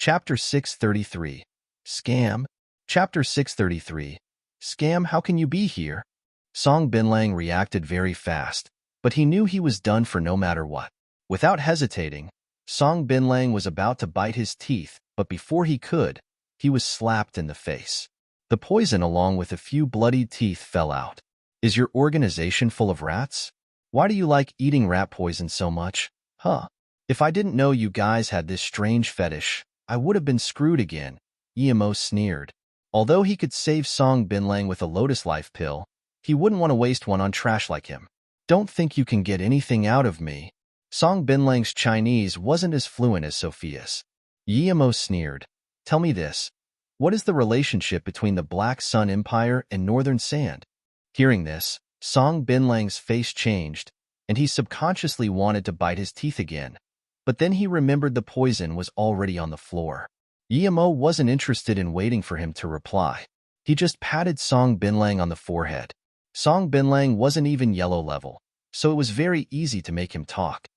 Chapter 633. Scam? Chapter 633. Scam, how can you be here? Song Binlang reacted very fast, but he knew he was done for no matter what. Without hesitating, Song Binlang was about to bite his teeth, but before he could, he was slapped in the face. The poison along with a few bloodied teeth fell out. Is your organization full of rats? Why do you like eating rat poison so much? Huh. If I didn't know you guys had this strange fetish, I would have been screwed again, Emo sneered. Although he could save Song Binlang with a Lotus Life pill, he wouldn't want to waste one on trash like him. Don't think you can get anything out of me. Song Binlang's Chinese wasn't as fluent as Sophia's. Emo sneered. Tell me this. What is the relationship between the Black Sun Empire and Northern Sand? Hearing this, Song Binlang's face changed, and he subconsciously wanted to bite his teeth again. But then he remembered the poison was already on the floor. Emo wasn't interested in waiting for him to reply. He just patted Song Binlang on the forehead. Song Binlang wasn't even yellow level, so it was very easy to make him talk.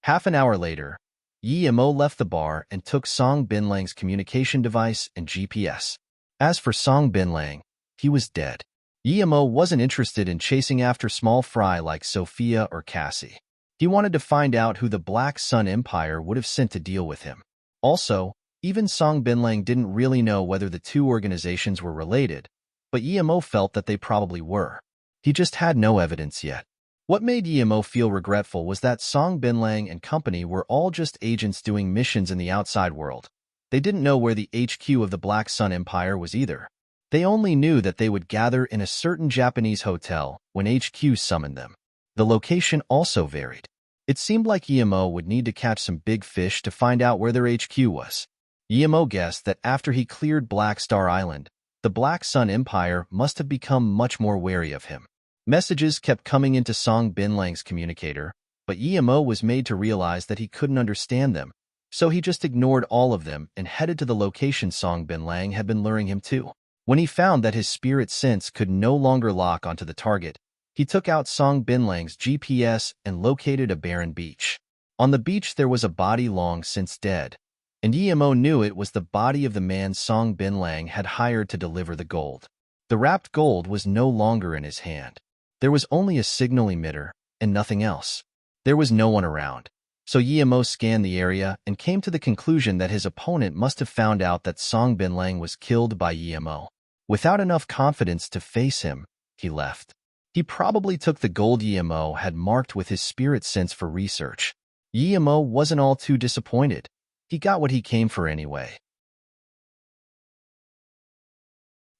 Half an hour later, Emo left the bar and took Song Binlang's communication device and GPS. As for Song Binlang, he was dead. Emo wasn't interested in chasing after small fry like Sophia or Cassie. He wanted to find out who the Black Sun Empire would have sent to deal with him. Also, even Song Binlang didn't really know whether the two organizations were related, but Emo felt that they probably were. He just had no evidence yet. What made Emo feel regretful was that Song Binlang and company were all just agents doing missions in the outside world. They didn't know where the HQ of the Black Sun Empire was either. They only knew that they would gather in a certain Japanese hotel when HQ summoned them. The location also varied. It seemed like Emo would need to catch some big fish to find out where their HQ was. Emo guessed that after he cleared Black Star Island, the Black Sun Empire must have become much more wary of him. Messages kept coming into Song Binlang's communicator, but Emo was made to realize that he couldn't understand them, so he just ignored all of them and headed to the location Song Binlang had been luring him to. When he found that his spirit sense could no longer lock onto the target, he took out Song Binlang's GPS and located a barren beach. On the beach there was a body long since dead, and Emo knew it was the body of the man Song Binlang had hired to deliver the gold. The wrapped gold was no longer in his hand. There was only a signal emitter and nothing else. There was no one around, so Emo scanned the area and came to the conclusion that his opponent must have found out that Song Binlang was killed by Emo. Without enough confidence to face him, he left. He probably took the gold Emo had marked with his spirit sense for research. Emo wasn't all too disappointed. He got what he came for anyway.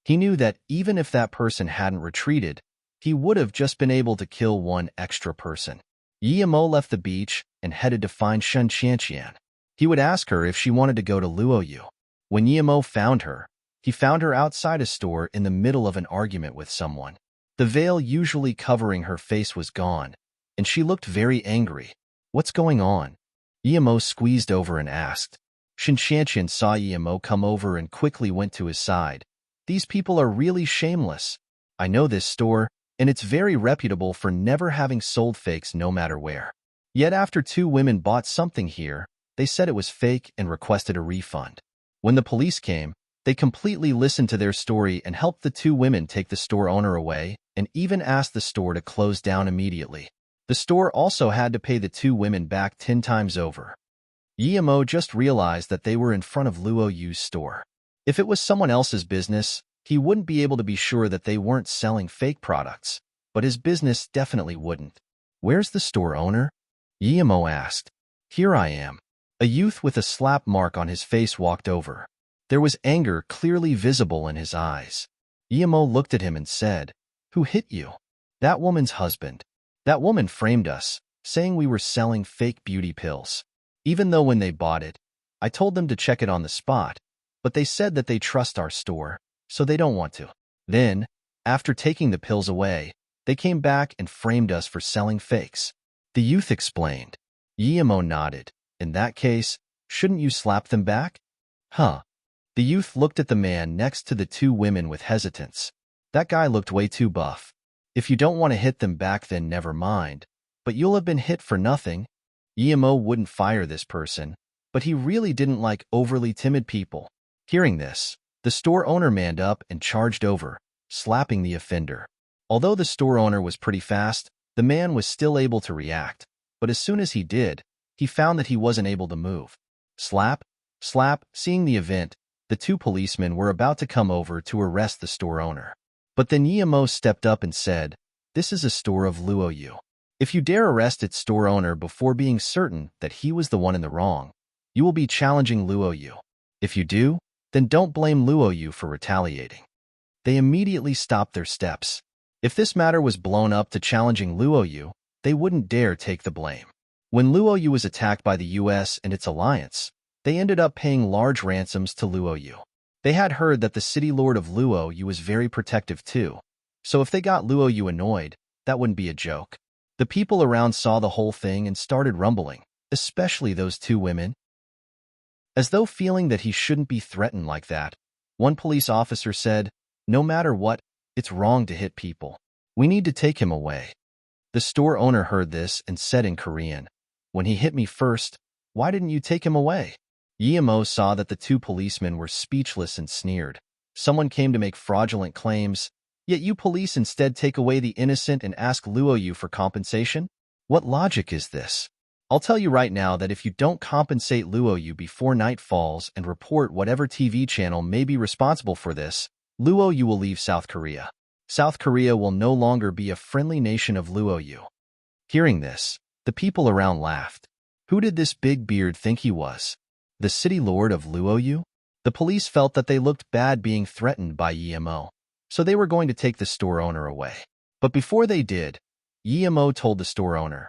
He knew that even if that person hadn't retreated, he would have just been able to kill one extra person. Emo left the beach and headed to find Shen Qianqian. He would ask her if she wanted to go to Luoyu. When Emo found her, he found her outside a store in the middle of an argument with someone. The veil usually covering her face was gone, and she looked very angry. What's going on? Emo squeezed over and asked. Shen Qianqian saw Emo come over and quickly went to his side. These people are really shameless. I know this store, and it's very reputable for never having sold fakes no matter where. Yet after two women bought something here, they said it was fake and requested a refund. When the police came, they completely listened to their story and helped the two women take the store owner away and even asked the store to close down immediately. The store also had to pay the two women back 10 times over. Emo just realized that they were in front of Luoyu's store. If it was someone else's business, he wouldn't be able to be sure that they weren't selling fake products, but his business definitely wouldn't. Where's the store owner? Emo asked. Here I am. A youth with a slap mark on his face walked over. There was anger clearly visible in his eyes. Emo looked at him and said, Who hit you? That woman's husband. That woman framed us, saying we were selling fake beauty pills. Even though when they bought it, I told them to check it on the spot, but they said that they trust our store, so they don't want to. Then, after taking the pills away, they came back and framed us for selling fakes. The youth explained. Emo nodded. In that case, shouldn't you slap them back? Huh. The youth looked at the man next to the two women with hesitance. That guy looked way too buff. If you don't want to hit them back, then never mind. But you'll have been hit for nothing. Emo wouldn't fire this person, but he really didn't like overly timid people. Hearing this, the store owner manned up and charged over, slapping the offender. Although the store owner was pretty fast, the man was still able to react, but as soon as he did, he found that he wasn't able to move. Slap, slap. Seeing the event, the two policemen were about to come over to arrest the store owner. But then Yemo stepped up and said, "This is a store of Luoyu. If you dare arrest its store owner before being certain that he was the one in the wrong, you will be challenging Luoyu. If you do, then don't blame Luoyu for retaliating." They immediately stopped their steps. If this matter was blown up to challenging Luoyu, they wouldn't dare take the blame. When Luoyu was attacked by the US and its alliance, they ended up paying large ransoms to Luoyu. They had heard that the city lord of Luoyu was very protective too, so if they got Luoyu annoyed, that wouldn't be a joke. The people around saw the whole thing and started rumbling, especially those two women. As though feeling that he shouldn't be threatened like that, one police officer said, "No matter what, it's wrong to hit people. We need to take him away." The store owner heard this and said in Korean, "When he hit me first, why didn't you take him away?" Yemo saw that the two policemen were speechless and sneered. "Someone came to make fraudulent claims, yet you police instead take away the innocent and ask Luoyu for compensation? What logic is this? I'll tell you right now that if you don't compensate Luoyu before night falls and report whatever TV channel may be responsible for this, Luoyu will leave South Korea. South Korea will no longer be a friendly nation of Luoyu." Hearing this, the people around laughed. Who did this big beard think he was? The city lord of Luoyu? The police felt that they looked bad being threatened by Yemo, so they were going to take the store owner away. But before they did, Yemo told the store owner,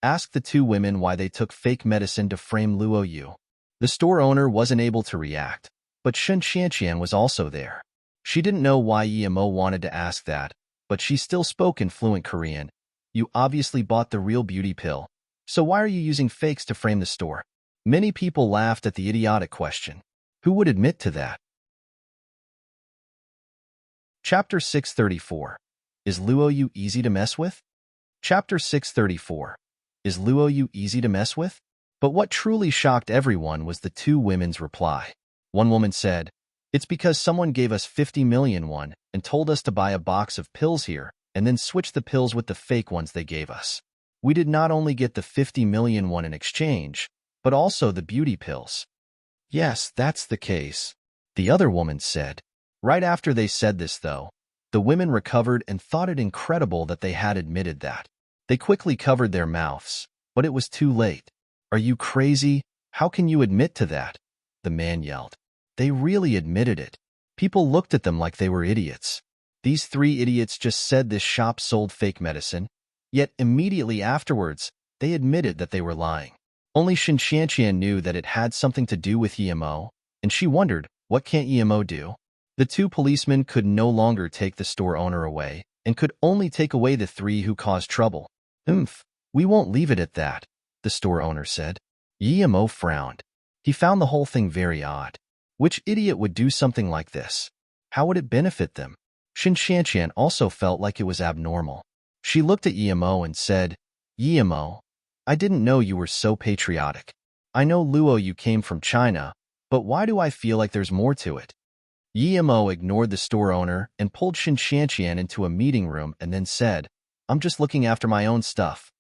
"Ask the two women why they took fake medicine to frame Luoyu." The store owner wasn't able to react, but Shun Xianqian was also there. She didn't know why Yemo wanted to ask that, but she still spoke in fluent Korean. "You obviously bought the real beauty pill, so why are you using fakes to frame the store?" Many people laughed at the idiotic question. Who would admit to that? Chapter 634. Is Luoyu easy to mess with? Chapter 634. Is Luoyu easy to mess with? But what truly shocked everyone was the two women's reply. One woman said, "It's because someone gave us 50 million won and told us to buy a box of pills here and then switch the pills with the fake ones they gave us. We did not only get the 50 million won in exchange, but also the beauty pills." "Yes, that's the case," the other woman said. Right after they said this, though, the women recovered and thought it incredible that they had admitted that. They quickly covered their mouths, but it was too late. "Are you crazy? How can you admit to that?" the man yelled. They really admitted it. People looked at them like they were idiots. These three idiots just said this shop sold fake medicine, yet immediately afterwards, they admitted that they were lying. Only Shin Xianqian knew that it had something to do with Yemo, and she wondered, what can't Yemo do? The two policemen could no longer take the store owner away, and could only take away the three who caused trouble. We won't leave it at that," the store owner said. Yemo frowned. He found the whole thing very odd. Which idiot would do something like this? How would it benefit them? Shin Xianqian also felt like it was abnormal. She looked at Yemo and said, "Yemo, I didn't know you were so patriotic. I know Luoyu came from China, but why do I feel like there's more to it?" Yemo ignored the store owner and pulled Shin Xianqian into a meeting room and then said, "I'm just looking after my own stuff.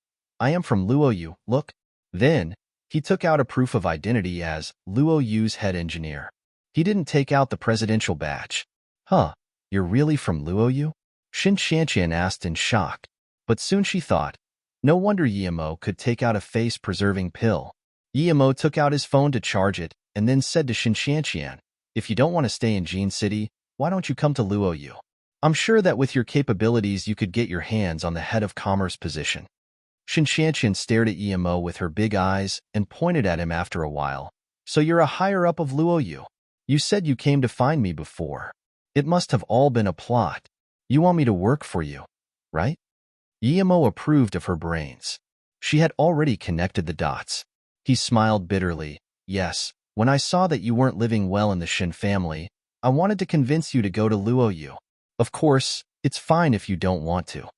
I am from Luoyu, look." Then, he took out a proof of identity as Luoyu's head engineer. He didn't take out the presidential badge. "Huh, you're really from Luoyu?" Shin Xianqian asked in shock. But soon she thought, no wonder Yemo could take out a face-preserving pill. Yemo took out his phone to charge it and then said to Shin Xianqian, "If you don't want to stay in Jin City, why don't you come to Luoyu? I'm sure that with your capabilities you could get your hands on the head of commerce position." Shin Xianqian stared at Yemo with her big eyes and pointed at him after a while. "So you're a higher-up of Luoyu. You said you came to find me before. It must have all been a plot. You want me to work for you, right?" Yemo approved of her brains. She had already connected the dots. He smiled bitterly. "Yes, when I saw that you weren't living well in the Shin family, I wanted to convince you to go to Luoyu. Of course, it's fine if you don't want to."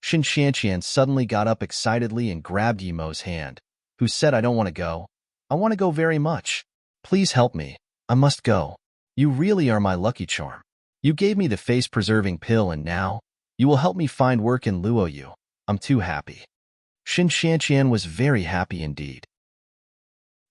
Shin Xianqian suddenly got up excitedly and grabbed Yemo's hand, who said, "I don't want to go. I want to go very much. Please help me. I must go. You really are my lucky charm. You gave me the face-preserving pill and now you will help me find work in Luoyu. I'm too happy. Xin Shanqian was very happy indeed.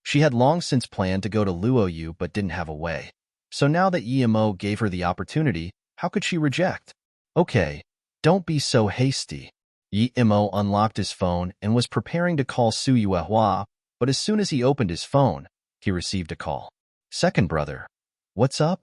She had long since planned to go to Luoyu but didn't have a way. So now that Yimo gave her the opportunity, how could she reject? Okay, don't be so hasty. Yimo unlocked his phone and was preparing to call Su Yuehua, but as soon as he opened his phone, he received a call. Second brother. What's up?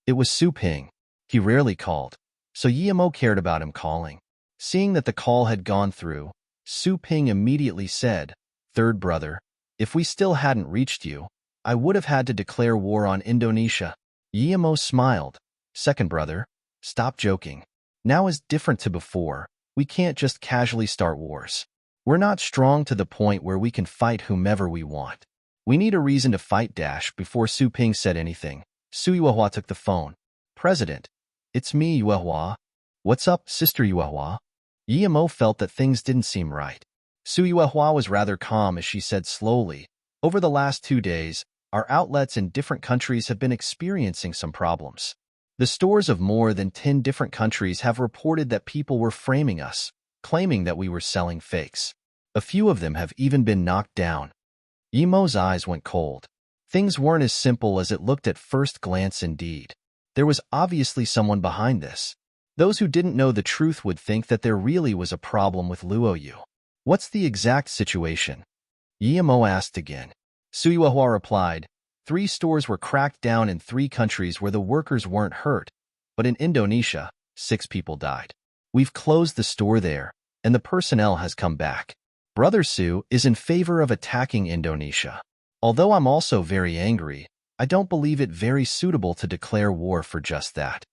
It was Su Ping. He rarely called, so Yimo cared about him calling. Seeing that the call had gone through, Su Ping immediately said, Third brother, if we still hadn't reached you, I would have had to declare war on Indonesia. Yimo smiled. Second brother, stop joking. Now is different to before. We can't just casually start wars. We're not strong to the point where we can fight whomever we want. We need a reason to fight. Before Su Ping said anything, Su Yuehua took the phone. President, it's me, Yuehua. What's up, Sister Yuehua? Yimo felt that things didn't seem right. Su Yuehua was rather calm as she said slowly, over the last 2 days, our outlets in different countries have been experiencing some problems. The stores of more than 10 different countries have reported that people were framing us, claiming that we were selling fakes. A few of them have even been knocked down. Yimo's eyes went cold. Things weren't as simple as it looked at first glance indeed. There was obviously someone behind this. Those who didn't know the truth would think that there really was a problem with Luoyu. What's the exact situation? Yimo asked again. Su Yuehua replied, 3 stores were cracked down in 3 countries where the workers weren't hurt, but in Indonesia, 6 people died. We've closed the store there, and the personnel has come back. Brother Su is in favor of attacking Indonesia. Although I'm also very angry, I don't believe it very suitable to declare war for just that.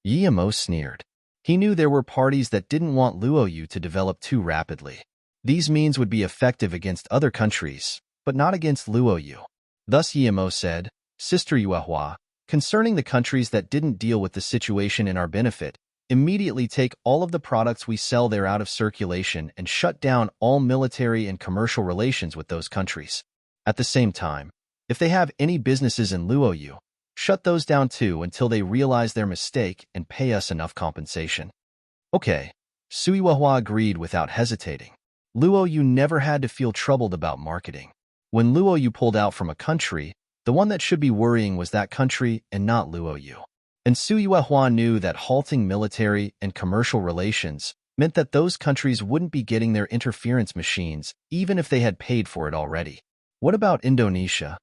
Yimo sneered. He knew there were parties that didn't want Luoyu to develop too rapidly. These means would be effective against other countries, but not against Luoyu. Thus Yimo said, Sister Yuehua, concerning the countries that didn't deal with the situation in our benefit, immediately take all of the products we sell there out of circulation and shut down all military and commercial relations with those countries. At the same time, if they have any businesses in Luoyu, shut those down too until they realize their mistake and pay us enough compensation. Okay, Su Yuehua agreed without hesitating. Luoyu never had to feel troubled about marketing. When Luoyu pulled out from a country, the one that should be worrying was that country and not Luoyu. And Su Yuehua knew that halting military and commercial relations meant that those countries wouldn't be getting their interference machines even if they had paid for it already. What about Indonesia?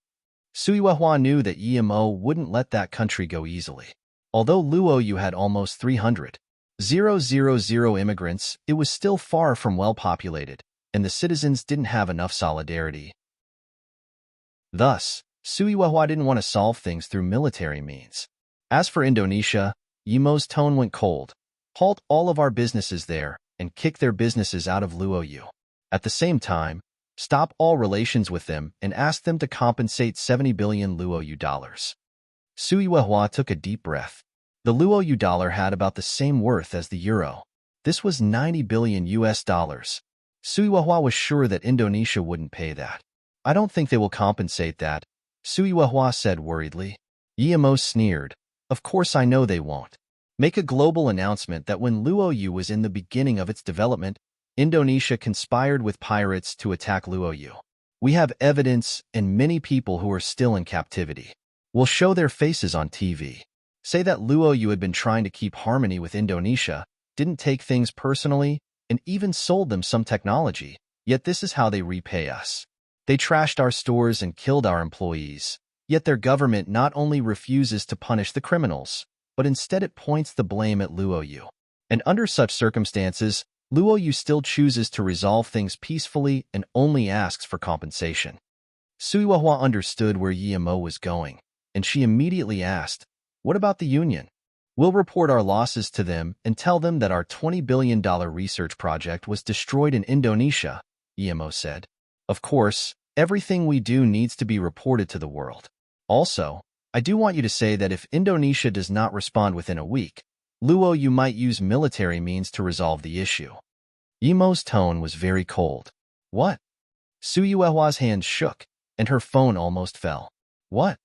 Su Yuehua knew that Yimo wouldn't let that country go easily. Although Luoyu had almost 300,000 immigrants, it was still far from well populated, and the citizens didn't have enough solidarity. Thus, Su Yuehua didn't want to solve things through military means. As for Indonesia, Yimo's tone went cold. Halt all of our businesses there and kick their businesses out of Luoyu. At the same time, stop all relations with them and ask them to compensate 70 billion Luoyu dollars. Su Yuehua took a deep breath. The Luoyu dollar had about the same worth as the euro. This was 90 billion US dollars. Su Yuehua was sure that Indonesia wouldn't pay that. I don't think they will compensate that, Su Yuehua said worriedly. Yimo sneered. Of course I know they won't. Make a global announcement that when Luoyu was in the beginning of its development, Indonesia conspired with pirates to attack Luoyu. We have evidence and many people who are still in captivity. We'll show their faces on TV. Say that Luoyu had been trying to keep harmony with Indonesia, didn't take things personally, and even sold them some technology, yet this is how they repay us. They trashed our stores and killed our employees, yet their government not only refuses to punish the criminals, but instead it points the blame at Luoyu. And under such circumstances, Luoyu still chooses to resolve things peacefully and only asks for compensation. Su Yuehua understood where Yimo was going, and she immediately asked, What about the union? We'll report our losses to them and tell them that our $20 billion research project was destroyed in Indonesia, Yimo said. Of course, everything we do needs to be reported to the world. Also, I do want you to say that if Indonesia does not respond within a week, Luoyu might use military means to resolve the issue. Yimo's tone was very cold. What? Su Yuehua's hands shook. and her phone almost fell. What?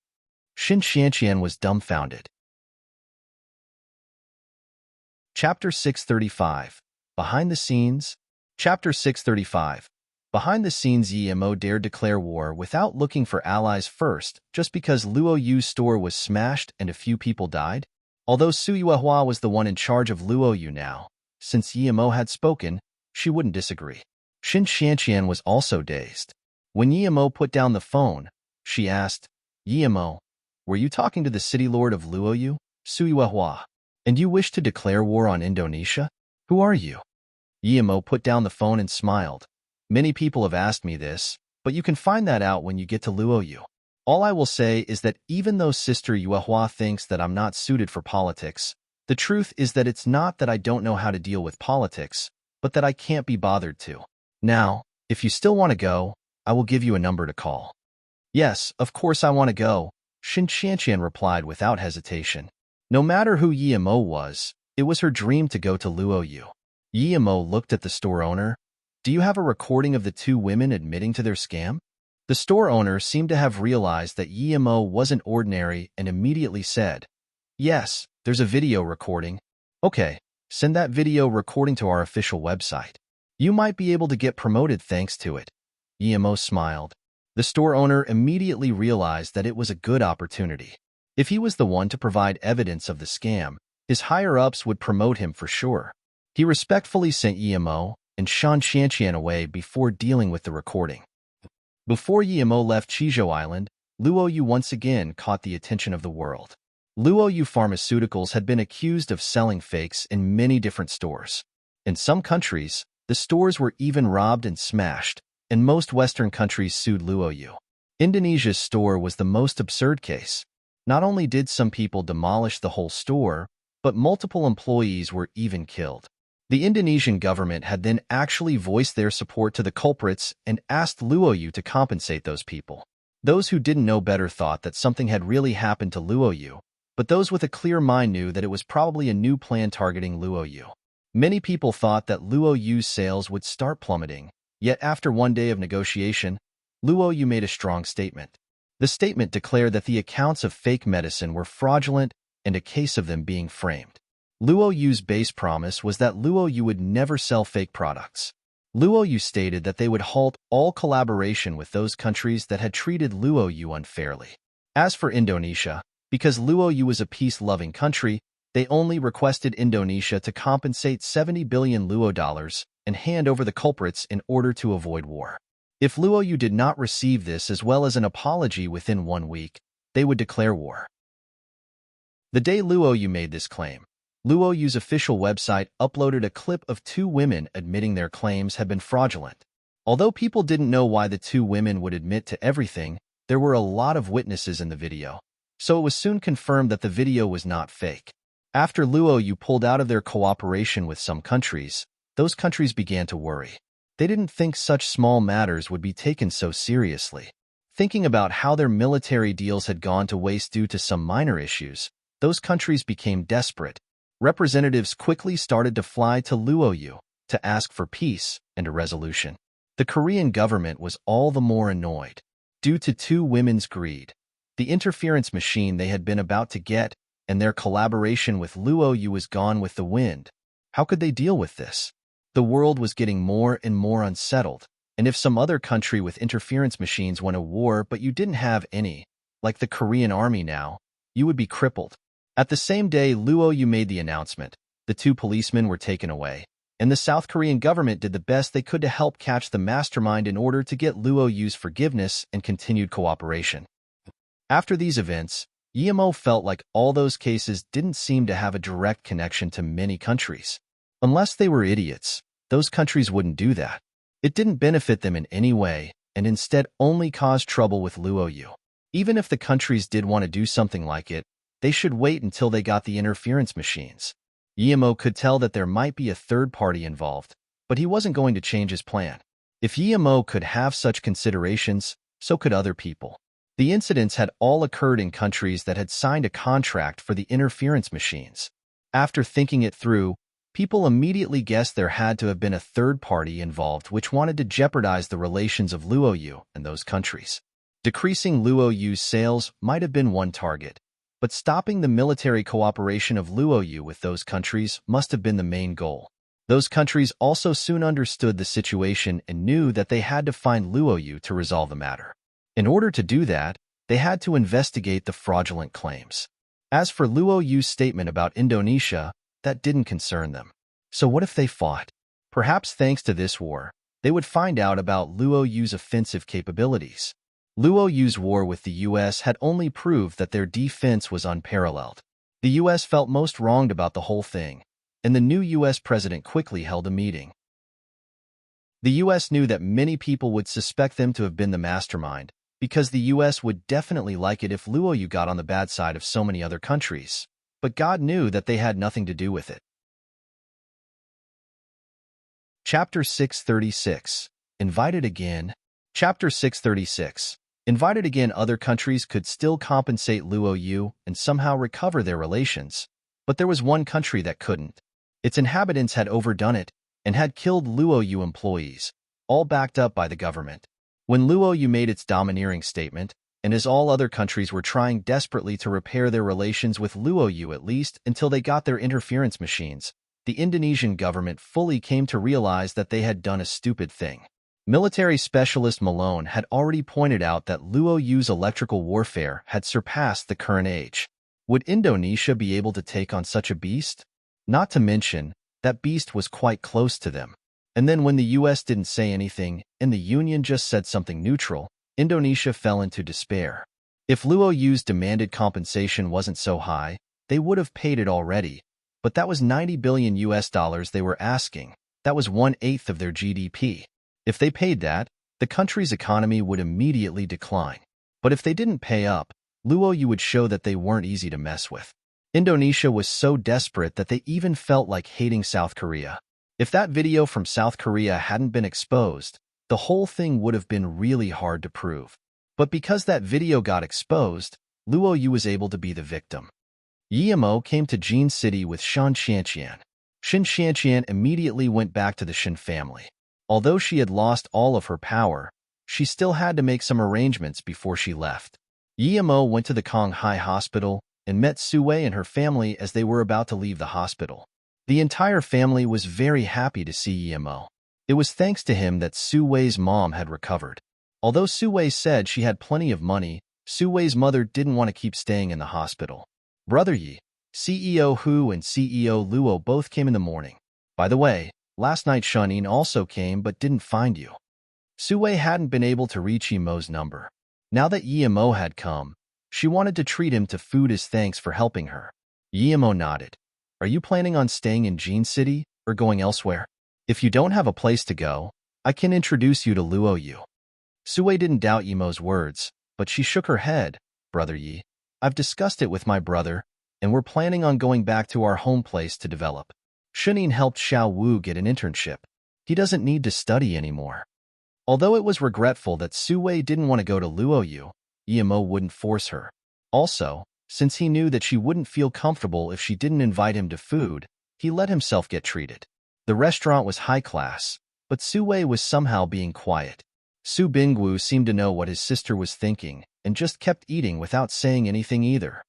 Xin Xianqian was dumbfounded. Chapter 635. Behind the Scenes. Chapter 635. Behind the scenes, Yimo dared declare war without looking for allies first, just because Luo Yu's store was smashed and a few people died? Although Su Yuehua was the one in charge of Luo Yu now, since Yimo had spoken, she wouldn't disagree. Xin Xianqian was also dazed. When Yimo put down the phone, she asked, Yimo, were you talking to the city lord of Luo Yu, Su Yuehua? And you wish to declare war on Indonesia? Who are you? Yimo put down the phone and smiled. Many people have asked me this, but you can find that out when you get to Luo Yu. All I will say is that even though Sister Yuehua thinks that I'm not suited for politics, the truth is that it's not that I don't know how to deal with politics, but that I can't be bothered to. Now, if you still want to go, I will give you a number to call. Yes, of course I want to go, Xin Xianqian replied without hesitation. No matter who Yimo was, it was her dream to go to Luo Yu. Yimo looked at the store owner. Do you have a recording of the two women admitting to their scam? The store owner seemed to have realized that Yimo wasn't ordinary and immediately said, Yes, there's a video recording. Okay, send that video recording to our official website. You might be able to get promoted thanks to it. Yimo smiled. The store owner immediately realized that it was a good opportunity. If he was the one to provide evidence of the scam, his higher-ups would promote him for sure. He respectfully sent Yimo and Shan Xianqian away before dealing with the recording. Before Yimo left Chizhou Island, Luo Yu once again caught the attention of the world. Luo Yu Pharmaceuticals had been accused of selling fakes in many different stores. In some countries, the stores were even robbed and smashed, and most Western countries sued Luo Yu. Indonesia's store was the most absurd case. Not only did some people demolish the whole store, but multiple employees were even killed. The Indonesian government had then actually voiced their support to the culprits and asked Luo Yu to compensate those people. Those who didn't know better thought that something had really happened to Luo Yu, but those with a clear mind knew that it was probably a new plan targeting Luo Yu. Many people thought that Luo Yu's sales would start plummeting, yet after one day of negotiation, Luo Yu made a strong statement. The statement declared that the accounts of fake medicine were fraudulent and a case of them being framed. Luo Yu's base promise was that Luo Yu would never sell fake products. Luo Yu stated that they would halt all collaboration with those countries that had treated Luo Yu unfairly. As for Indonesia, because Luo Yu was a peace-loving country, they only requested Indonesia to compensate 70 billion Luo dollars and hand over the culprits in order to avoid war. If Luo Yu did not receive this as well as an apology within 1 week, they would declare war. The day Luo Yu made this claim, Luo Yu's official website uploaded a clip of two women admitting their claims had been fraudulent. Although people didn't know why the two women would admit to everything, there were a lot of witnesses in the video, so it was soon confirmed that the video was not fake. After Luo Yu pulled out of their cooperation with some countries, those countries began to worry. They didn't think such small matters would be taken so seriously. Thinking about how their military deals had gone to waste due to some minor issues, those countries became desperate. Representatives quickly started to fly to Luo Yu to ask for peace and a resolution. The Korean government was all the more annoyed. Due to two women's greed, the interference machine they had been about to get, and their collaboration with Luo Yu was gone with the wind. How could they deal with this? The world was getting more and more unsettled, and if some other country with interference machines won a war but you didn't have any, like the Korean army now, you would be crippled. At the same day Luo Yu made the announcement, the two policemen were taken away, and the South Korean government did the best they could to help catch the mastermind in order to get Luo Yu's forgiveness and continued cooperation. After these events, Yimo felt like all those cases didn't seem to have a direct connection to many countries. Unless they were idiots, those countries wouldn't do that. It didn't benefit them in any way, and instead only caused trouble with Luo Yu. Even if the countries did want to do something like it, they should wait until they got the interference machines. Yimo could tell that there might be a third party involved, but he wasn't going to change his plan. If Yimo could have such considerations, so could other people. The incidents had all occurred in countries that had signed a contract for the interference machines. After thinking it through, people immediately guessed there had to have been a third party involved which wanted to jeopardize the relations of Luo Yu and those countries. Decreasing Luoyu's sales might have been one target, but stopping the military cooperation of Luoyu with those countries must have been the main goal. Those countries also soon understood the situation and knew that they had to find Luoyu to resolve the matter. In order to do that, they had to investigate the fraudulent claims. As for Luoyu's statement about Indonesia, that didn't concern them. So what if they fought? Perhaps thanks to this war, they would find out about Luoyu's offensive capabilities. Luoyu's war with the U.S. had only proved that their defense was unparalleled. The U.S. felt most wronged about the whole thing, and the new U.S. president quickly held a meeting. The U.S. knew that many people would suspect them to have been the mastermind, because the U.S. would definitely like it if Luoyu got on the bad side of so many other countries. But God knew that they had nothing to do with it. Chapter 636. Invited again. Chapter 636. Invited again. Other countries could still compensate Luoyu and somehow recover their relations, but there was one country that couldn't. Its inhabitants had overdone it and had killed Luoyu employees, all backed up by the government. When Luoyu made its domineering statement, and as all other countries were trying desperately to repair their relations with Luoyu at least until they got their interference machines, the Indonesian government fully came to realize that they had done a stupid thing. Military specialist Malone had already pointed out that Luoyu's electrical warfare had surpassed the current age. Would Indonesia be able to take on such a beast? Not to mention, that beast was quite close to them. And then when the U.S. didn't say anything and the Union just said something neutral, Indonesia fell into despair. If Luoyu's demanded compensation wasn't so high, they would have paid it already. But that was 90 billion US dollars they were asking. That was 1/8 of their GDP. If they paid that, the country's economy would immediately decline. But if they didn't pay up, Luoyu would show that they weren't easy to mess with. Indonesia was so desperate that they even felt like hating South Korea. If that video from South Korea hadn't been exposed, the whole thing would have been really hard to prove. But because that video got exposed, Luoyu was able to be the victim. Yimo came to Jin City with Shan Xianqian. Shan Xianqian immediately went back to the Shan family. Although she had lost all of her power, she still had to make some arrangements before she left. Yimo went to the Konghai hospital and met Su Wei and her family as they were about to leave the hospital. The entire family was very happy to see Yimo. It was thanks to him that Su Wei's mom had recovered. Although Su Wei said she had plenty of money, Su Wei's mother didn't want to keep staying in the hospital. Brother Yi, CEO Hu and CEO Luo both came in the morning. By the way, last night Shunin also came but didn't find you. Su Wei hadn't been able to reach Yimo's number. Now that Yimo had come, she wanted to treat him to food as thanks for helping her. Yimo nodded. Are you planning on staying in Jin City or going elsewhere? If you don't have a place to go, I can introduce you to Luoyu. Su Wei didn't doubt Yimo's words, but she shook her head. Brother Yi, I've discussed it with my brother, and we're planning on going back to our home place to develop. Shunin helped Xiao Wu get an internship. He doesn't need to study anymore. Although it was regretful that Su Wei didn't want to go to Luoyu, Yimo wouldn't force her. Also, since he knew that she wouldn't feel comfortable if she didn't invite him to food, he let himself get treated. The restaurant was high class, but Su Wei was somehow being quiet. Su Bingwu seemed to know what his sister was thinking and just kept eating without saying anything either.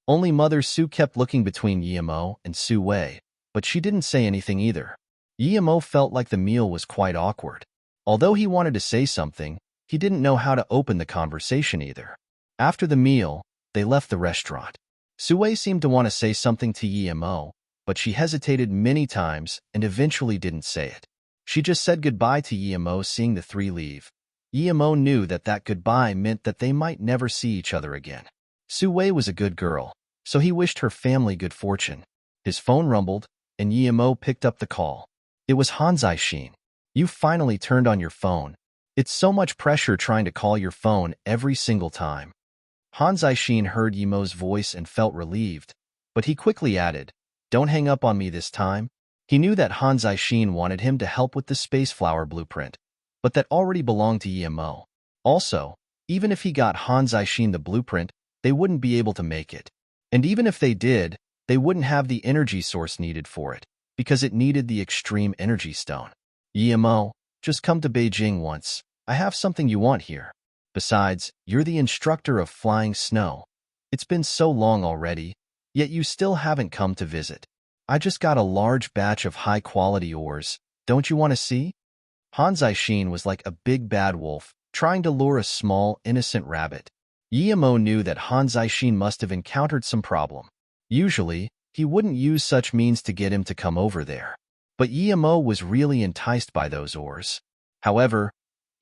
Only Mother Su kept looking between Yimo and Su Wei, but she didn't say anything either. Yimo felt like the meal was quite awkward. Although he wanted to say something, he didn't know how to open the conversation either. After the meal, they left the restaurant. Su Wei seemed to want to say something to Yimo, but she hesitated many times and eventually didn't say it. She just said goodbye to Yimo, seeing the three leave. Yimo knew that that goodbye meant that they might never see each other again. Su Wei was a good girl, so he wished her family good fortune. His phone rumbled, and Yimo picked up the call. It was Han Zaixin. You finally turned on your phone. It's so much pressure trying to call your phone every single time. Han Zaixin heard Yimo's voice and felt relieved, but he quickly added, Don't hang up on me this time. He knew that Han Zaixin wanted him to help with the space flower blueprint, but that already belonged to Yimo. Also, even if he got Han Zaixin the blueprint, they wouldn't be able to make it. And even if they did, they wouldn't have the energy source needed for it, because it needed the extreme energy stone. Yimo, just come to Beijing once. I have something you want here. Besides, you're the instructor of flying snow. It's been so long already, yet you still haven't come to visit. I just got a large batch of high-quality ores. Don't you want to see? Han Zixin was like a big bad wolf, trying to lure a small, innocent rabbit. Yimo knew that Han Zixin must have encountered some problem. Usually, he wouldn't use such means to get him to come over there. But Yimo was really enticed by those ores. However,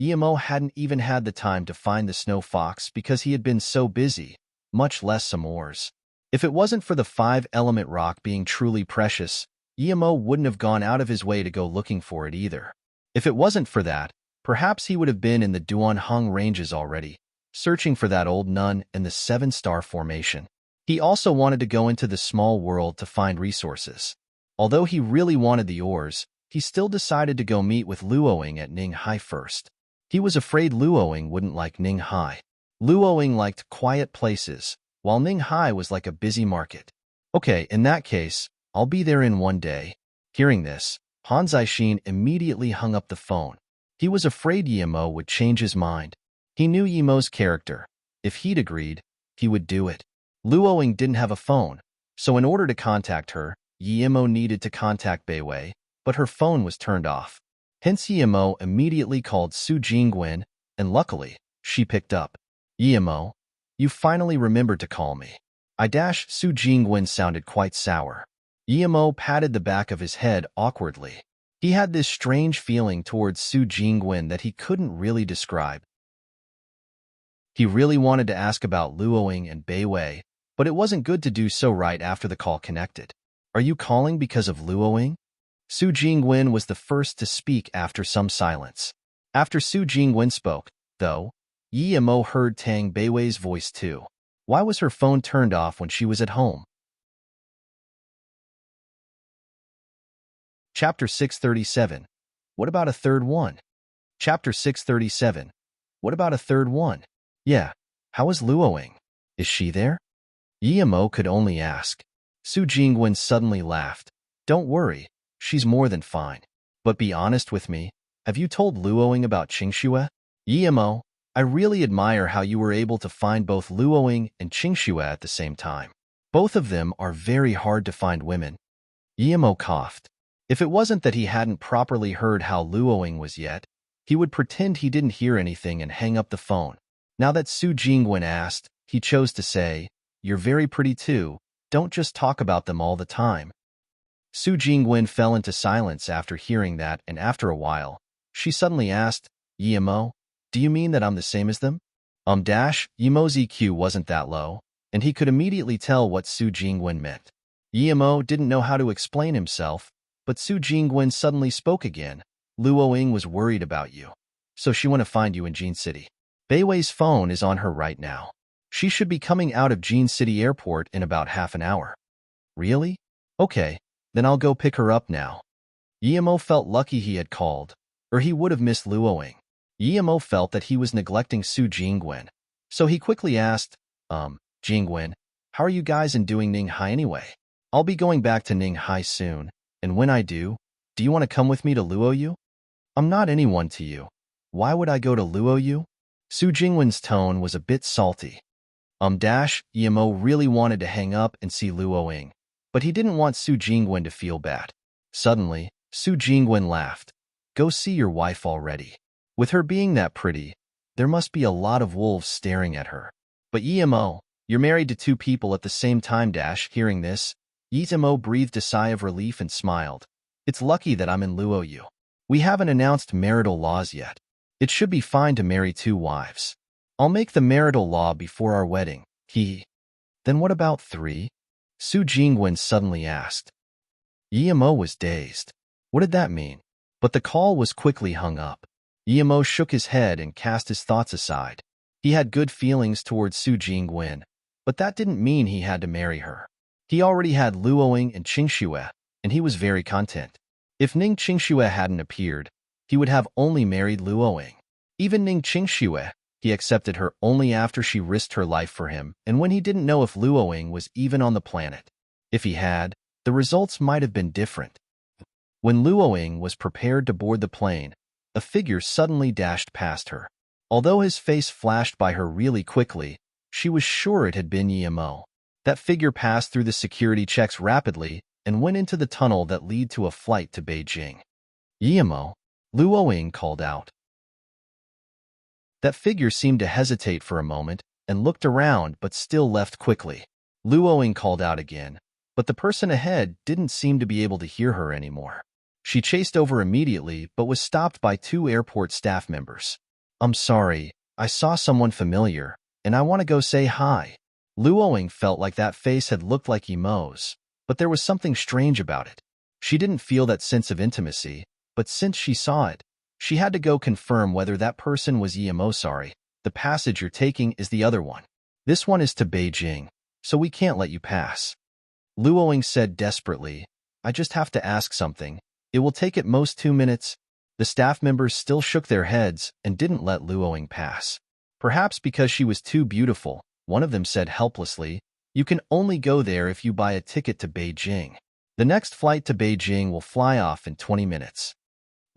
Yimo hadn't even had the time to find the snow fox because he had been so busy, much less some ores. If it wasn't for the 5-element rock being truly precious, Yimo wouldn't have gone out of his way to go looking for it either. If it wasn't for that, perhaps he would have been in the Duanheng Ranges already, searching for that old nun in the 7-star formation. He also wanted to go into the small world to find resources. Although he really wanted the ores, he still decided to go meet with Luoying at Ninghai first. He was afraid Luoying wouldn't like Ninghai. Luoying liked quiet places, while Ninghai was like a busy market. Okay, in that case, I'll be there in one day. Hearing this, Han Zixin immediately hung up the phone. He was afraid Yimo would change his mind. He knew Yimo's character. If he'd agreed, he would do it. Luoying didn't have a phone, so in order to contact her, Yimo needed to contact Beiwei, but her phone was turned off. Hence Yimo immediately called Su Jingwen, and luckily, she picked up. Yimo, you finally remembered to call me. Su Jingwen sounded quite sour. Yimo patted the back of his head awkwardly. He had this strange feeling towards Su Jingwen that he couldn't really describe. He really wanted to ask about Luoying and Beiwei, but it wasn't good to do so right after the call connected. Are you calling because of Luoying? Su Jingwen was the first to speak after some silence. After Su Jingwen spoke, though, Yimo heard Tang Beiwei's voice too. Why was her phone turned off when she was at home? Chapter 637. What about a third one? Chapter 637. What about a third one? Yeah, how is Luoying? Is she there? Yimo could only ask. Su Jingwen suddenly laughed. Don't worry, she's more than fine. But be honest with me, have you told Luoying about Qingxue? Yimo, I really admire how you were able to find both Luoying and Qingxue at the same time. Both of them are very hard to find women. Yimo coughed. If it wasn't that he hadn't properly heard how Luoying was yet, he would pretend he didn't hear anything and hang up the phone. Now that Su Jingwen asked, he chose to say, You're very pretty too, don't just talk about them all the time. Su Jingwen fell into silence after hearing that, and after a while, she suddenly asked, Yimo, do you mean that I'm the same as them? Yimo's EQ wasn't that low, and he could immediately tell what Su Jingwen meant. Yimo didn't know how to explain himself, but Su Jingwen suddenly spoke again. Luoying was worried about you, so she want to find you in Jin City. Beiwei's phone is on her right now. She should be coming out of Jin City Airport in about half an hour. Really? Okay, then I'll go pick her up now. Yimo felt lucky he had called, or he would have missed Luoying. Yimo felt that he was neglecting Su Jingwen, so he quickly asked, Jingwen, how are you guys doing Ninghai anyway? I'll be going back to Ninghai soon, and when I do you want to come with me to Luoyu? I'm not anyone to you. Why would I go to Luoyu? Su Jingwen's tone was a bit salty. Yimo really wanted to hang up and see Luoying, but he didn't want Su Jingwen to feel bad. Suddenly, Su Jingwen laughed. Go see your wife already. With her being that pretty, there must be a lot of wolves staring at her. But Yimo, you're married to 2 people at the same time. Hearing this, Yimo breathed a sigh of relief and smiled. It's lucky that I'm in Luoyu. We haven't announced marital laws yet. It should be fine to marry 2 wives. I'll make the marital law before our wedding. Then what about 3? Su Jingwen suddenly asked. Yimo was dazed. What did that mean? But the call was quickly hung up. Yimo shook his head and cast his thoughts aside. He had good feelings towards Su Jingwen, but that didn't mean he had to marry her. He already had Luoying and Qingxue, and he was very content. If Ning Qingxue hadn't appeared, he would have only married Luoying. Even Ning Qingxue, he accepted her only after she risked her life for him, and when he didn't know if Luoying was even on the planet. If he had, the results might have been different. When Luoying was prepared to board the plane, a figure suddenly dashed past her. Although his face flashed by her really quickly, she was sure it had been Yemo. That figure passed through the security checks rapidly and went into the tunnel that led to a flight to Beijing. Yemo, Luoying called out. That figure seemed to hesitate for a moment and looked around but still left quickly. Luoying called out again, but the person ahead didn't seem to be able to hear her anymore. She chased over immediately but was stopped by 2 airport staff members. "I'm sorry, I saw someone familiar, and I want to go say hi." Luoying felt like that face had looked like Yemo's, but there was something strange about it. She didn't feel that sense of intimacy, but since she saw it, she had to go confirm whether that person was Yemo. "Sorry, the passage you're taking is the other one. This one is to Beijing, so we can't let you pass." Luoying said desperately, "I just have to ask something. It will take at most 2 minutes." The staff members still shook their heads and didn't let Luoying pass. Perhaps because she was too beautiful, one of them said helplessly, "You can only go there if you buy a ticket to Beijing. The next flight to Beijing will fly off in 20 minutes.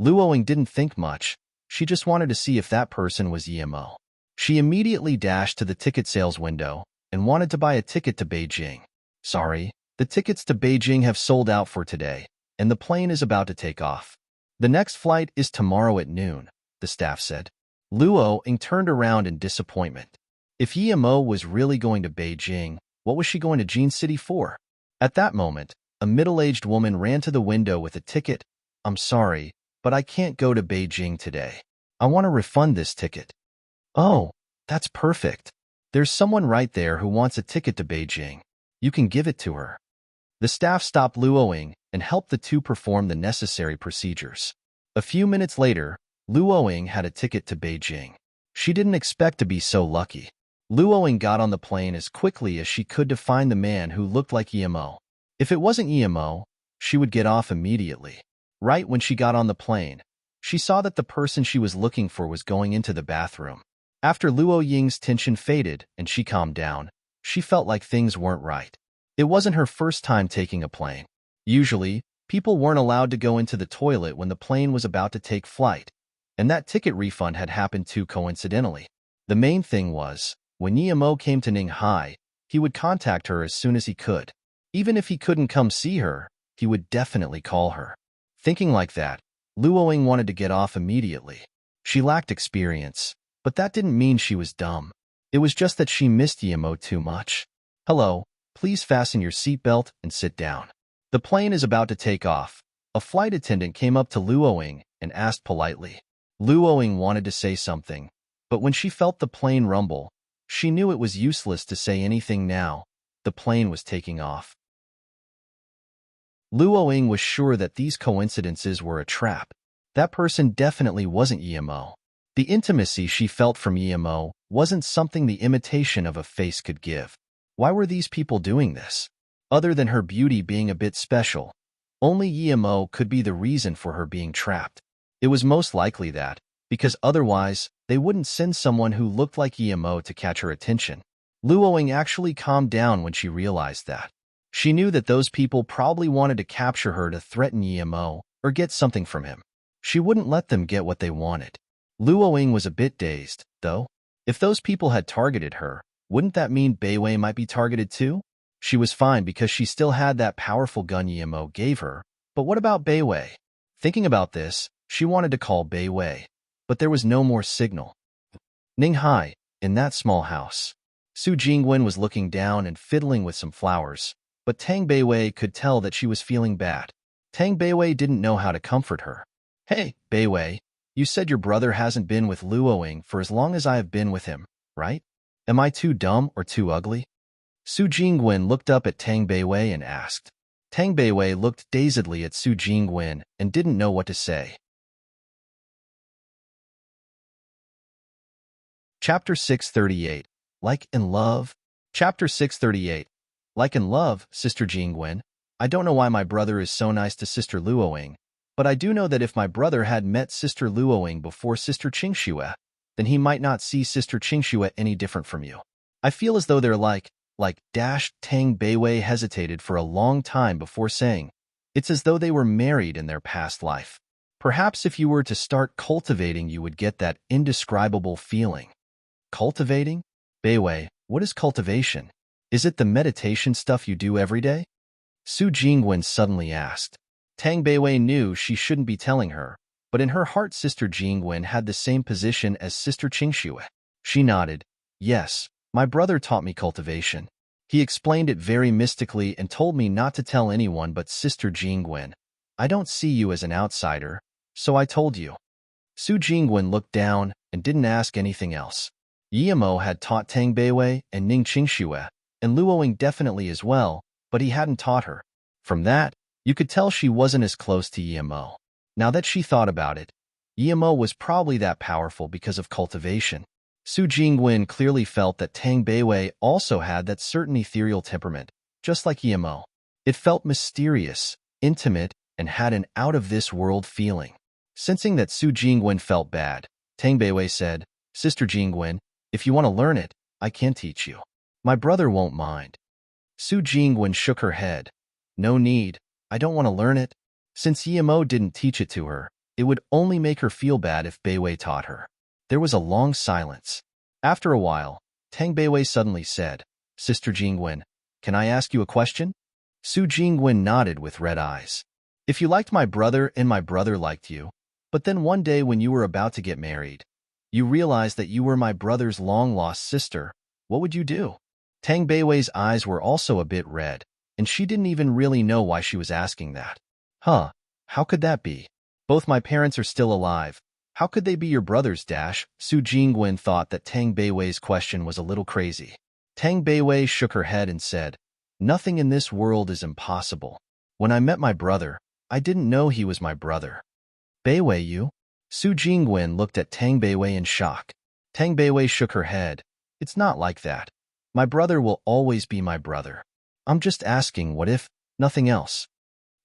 Luoying didn't think much. She just wanted to see if that person was Yemo. She immediately dashed to the ticket sales window and wanted to buy a ticket to Beijing. "Sorry, the tickets to Beijing have sold out for today, and the plane is about to take off. The next flight is tomorrow at noon," the staff said. Luoying turned around in disappointment. If Yemo was really going to Beijing, what was she going to Jean City for? At that moment, a middle-aged woman ran to the window with a ticket. "I'm sorry, but I can't go to Beijing today. I want to refund this ticket." "Oh, that's perfect. There's someone right there who wants a ticket to Beijing. You can give it to her." The staff stopped Luoying and helped the 2 perform the necessary procedures. A few minutes later, Luoying had a ticket to Beijing. She didn't expect to be so lucky. Luoying got on the plane as quickly as she could to find the man who looked like Yemo. If it wasn't Yemo, she would get off immediately. Right when she got on the plane, she saw that the person she was looking for was going into the bathroom. After Luoying's tension faded and she calmed down, she felt like things weren't right. It wasn't her first time taking a plane. Usually, people weren't allowed to go into the toilet when the plane was about to take flight, and that ticket refund had happened too coincidentally. The main thing was, when Yemo came to Ninghai, he would contact her as soon as he could. Even if he couldn't come see her, he would definitely call her. Thinking like that, Luoying wanted to get off immediately. She lacked experience, but that didn't mean she was dumb. It was just that she missed Yemo too much. "Hello, please fasten your seatbelt and sit down. The plane is about to take off." A flight attendant came up to Luoying and asked politely. Luoying wanted to say something, but when she felt the plane rumble, she knew it was useless to say anything now. The plane was taking off. Luoying was sure that these coincidences were a trap. That person definitely wasn't Yemo. The intimacy she felt from Yemo wasn't something the imitation of a face could give. Why were these people doing this? Other than her beauty being a bit special, only Yemo could be the reason for her being trapped. It was most likely that, because otherwise, they wouldn't send someone who looked like Yemo to catch her attention. Luoying actually calmed down when she realized that. She knew that those people probably wanted to capture her to threaten Yemo or get something from him. She wouldn't let them get what they wanted. Luoying was a bit dazed, though. If those people had targeted her, wouldn't that mean Beiwei might be targeted too? She was fine because she still had that powerful gun Yemo gave her, but what about Beiwei? Thinking about this, she wanted to call Beiwei, but there was no more signal. Ninghai, in that small house. Su Jingwen was looking down and fiddling with some flowers, but Tang Beiwei could tell that she was feeling bad. Tang Beiwei didn't know how to comfort her. "Hey, Beiwei, you said your brother hasn't been with Luoying for as long as I have been with him, right? Am I too dumb or too ugly?" Su Jingwen looked up at Tang Beiwei and asked. Tang Beiwei looked dazedly at Su Jingwen and didn't know what to say. Chapter 638. Like in Love. Chapter 638. Like in love, Sister Jingwen. I don't know why my brother is so nice to Sister Luoying, but I do know that if my brother had met Sister Luoying before Sister Qingxue, then he might not see Sister Qingxue any different from you. I feel as though they're like Tang Beiwei hesitated for a long time before saying, "It's as though they were married in their past life." Perhaps if you were to start cultivating, you would get that indescribable feeling. Cultivating? Beiwei, what is cultivation? Is it the meditation stuff you do every day? Su Jingwen suddenly asked. Tang Beiwei knew she shouldn't be telling her, but in her heart Sister Jingwen had the same position as Sister Qingxue. She nodded. Yes, my brother taught me cultivation. He explained it very mystically and told me not to tell anyone but Sister Jingwen. I don't see you as an outsider, so I told you. Su Jingwen looked down and didn't ask anything else. Yimo had taught Tang Beiwei and Ning Qingxue, and Luoying definitely as well, but he hadn't taught her. From that, you could tell she wasn't as close to Yimo. Now that she thought about it, Yimo was probably that powerful because of cultivation. Su Jingwen clearly felt that Tang Beiwei also had that certain ethereal temperament, just like Yimo. It felt mysterious, intimate, and had an out-of-this-world feeling. Sensing that Su Jingwen felt bad, Tang Beiwei said, Sister Jingwen, if you want to learn it, I can teach you. My brother won't mind. Su Jingwen shook her head. No need, I don't want to learn it. Since Yimo didn't teach it to her, it would only make her feel bad if Beiwei taught her. There was a long silence. After a while, Tang Beiwei suddenly said, Sister Jingwen, can I ask you a question? Su Jingwen nodded with red eyes. If you liked my brother and my brother liked you, but then one day when you were about to get married, you realized that you were my brother's long-lost sister, what would you do? Tang Beiwei's eyes were also a bit red, and she didn't even really know why she was asking that. Huh, how could that be? Both my parents are still alive. How could they be your brothers? Su Jingwen thought that Tang Beiwei's question was a little crazy. Tang Beiwei shook her head and said, Nothing in this world is impossible. When I met my brother, I didn't know he was my brother. Beiwei, you? Su Jingwen looked at Tang Beiwei in shock. Tang Beiwei shook her head. It's not like that. My brother will always be my brother. I'm just asking what if, nothing else.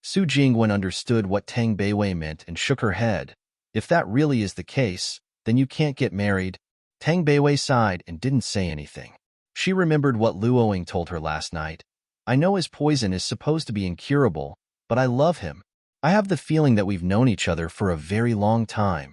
Su Jingwen understood what Tang Beiwei meant and shook her head. If that really is the case, then you can't get married. Tang Beiwei sighed and didn't say anything. She remembered what Luoying told her last night. I know his poison is supposed to be incurable, but I love him. I have the feeling that we've known each other for a very long time.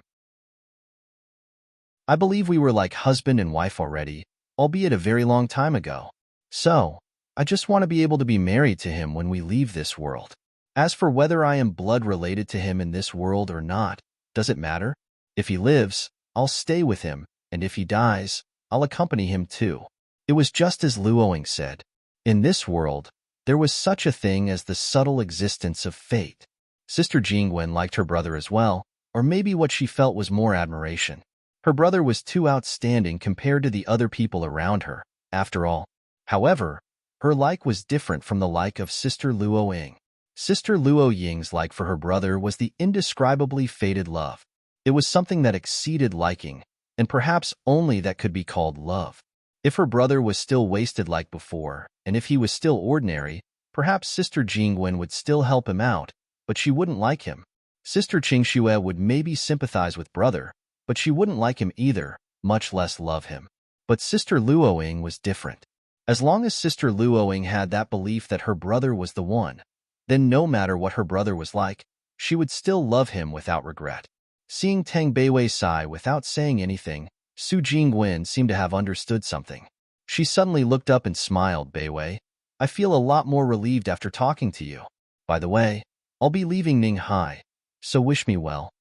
I believe we were like husband and wife already, albeit a very long time ago. So, I just want to be able to be married to him when we leave this world. As for whether I am blood related to him in this world or not, does it matter? If he lives, I'll stay with him, and if he dies, I'll accompany him too. It was just as Luoying said. In this world, there was such a thing as the subtle existence of fate. Sister Jingwen liked her brother as well, or maybe what she felt was more admiration. Her brother was too outstanding compared to the other people around her, after all. However, her like was different from the like of Sister Luoying. Sister Luoying's like for her brother was the indescribably fated love. It was something that exceeded liking, and perhaps only that could be called love. If her brother was still wasted like before, and if he was still ordinary, perhaps Sister Jingwen would still help him out, but she wouldn't like him. Sister Qingxue would maybe sympathize with brother, but she wouldn't like him either, much less love him. But Sister Luoying was different. As long as Sister Luoying had that belief that her brother was the one, then no matter what her brother was like, she would still love him without regret. Seeing Tang Beiwei sigh without saying anything, Su Jingwen seemed to have understood something. She suddenly looked up and smiled. Beiwei, I feel a lot more relieved after talking to you. By the way, I'll be leaving Ninghai, so wish me well.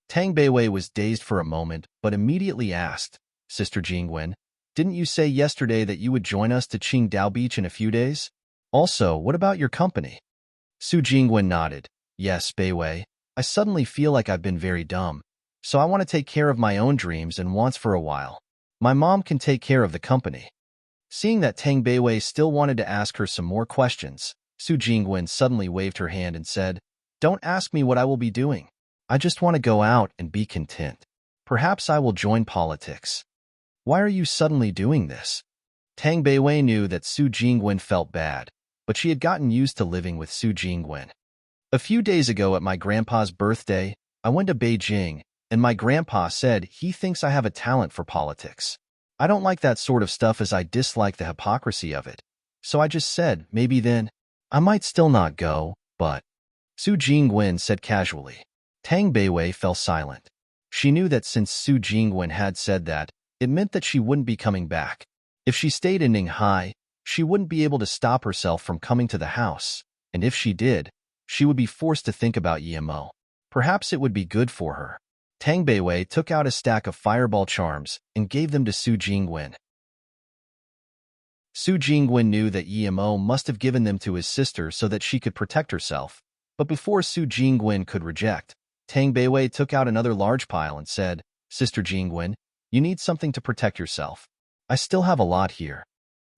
Tang Beiwei was dazed for a moment, but immediately asked, Sister Jingwen, didn't you say yesterday that you would join us to Qingdao Beach in a few days? Also, what about your company? Su Jingwen nodded. Yes, Beiwei, I suddenly feel like I've been very dumb, so I want to take care of my own dreams and wants for a while. My mom can take care of the company. Seeing that Tang Beiwei still wanted to ask her some more questions, Su Jingwen suddenly waved her hand and said, Don't ask me what I will be doing. I just want to go out and be content. Perhaps I will join politics. Why are you suddenly doing this? Tang Beiwei knew that Su Jingwen felt bad, but she had gotten used to living with Su Jingwen. A few days ago at my grandpa's birthday, I went to Beijing, and my grandpa said he thinks I have a talent for politics. I don't like that sort of stuff as I dislike the hypocrisy of it. So I just said, maybe then, I might still not go, but... Su Jingwen said casually. Tang Beiwei fell silent. She knew that since Su Jingwen had said that, it meant that she wouldn't be coming back. If she stayed in Ninghai, she wouldn't be able to stop herself from coming to the house, and if she did, she would be forced to think about Yimo. Perhaps it would be good for her. Tang Beiwei took out a stack of fireball charms and gave them to Su Jingwen. Su Jingwen knew that Yimo must have given them to his sister so that she could protect herself, but before Su Jingwen could reject, Tang Beiwei took out another large pile and said, "Sister Jingwen, you need something to protect yourself. I still have a lot here."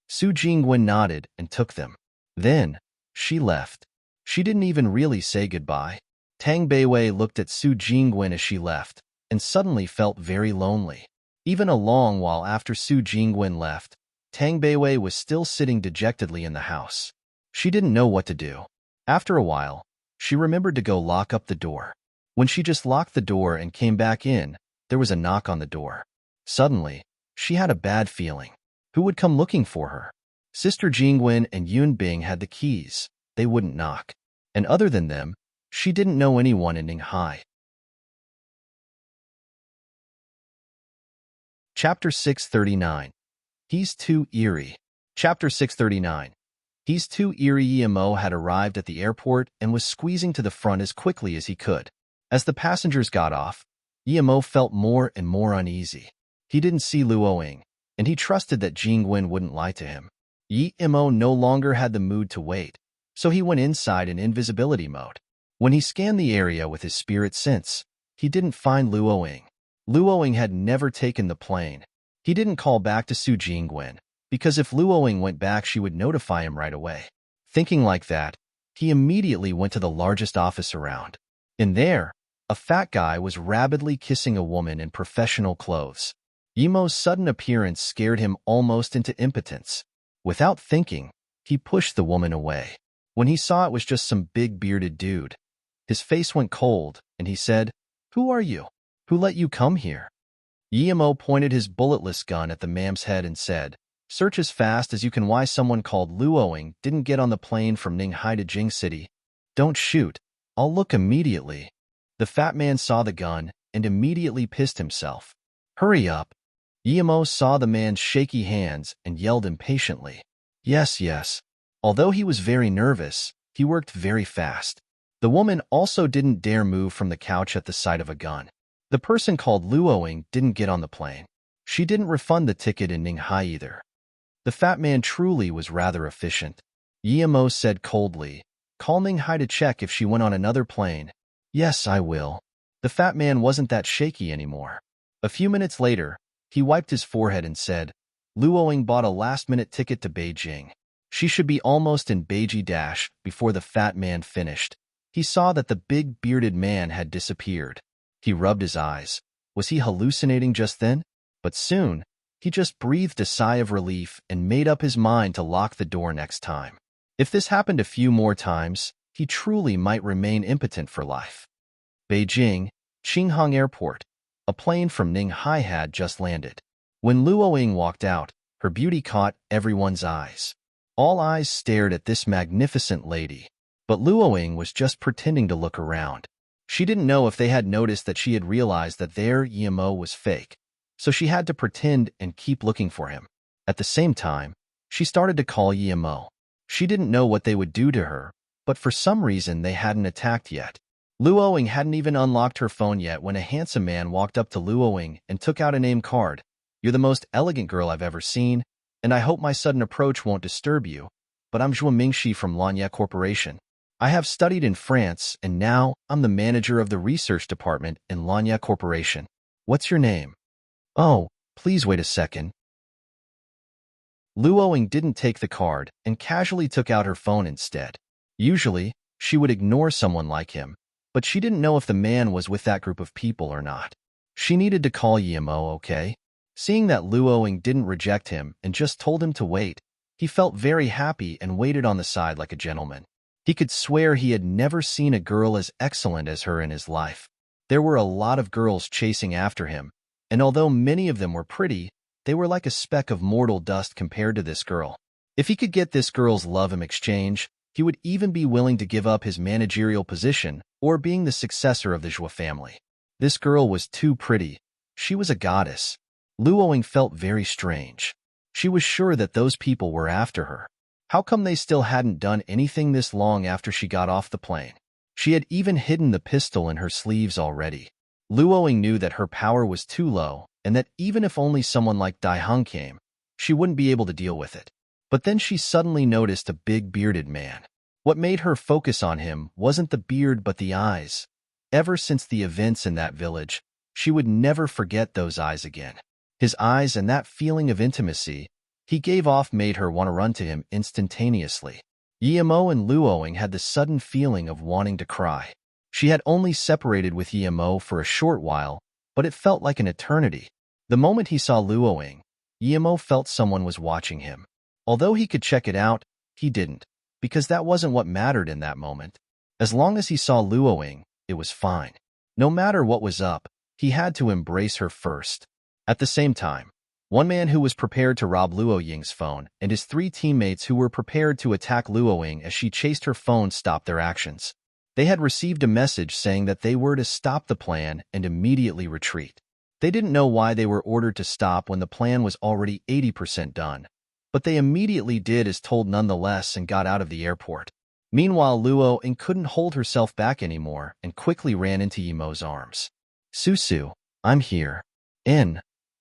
Su Jingwen nodded and took them. Then, she left. She didn't even really say goodbye. Tang Beiwei looked at Su Jingwen as she left, and suddenly felt very lonely. Even a long while after Su Jingwen left, Tang Beiwei was still sitting dejectedly in the house. She didn't know what to do. After a while, she remembered to go lock up the door. When she just locked the door and came back in, there was a knock on the door. Suddenly, she had a bad feeling. Who would come looking for her? Sister Jingwen and Yunbing had the keys. They wouldn't knock. And other than them, she didn't know anyone in Ninghai. Chapter 639. He's Too Eerie. Chapter 639. He's Too Eerie. Yimo had arrived at the airport and was squeezing to the front as quickly as he could. As the passengers got off, Yimo felt more and more uneasy. He didn't see Luoying, and he trusted that Jingwen wouldn't lie to him. Yimo no longer had the mood to wait, so he went inside in invisibility mode. When he scanned the area with his spirit sense, he didn't find Luoying. Luoying had never taken the plane. He didn't call back to Su Jingwen, because if Luoying went back she would notify him right away. Thinking like that, he immediately went to the largest office around. In there, a fat guy was rabidly kissing a woman in professional clothes. Yimo's sudden appearance scared him almost into impotence. Without thinking, he pushed the woman away. When he saw it was just some big bearded dude, his face went cold, and he said, "Who are you? Who let you come here?" Yimo pointed his bulletless gun at the man's head and said, "Search as fast as you can why someone called Luoying didn't get on the plane from Ninghai to Jing City. Don't shoot. I'll look immediately." The fat man saw the gun and immediately pissed himself. "Hurry up." Yimo saw the man's shaky hands and yelled impatiently, "Yes, yes." Although he was very nervous, he worked very fast. The woman also didn't dare move from the couch at the sight of a gun. The person called Luoying didn't get on the plane. She didn't refund the ticket in Ninghai either. The fat man truly was rather efficient. Yimo said coldly, "Call Ninghai to check if she went on another plane." "Yes, I will." The fat man wasn't that shaky anymore. A few minutes later, he wiped his forehead and said, "Luoying bought a last-minute ticket to Beijing. She should be almost in Beijing before the fat man finished." He saw that the big bearded man had disappeared. He rubbed his eyes. Was he hallucinating just then? But soon, he just breathed a sigh of relief and made up his mind to lock the door next time. If this happened a few more times, he truly might remain impotent for life. Beijing, Qinghong Airport. A plane from Ninghai had just landed. When Luoying walked out, her beauty caught everyone's eyes. All eyes stared at this magnificent lady. But Luoying was just pretending to look around. She didn't know if they had noticed that she had realized that their Yimo was fake, so she had to pretend and keep looking for him. At the same time, she started to call Yimo. She didn't know what they would do to her, but for some reason they hadn't attacked yet. Luoying hadn't even unlocked her phone yet when a handsome man walked up to Luoying and took out a name card. "You're the most elegant girl I've ever seen, and I hope my sudden approach won't disturb you, but I'm Zhuo Mingxi from Lanya Corporation. I have studied in France, and now I'm the manager of the research department in Lanya Corporation. What's your name?" "Oh, please wait a second." Luoying didn't take the card and casually took out her phone instead. Usually, she would ignore someone like him, but she didn't know if the man was with that group of people or not. She needed to call Yimo, okay? Seeing that Luoying didn't reject him and just told him to wait, he felt very happy and waited on the side like a gentleman. He could swear he had never seen a girl as excellent as her in his life. There were a lot of girls chasing after him, and although many of them were pretty, they were like a speck of mortal dust compared to this girl. If he could get this girl's love in exchange, He would even be willing to give up his managerial position or being the successor of the Zhou family. This girl was too pretty. She was a goddess. Luoying felt very strange. She was sure that those people were after her. How come they still hadn't done anything this long after she got off the plane? She had even hidden the pistol in her sleeves already. Luoying knew that her power was too low and that even if only someone like Dai Heng came, she wouldn't be able to deal with it. But then she suddenly noticed a big bearded man. What made her focus on him wasn't the beard but the eyes. Ever since the events in that village, she would never forget those eyes again. His eyes and that feeling of intimacy he gave off made her want to run to him instantaneously. Yimo and Luoying had the sudden feeling of wanting to cry. She had only separated with Yimo for a short while, but it felt like an eternity. The moment he saw Luoying, Yimo felt someone was watching him. Although he could check it out, he didn't, because that wasn't what mattered in that moment. As long as he saw Luoying, it was fine. No matter what was up, he had to embrace her first. At the same time, one man who was prepared to rob Luoying's phone and his 3 teammates who were prepared to attack Luoying as she chased her phone stopped their actions. They had received a message saying that they were to stop the plan and immediately retreat. They didn't know why they were ordered to stop when the plan was already 80% done, but they immediately did as told nonetheless and got out of the airport. Meanwhile, Luoying couldn't hold herself back anymore and quickly ran into Yimo's arms. "Susu, I'm here."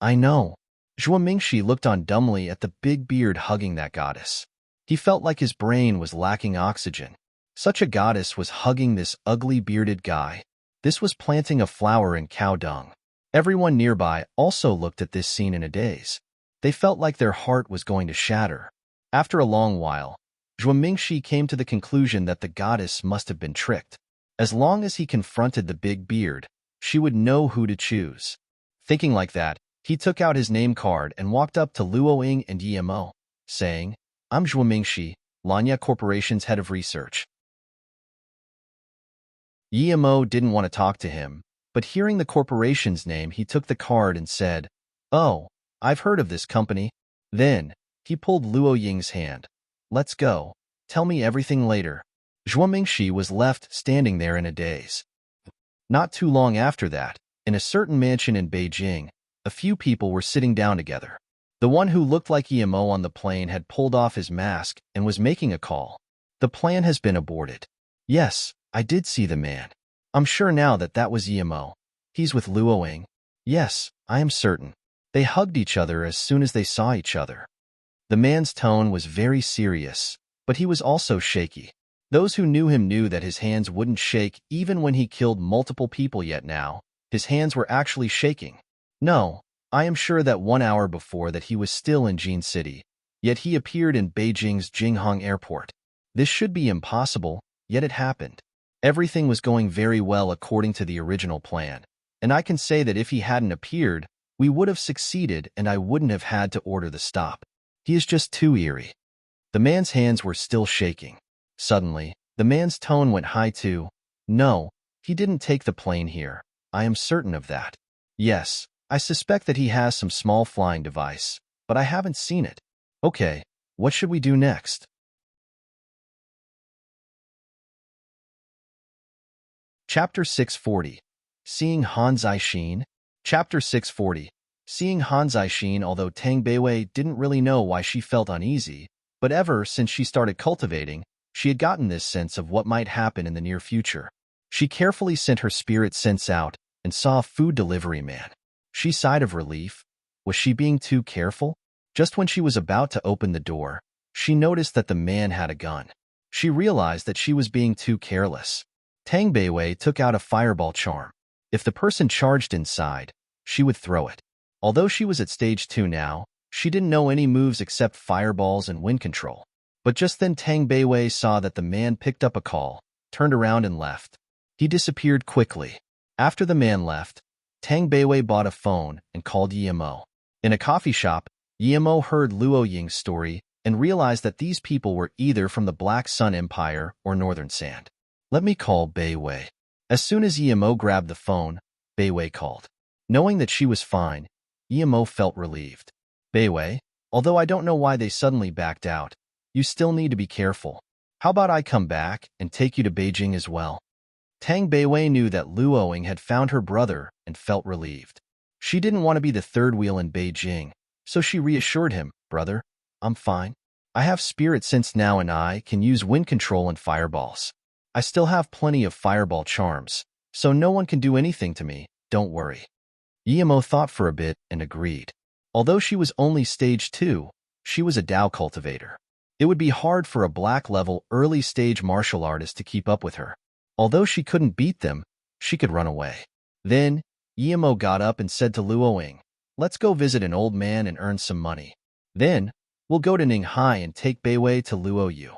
I know." Zhuo Mingxi looked on dumbly at the big beard hugging that goddess. He felt like his brain was lacking oxygen. Such a goddess was hugging this ugly bearded guy. This was planting a flower in cow dung. Everyone nearby also looked at this scene in a daze. They felt like their heart was going to shatter. After a long while, Zhuo Mingxi came to the conclusion that the goddess must have been tricked. As long as he confronted the big beard, she would know who to choose. Thinking like that, he took out his name card and walked up to Luoying and Yimo, saying, "I'm Zhuo Mingxi, Lanya Corporation's head of research." Yimo didn't want to talk to him, but hearing the corporation's name, he took the card and said, "Oh, I've heard of this company." Then, he pulled Luoying's hand. "Let's go. Tell me everything later." Zhuo Mingxi was left standing there in a daze. Not too long after that, in a certain mansion in Beijing, a few people were sitting down together. The one who looked like Yimo on the plane had pulled off his mask and was making a call. "The plan has been aborted." "Yes, I did see the man. I'm sure now that that was Yimo. He's with Luoying." "Yes, I am certain." They hugged each other as soon as they saw each other. The man's tone was very serious, but he was also shaky. Those who knew him knew that his hands wouldn't shake even when he killed multiple people, yet now, his hands were actually shaking. No, I am sure that 1 hour before that he was still in Jin City, yet he appeared in Beijing's Jinghong Airport. This should be impossible, yet it happened. Everything was going very well according to the original plan, and I can say that if he hadn't appeared, we would have succeeded and I wouldn't have had to order the stop. He is just too eerie. The man's hands were still shaking. Suddenly, the man's tone went high too. "No, he didn't take the plane here. I am certain of that. Yes, I suspect that he has some small flying device, but I haven't seen it. Okay, what should we do next?" Chapter 640. Seeing Han Zixin. Chapter 640. Seeing Han Zixin. Although Tang Beiwei didn't really know why she felt uneasy, but ever since she started cultivating, she had gotten this sense of what might happen in the near future. She carefully sent her spirit sense out and saw a food delivery man. She sighed of relief. Was she being too careful? Just when she was about to open the door, she noticed that the man had a gun. She realized that she was being too careless. Tang Beiwei took out a fireball charm. If the person charged inside, she would throw it. Although she was at stage 2 now, she didn't know any moves except fireballs and wind control. But just then Tang Beiwei saw that the man picked up a call, turned around and left. He disappeared quickly. After the man left, Tang Beiwei bought a phone and called Yimo. In a coffee shop, Yimo heard Luoying's story and realized that these people were either from the Black Sun Empire or Northern Sand. "Let me call Beiwei." As soon as Yimo grabbed the phone, Beiwei called. Knowing that she was fine, Yimo felt relieved. "Beiwei, although I don't know why they suddenly backed out, you still need to be careful. How about I come back and take you to Beijing as well? Tang Beiwei knew that Luoying had found her brother and felt relieved. She didn't want to be the third wheel in Beijing, so she reassured him, "Brother, I'm fine. I have spirit sense now and I can use wind control and fireballs. I still have plenty of fireball charms, so no one can do anything to me, don't worry." Yimo thought for a bit and agreed. Although she was only stage 2, she was a Dao cultivator. It would be hard for a black-level early-stage martial artist to keep up with her. Although she couldn't beat them, she could run away. Then, Yimo got up and said to Luoying, "Let's go visit an old man and earn some money. Then, we'll go to Ninghai and take Beiwei to Luoyu."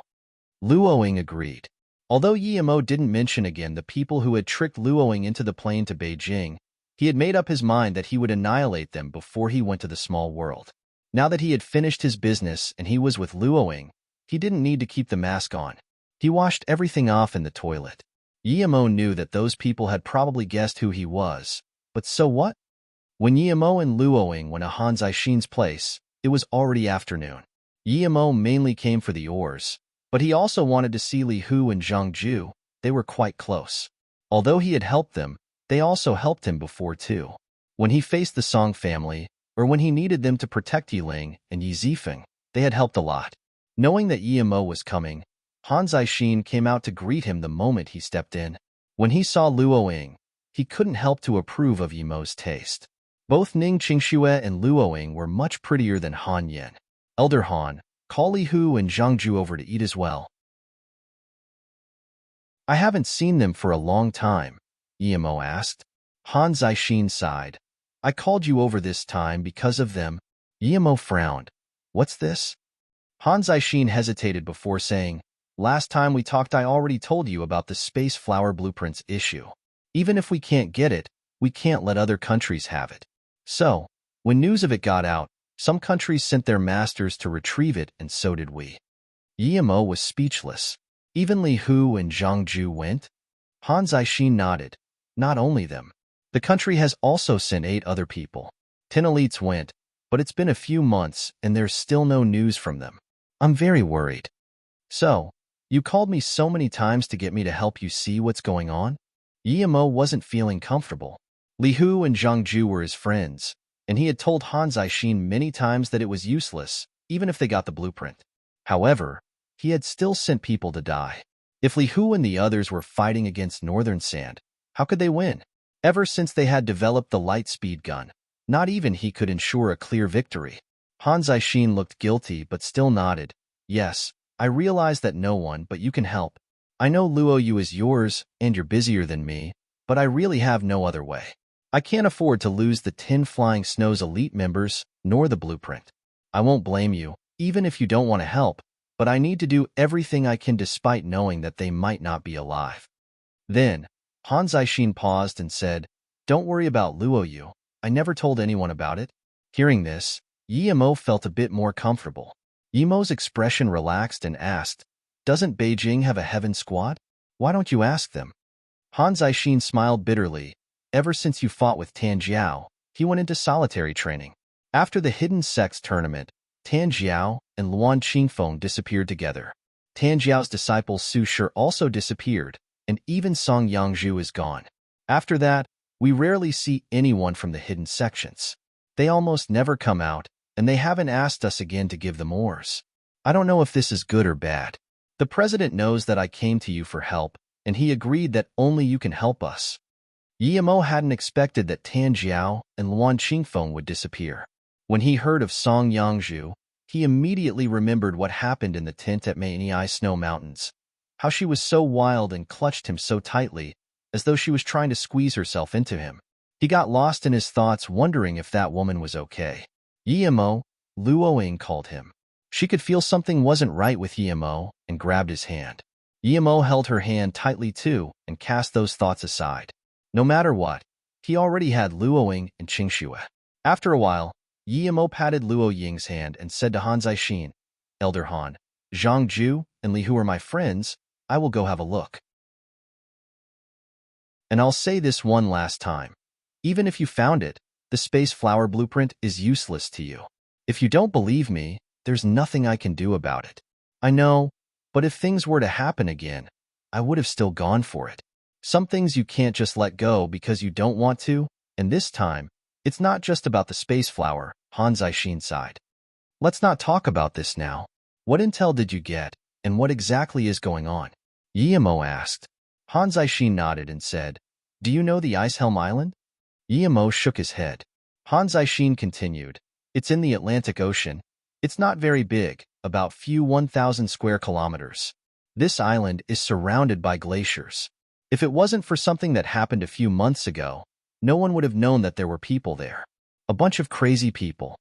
Luoying agreed. Although Yimo didn't mention again the people who had tricked Luoying into the plane to Beijing, he had made up his mind that he would annihilate them before he went to the small world. Now that he had finished his business and he was with Luoying, he didn't need to keep the mask on. He washed everything off in the toilet. Yimo knew that those people had probably guessed who he was, but so what? When Yimo and Luoying went to Han Zixin's place, it was already afternoon. Yimo mainly came for the oars, but he also wanted to see Li Hu and Zhang Ju. They were quite close. Although he had helped them, they also helped him before too. When he faced the Song family, or when he needed them to protect Yiling and Yi Zifeng, they had helped a lot. Knowing that Yimo was coming, Han Zixin came out to greet him the moment he stepped in. When he saw Luoying, he couldn't help to approve of Yimo's taste. Both Ning Qingxue and Luoying were much prettier than Han Yen. "Elder Han, call Li Hu and Zhang Ju over to eat as well." "I haven't seen them for a long time," Yimo asked. Han Zixin sighed. "I called you over this time because of them." Yimo frowned. "What's this?" Han Zixin hesitated before saying, "Last time we talked I already told you about the space flower blueprints issue. Even if we can't get it, we can't let other countries have it. So, when news of it got out, some countries sent their masters to retrieve it and so did we." Yimo was speechless. Even Li Hu and Zhang Ju went? Han Zixin nodded. "Not only them. The country has also sent 8 other people. 10 elites went, but it's been a few months and there's still no news from them. I'm very worried." "So, you called me so many times to get me to help you see what's going on?" Yimo wasn't feeling comfortable. Li Hu and Zhang Ju were his friends, and he had told Han Zixin many times that it was useless, even if they got the blueprint. However, he had still sent people to die. If Li Hu and the others were fighting against Northern Sand, how could they win? Ever since they had developed the light speed gun, not even he could ensure a clear victory. Han Zixin looked guilty but still nodded. "Yes, I realize that no one but you can help. I know Luoyu is yours and you're busier than me, but I really have no other way. I can't afford to lose the 10 Flying Snow's elite members, nor the blueprint. I won't blame you, even if you don't want to help, but I need to do everything I can despite knowing that they might not be alive." Then, Han Zixin paused and said, "Don't worry about Luoyu. I never told anyone about it." Hearing this, Yimo felt a bit more comfortable. Yimo's expression relaxed and asked, "Doesn't Beijing have a heaven squad? Why don't you ask them?" Han Zixin smiled bitterly. "Ever since you fought with Tan Jiao, he went into solitary training. After the Hidden Sex tournament, Tan Jiao and Luan Qingfeng disappeared together. Tan Jiao's disciple Su Shi also disappeared, and even Song Yangzhu is gone. After that, we rarely see anyone from the hidden sections. They almost never come out, and they haven't asked us again to give them oars. I don't know if this is good or bad. The president knows that I came to you for help, and he agreed that only you can help us." Yimo hadn't expected that Tan Jiao and Luan Qingfeng would disappear. When he heard of Song Yangzhu, he immediately remembered what happened in the tent at Mei'ai Snow Mountains, how she was so wild and clutched him so tightly, as though she was trying to squeeze herself into him. He got lost in his thoughts wondering if that woman was okay. "Yimo," Luoying called him. She could feel something wasn't right with Yimo and grabbed his hand. Yimo held her hand tightly too and cast those thoughts aside. No matter what, he already had Luoying and Qingxue. After a while, Yimo patted Luoying's hand and said to Han Zixin, "Elder Han, Zhang Ju and Li Hu are my friends. I will go have a look. And I'll say this one last time. Even if you found it, the space flower blueprint is useless to you. If you don't believe me, there's nothing I can do about it. I know, But if things were to happen again, I would have still gone for it. Some things you can't just let go because you don't want to, and this time, it's not just about the space flower, Han Zixin sighed. Let's not talk about this now. What intel did you get, and what exactly is going on? Guillermo asked. Han Zixin nodded and said, Do you know the Ice Helm Island? Guillermo shook his head. Han Zixin continued, It's in the Atlantic Ocean. It's not very big, about few 1,000 square kilometers. This island is surrounded by glaciers. If it wasn't for something that happened a few months ago, no one would have known that there were people there. A bunch of crazy people.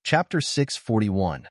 Chapter 641.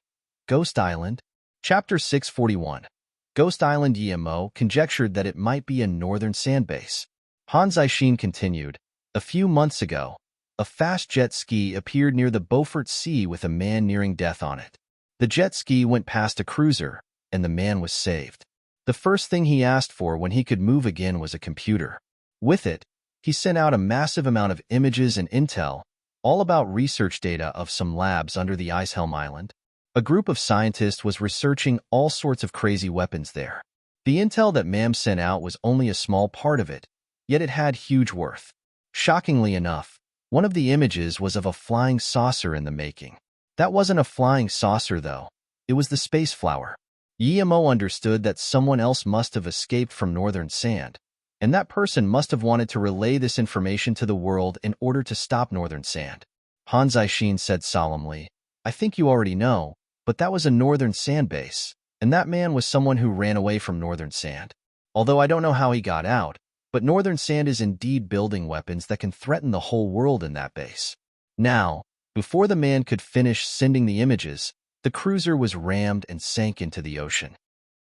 Ghost Island. Chapter 641. Ghost Island. Guillermo conjectured that it might be a northern sand base. Han Zixin continued, A few months ago, a fast jet ski appeared near the Beaufort Sea with a man nearing death on it. The jet ski went past a cruiser, and the man was saved. The first thing he asked for when he could move again was a computer. With it, he sent out a massive amount of images and intel, all about research data of some labs under the Ice Helm Island. A group of scientists was researching all sorts of crazy weapons there. The intel that Mam sent out was only a small part of it, yet it had huge worth. Shockingly enough, one of the images was of a flying saucer in the making. That wasn't a flying saucer, though. It was the space flower. Guillermo understood that someone else must have escaped from Northern Sand, and that person must have wanted to relay this information to the world in order to stop Northern Sand. Han Zixin said solemnly, I think you already know, but that was a Northern Sand base, and that man was someone who ran away from Northern Sand. Although I don't know how he got out, but Northern Sand is indeed building weapons that can threaten the whole world in that base. Now, before the man could finish sending the images, the cruiser was rammed and sank into the ocean.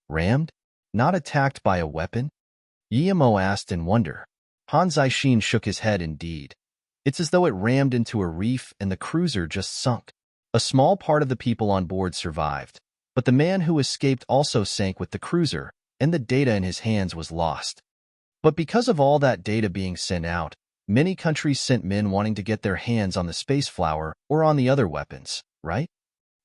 Rammed? Not attacked by a weapon? Guillermo asked in wonder. Han Zixin shook his head indeed. It's as though it rammed into a reef and the cruiser just sunk. A small part of the people on board survived, but the man who escaped also sank with the cruiser, and the data in his hands was lost. But because of all that data being sent out, many countries sent men wanting to get their hands on the space flower or on the other weapons, right?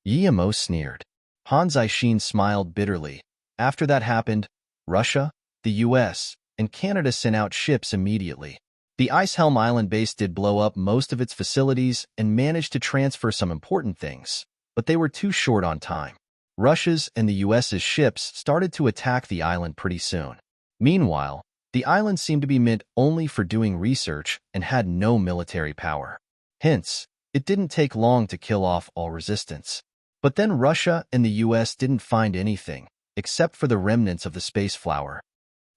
Guillermo sneered. Han Zixin smiled bitterly. After that happened, Russia, the US, and Canada sent out ships immediately. The Ice Helm Island base did blow up most of its facilities and managed to transfer some important things, but they were too short on time. Russia's and the US's ships started to attack the island pretty soon. Meanwhile, the island seemed to be meant only for doing research and had no military power. Hence, it didn't take long to kill off all resistance. But then Russia and the US didn't find anything, except for the remnants of the space flower.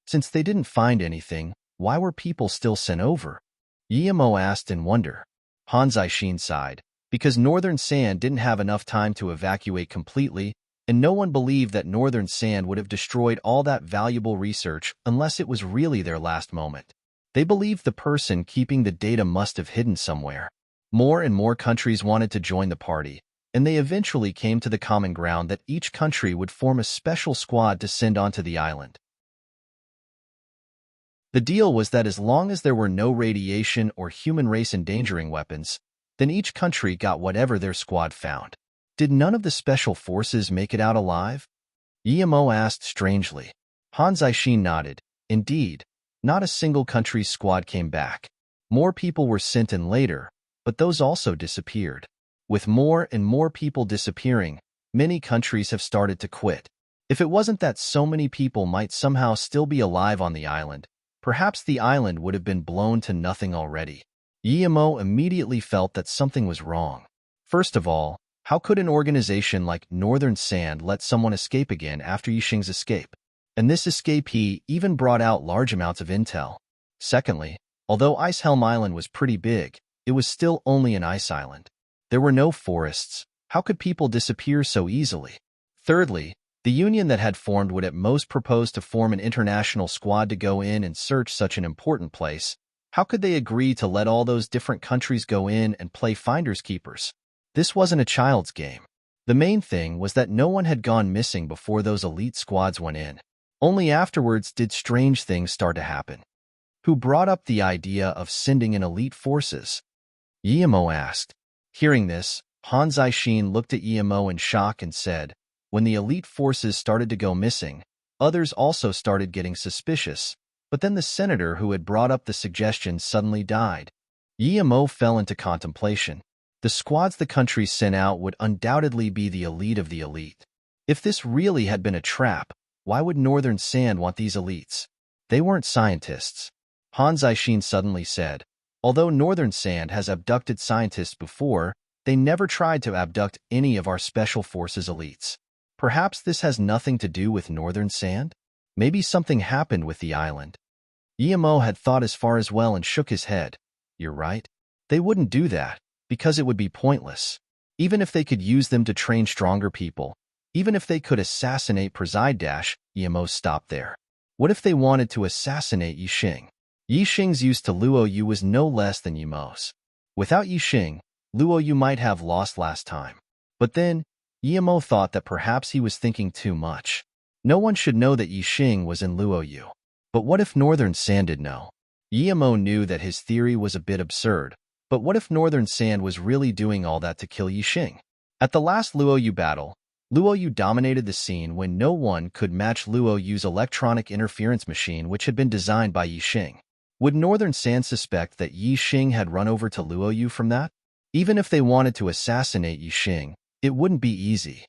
Since they didn't find anything, why were people still sent over? Guillermo asked in wonder. Han Zixin sighed, because Northern Sand didn't have enough time to evacuate completely, and no one believed that Northern Sand would have destroyed all that valuable research unless it was really their last moment. They believed the person keeping the data must have hidden somewhere. More and more countries wanted to join the party, and they eventually came to the common ground that each country would form a special squad to send onto the island. The deal was that as long as there were no radiation or human race endangering weapons, then each country got whatever their squad found. Did none of the special forces make it out alive? Guillermo asked strangely. Han Zixin nodded. Indeed, not a single country's squad came back. More people were sent in later, but those also disappeared. With more and more people disappearing, many countries have started to quit. If it wasn't that so many people might somehow still be alive on the island, perhaps the island would have been blown to nothing already. Guillermo immediately felt that something was wrong. First of all, how could an organization like Northern Sand let someone escape again after Yixing's escape? And this escapee even brought out large amounts of intel. Secondly, although Ice Helm Island was pretty big, it was still only an ice island. There were no forests. How could people disappear so easily? Thirdly, the union that had formed would at most propose to form an international squad to go in and search such an important place. How could they agree to let all those different countries go in and play finders keepers? This wasn't a child's game. The main thing was that no one had gone missing before those elite squads went in. Only afterwards did strange things start to happen. Who brought up the idea of sending in elite forces? Guillermo asked. Hearing this, Han Zixin looked at Emo in shock and said, when the elite forces started to go missing, others also started getting suspicious, but then the senator who had brought up the suggestion suddenly died. Emo fell into contemplation. The squads the country sent out would undoubtedly be the elite of the elite. If this really had been a trap, why would Northern Sand want these elites? They weren't scientists. Han Zixin suddenly said, although Northern Sand has abducted scientists before, they never tried to abduct any of our Special Forces elites. Perhaps this has nothing to do with Northern Sand? Maybe something happened with the island. Emo had thought as far as well and shook his head. You're right. They wouldn't do that, because it would be pointless. Even if they could use them to train stronger people, even if they could assassinate Preside Dash, Emo stopped there. What if they wanted to assassinate Yixing? Yixing's use to Luo Yu was no less than Emo's. Without Yixing, Luo Yu might have lost last time. But then, Emo thought that perhaps he was thinking too much. No one should know that Yixing was in Luo Yu. But what if Northern Sand did know? Emo knew that his theory was a bit absurd, but what if Northern Sand was really doing all that to kill Yixing? At the last Luo Yu battle, Luo Yu dominated the scene when no one could match Luo Yu's electronic interference machine, which had been designed by Yixing. Would Northern Sand suspect that Yixing had run over to Luo Yu from that? Even if they wanted to assassinate Yixing, it wouldn't be easy.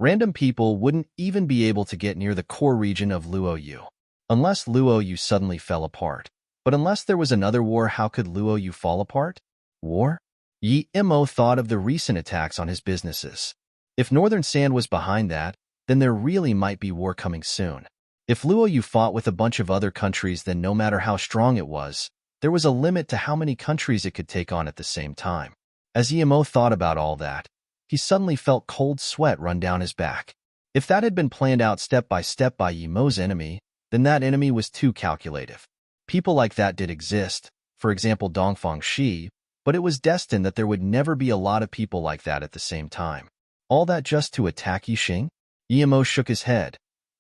Random people wouldn't even be able to get near the core region of Luo Yu. Unless Luo Yu suddenly fell apart. But unless there was another war, how could Luo Yu fall apart? War? Emo thought of the recent attacks on his businesses. If Northern Sand was behind that, then there really might be war coming soon. If Luo Yu fought with a bunch of other countries, then no matter how strong it was, there was a limit to how many countries it could take on at the same time. As Emo thought about all that, he suddenly felt cold sweat run down his back. If that had been planned out step by Emo's enemy, then that enemy was too calculative. People like that did exist, for example Dongfang Shi, but it was destined that there would never be a lot of people like that at the same time. All that just to attack Yixing? Emo shook his head.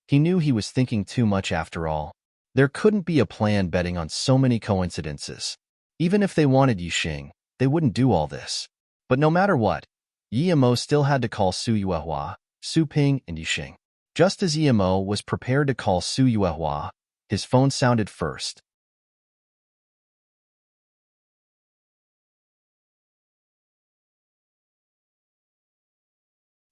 He knew he was thinking too much after all. There couldn't be a plan betting on so many coincidences. Even if they wanted Yixing, they wouldn't do all this. But no matter what, Emo still had to call Su Yuehua, Su Ping, and Yixing. Just as Emo was prepared to call Su Yuehua, his phone sounded first.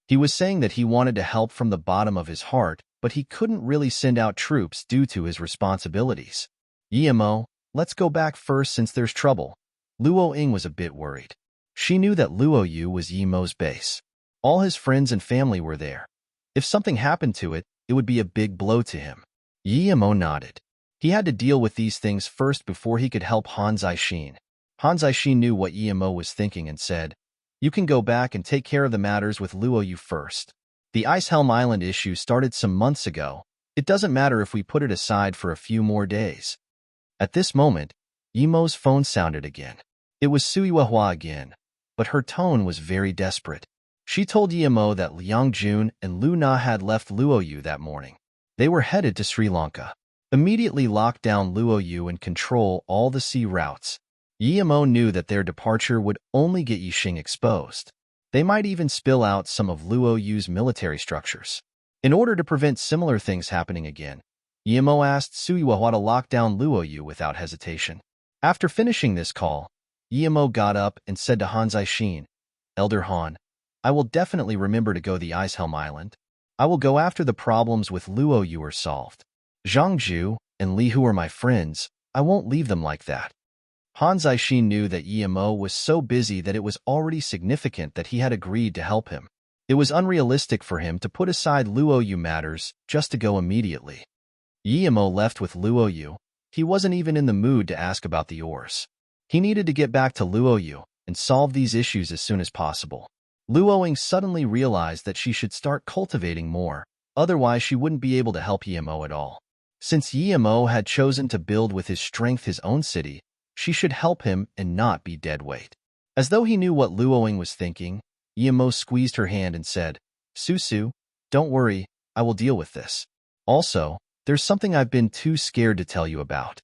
He was saying that he wanted to help from the bottom of his heart, but he couldn't really send out troops due to his responsibilities. Emo, let's go back first since there's trouble. Luo Ying was a bit worried. She knew that Luo Yu was Emo's base. All his friends and family were there. If something happened to it, it would be a big blow to him. Emo nodded. He had to deal with these things first before he could help Han Zixin. Han Zixin knew what Emo was thinking and said, you can go back and take care of the matters with Luo Yu first. The Ice Helm Island issue started some months ago. It doesn't matter if we put it aside for a few more days. At this moment, Emo's phone sounded again. It was Su Yuehua again, but her tone was very desperate. She told Emo that Liang Jun and Lu Na had left Luo Yu that morning. They were headed to Sri Lanka. Immediately lock down Luo Yu and control all the sea routes. Emo knew that their departure would only get Yixing exposed. They might even spill out some of Luo Yu's military structures. In order to prevent similar things happening again, Emo asked Su Yuehua to lock down Luo Yu without hesitation. After finishing this call, Emo got up and said to Han Zixin, Elder Han, I will definitely remember to go the Icehelm Island. I will go after the problems with Luo Yu are solved. Zhang Zhu and Li Hu are my friends. I won't leave them like that. Han Zixin knew that Emo was so busy that it was already significant that he had agreed to help him. It was unrealistic for him to put aside Luo Yu matters just to go immediately. Emo left with Luo Yu. He wasn't even in the mood to ask about the ores. He needed to get back to Luo Yu and solve these issues as soon as possible. Luo Ying suddenly realized that she should start cultivating more, otherwise she wouldn't be able to help Emo at all. Since Emo had chosen to build with his strength his own city, she should help him and not be dead weight. As though he knew what Luo Ying was thinking, Emo squeezed her hand and said, Su, don't worry, I will deal with this. Also, there's something I've been too scared to tell you about.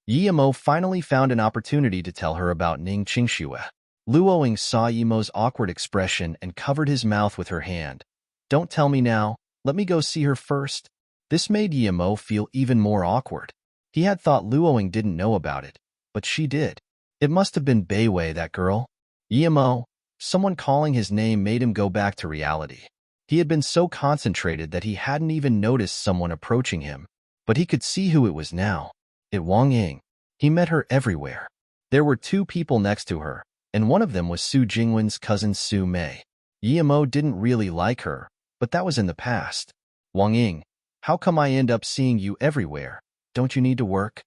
Emo finally found an opportunity to tell her about Ning Qingxue. Luoing saw Yimo's awkward expression and covered his mouth with her hand. Don't tell me now, let me go see her first. This made Yimo feel even more awkward. He had thought Luoing didn't know about it, but she did. It must have been Beiwei, that girl. Yimo, someone calling his name made him go back to reality. He had been so concentrated that he hadn't even noticed someone approaching him, but he could see who it was now. It Wang Ying. He met her everywhere. There were two people next to her, and one of them was Su Jingwen's cousin Su Mei. Yimo didn't really like her, but that was in the past. Wang Ying, how come I end up seeing you everywhere? Don't you need to work?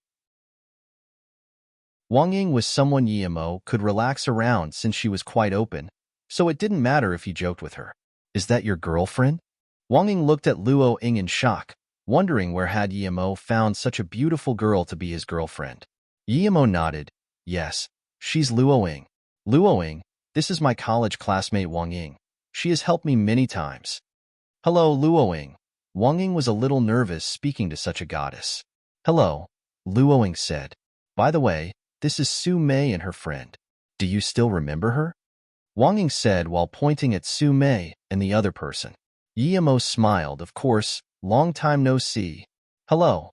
Wang Ying was someone Yimo could relax around since she was quite open, so it didn't matter if he joked with her. Is that your girlfriend? Wang Ying looked at Luoing in shock, wondering where had Yimo found such a beautiful girl to be his girlfriend. Yimo nodded. Yes, she's Luoing. Luoing, this is my college classmate Wang Ying. She has helped me many times. Hello, Luoing. Wang Ying was a little nervous speaking to such a goddess. Hello, Luoing said. By the way, this is Su Mei and her friend. Do you still remember her? Wang Ying said while pointing at Su Mei and the other person. Yimo smiled, of course, long time no see. Hello,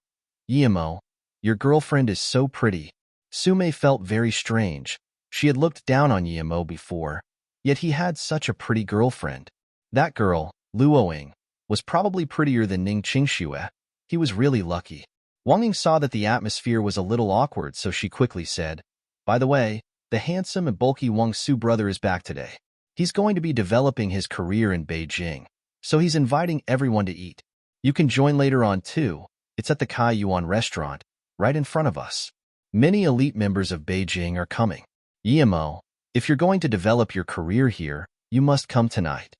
Yimo. Your girlfriend is so pretty. Su Mei felt very strange. She had looked down on Yimo before, yet he had such a pretty girlfriend. That girl, Luoing, was probably prettier than Ning Qingxue. He was really lucky. Wang Ying saw that the atmosphere was a little awkward, so she quickly said, By the way, the handsome and bulky Wang Su brother is back today. He's going to be developing his career in Beijing, so he's inviting everyone to eat. You can join later on too. It's at the Kai Yuan restaurant, right in front of us. Many elite members of Beijing are coming. Yimo, if you're going to develop your career here, you must come tonight.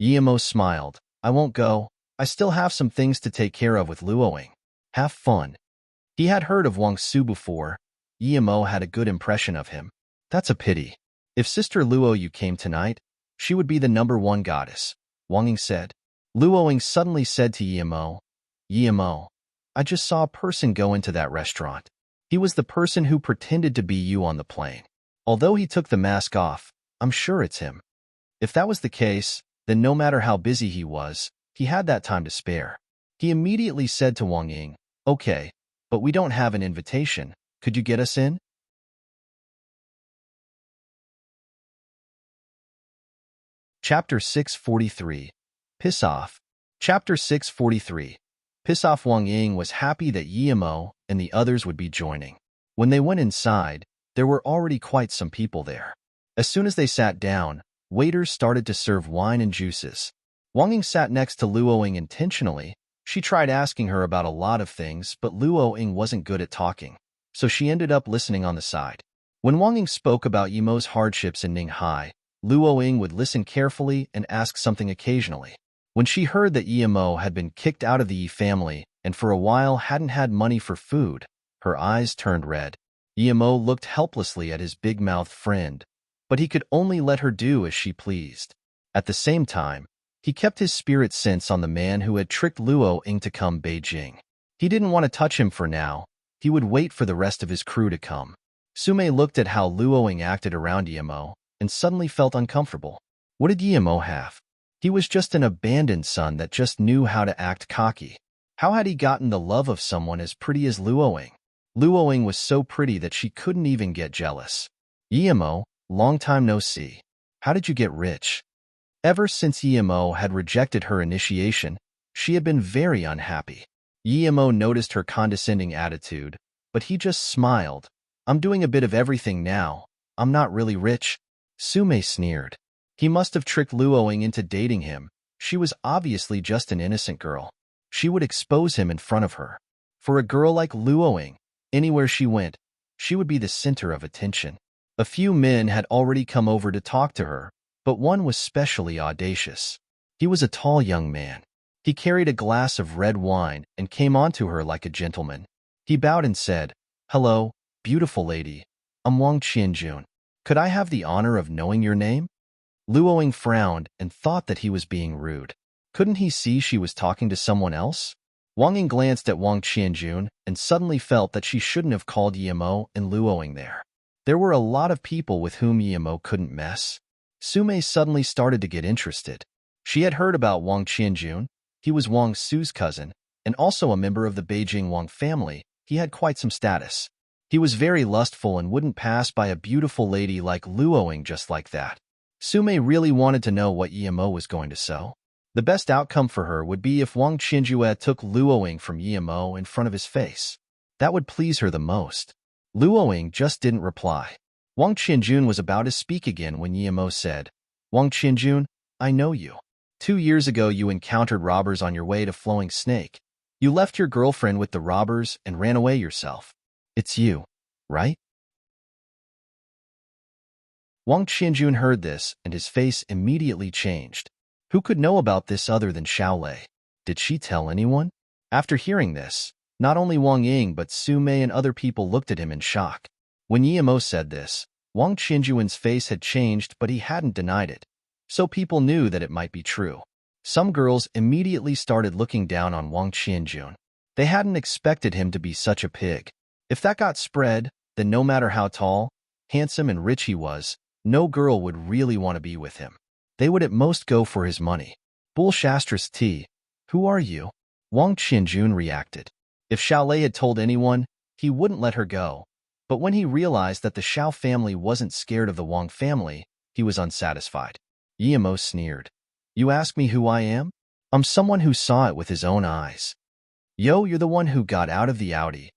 Yimo smiled. I won't go. I still have some things to take care of with Luoing. Have fun. He had heard of Wang Su before. Yimo had a good impression of him. That's a pity. If Sister Luo Yu came tonight, she would be the #1 goddess, Wang Ying said. Luoing suddenly said to Yimo, Yimo, I just saw a person go into that restaurant. He was the person who pretended to be you on the plane. Although he took the mask off, I'm sure it's him. If that was the case, then no matter how busy he was, he had that time to spare. He immediately said to Wang Ying, Okay, but we don't have an invitation. Could you get us in? Chapter 643. Piss Off. Chapter 643. Piss Off. Wang Ying was happy that Yimo and the others would be joining. When they went inside, there were already quite some people there. As soon as they sat down, waiters started to serve wine and juices. Wang Ying sat next to Luoing intentionally. She tried asking her about a lot of things, but Luoing wasn't good at talking, so she ended up listening on the side. When Wang Ying spoke about Yimo's hardships in Ninghai, Luoing would listen carefully and ask something occasionally. When she heard that Yimo had been kicked out of the Yi family and for a while hadn't had money for food, her eyes turned red. Yimo looked helplessly at his big-mouthed friend, but he could only let her do as she pleased. At the same time, he kept his spirit sense on the man who had tricked Luoing to come Beijing. He didn't want to touch him for now. He would wait for the rest of his crew to come. Su Mei looked at how Luoing acted around Yimo and suddenly felt uncomfortable. What did Yimo have? He was just an abandoned son that just knew how to act cocky. How had he gotten the love of someone as pretty as Luoing? Luoing was so pretty that she couldn't even get jealous. Yimo, long time no see. How did you get rich? Ever since Yimo had rejected her initiation, she had been very unhappy. Yimo noticed her condescending attitude, but he just smiled. I'm doing a bit of everything now. I'm not really rich. Su Mei sneered. He must have tricked Luoing into dating him. She was obviously just an innocent girl. She would expose him in front of her. For a girl like Luoing, anywhere she went, she would be the center of attention. A few men had already come over to talk to her, but one was specially audacious. He was a tall young man. He carried a glass of red wine and came on to her like a gentleman. He bowed and said, Hello, beautiful lady. I'm Wang Qianjun. Could I have the honor of knowing your name? Luoing frowned and thought that he was being rude. Couldn't he see she was talking to someone else? Wang Ying glanced at Wang Qianjun and suddenly felt that she shouldn't have called Yimo and Luoing there. There were a lot of people with whom Yemo couldn't mess. Sume suddenly started to get interested. She had heard about Wang Qianjun. He was Wang Su's cousin, and also a member of the Beijing Wang family. He had quite some status. He was very lustful and wouldn't pass by a beautiful lady like Luoing just like that. Sume really wanted to know what Yemo was going to sow. The best outcome for her would be if Wang Qinjue took Luoing from Yemo in front of his face. That would please her the most. Luoing just didn't reply. Wang Qinjun was about to speak again when Yemo said, "Wang Qinjun, I know you. 2 years ago you encountered robbers on your way to Flowing Snake. You left your girlfriend with the robbers and ran away yourself. It's you, right?" Wang Qianjun heard this, and his face immediately changed. Who could know about this other than Xiaolei? Did she tell anyone? After hearing this, not only Wang Ying but Su Mei and other people looked at him in shock. When Yemo said this, Wang Qianjun's face had changed, but he hadn't denied it. So people knew that it might be true. Some girls immediately started looking down on Wang Qianjun. They hadn't expected him to be such a pig. If that got spread, then no matter how tall, handsome, and rich he was, no girl would really want to be with him. They would at most go for his money. Bull Shastras T. Who are you? Wang Qianjun reacted. If Xiaolei had told anyone, he wouldn't let her go. But when he realized that the Xiao family wasn't scared of the Wang family, he was unsatisfied. Yemo sneered. You ask me who I am? I'm someone who saw it with his own eyes. Yo, you're the one who got out of the Audi.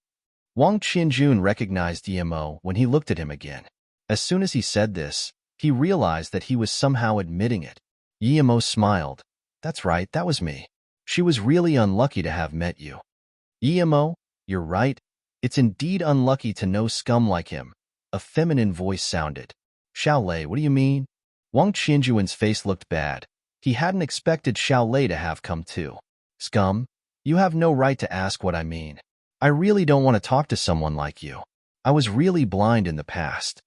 Wang Qianjun recognized Yemo when he looked at him again. As soon as he said this, he realized that he was somehow admitting it. Yemo smiled. That's right, that was me. She was really unlucky to have met you. Yemo, you're right. It's indeed unlucky to know scum like him. A feminine voice sounded. Xiaolei, what do you mean? Wang Qianjun's face looked bad. He hadn't expected Xiaolei to have come too. Scum, you have no right to ask what I mean. I really don't want to talk to someone like you. I was really blind in the past.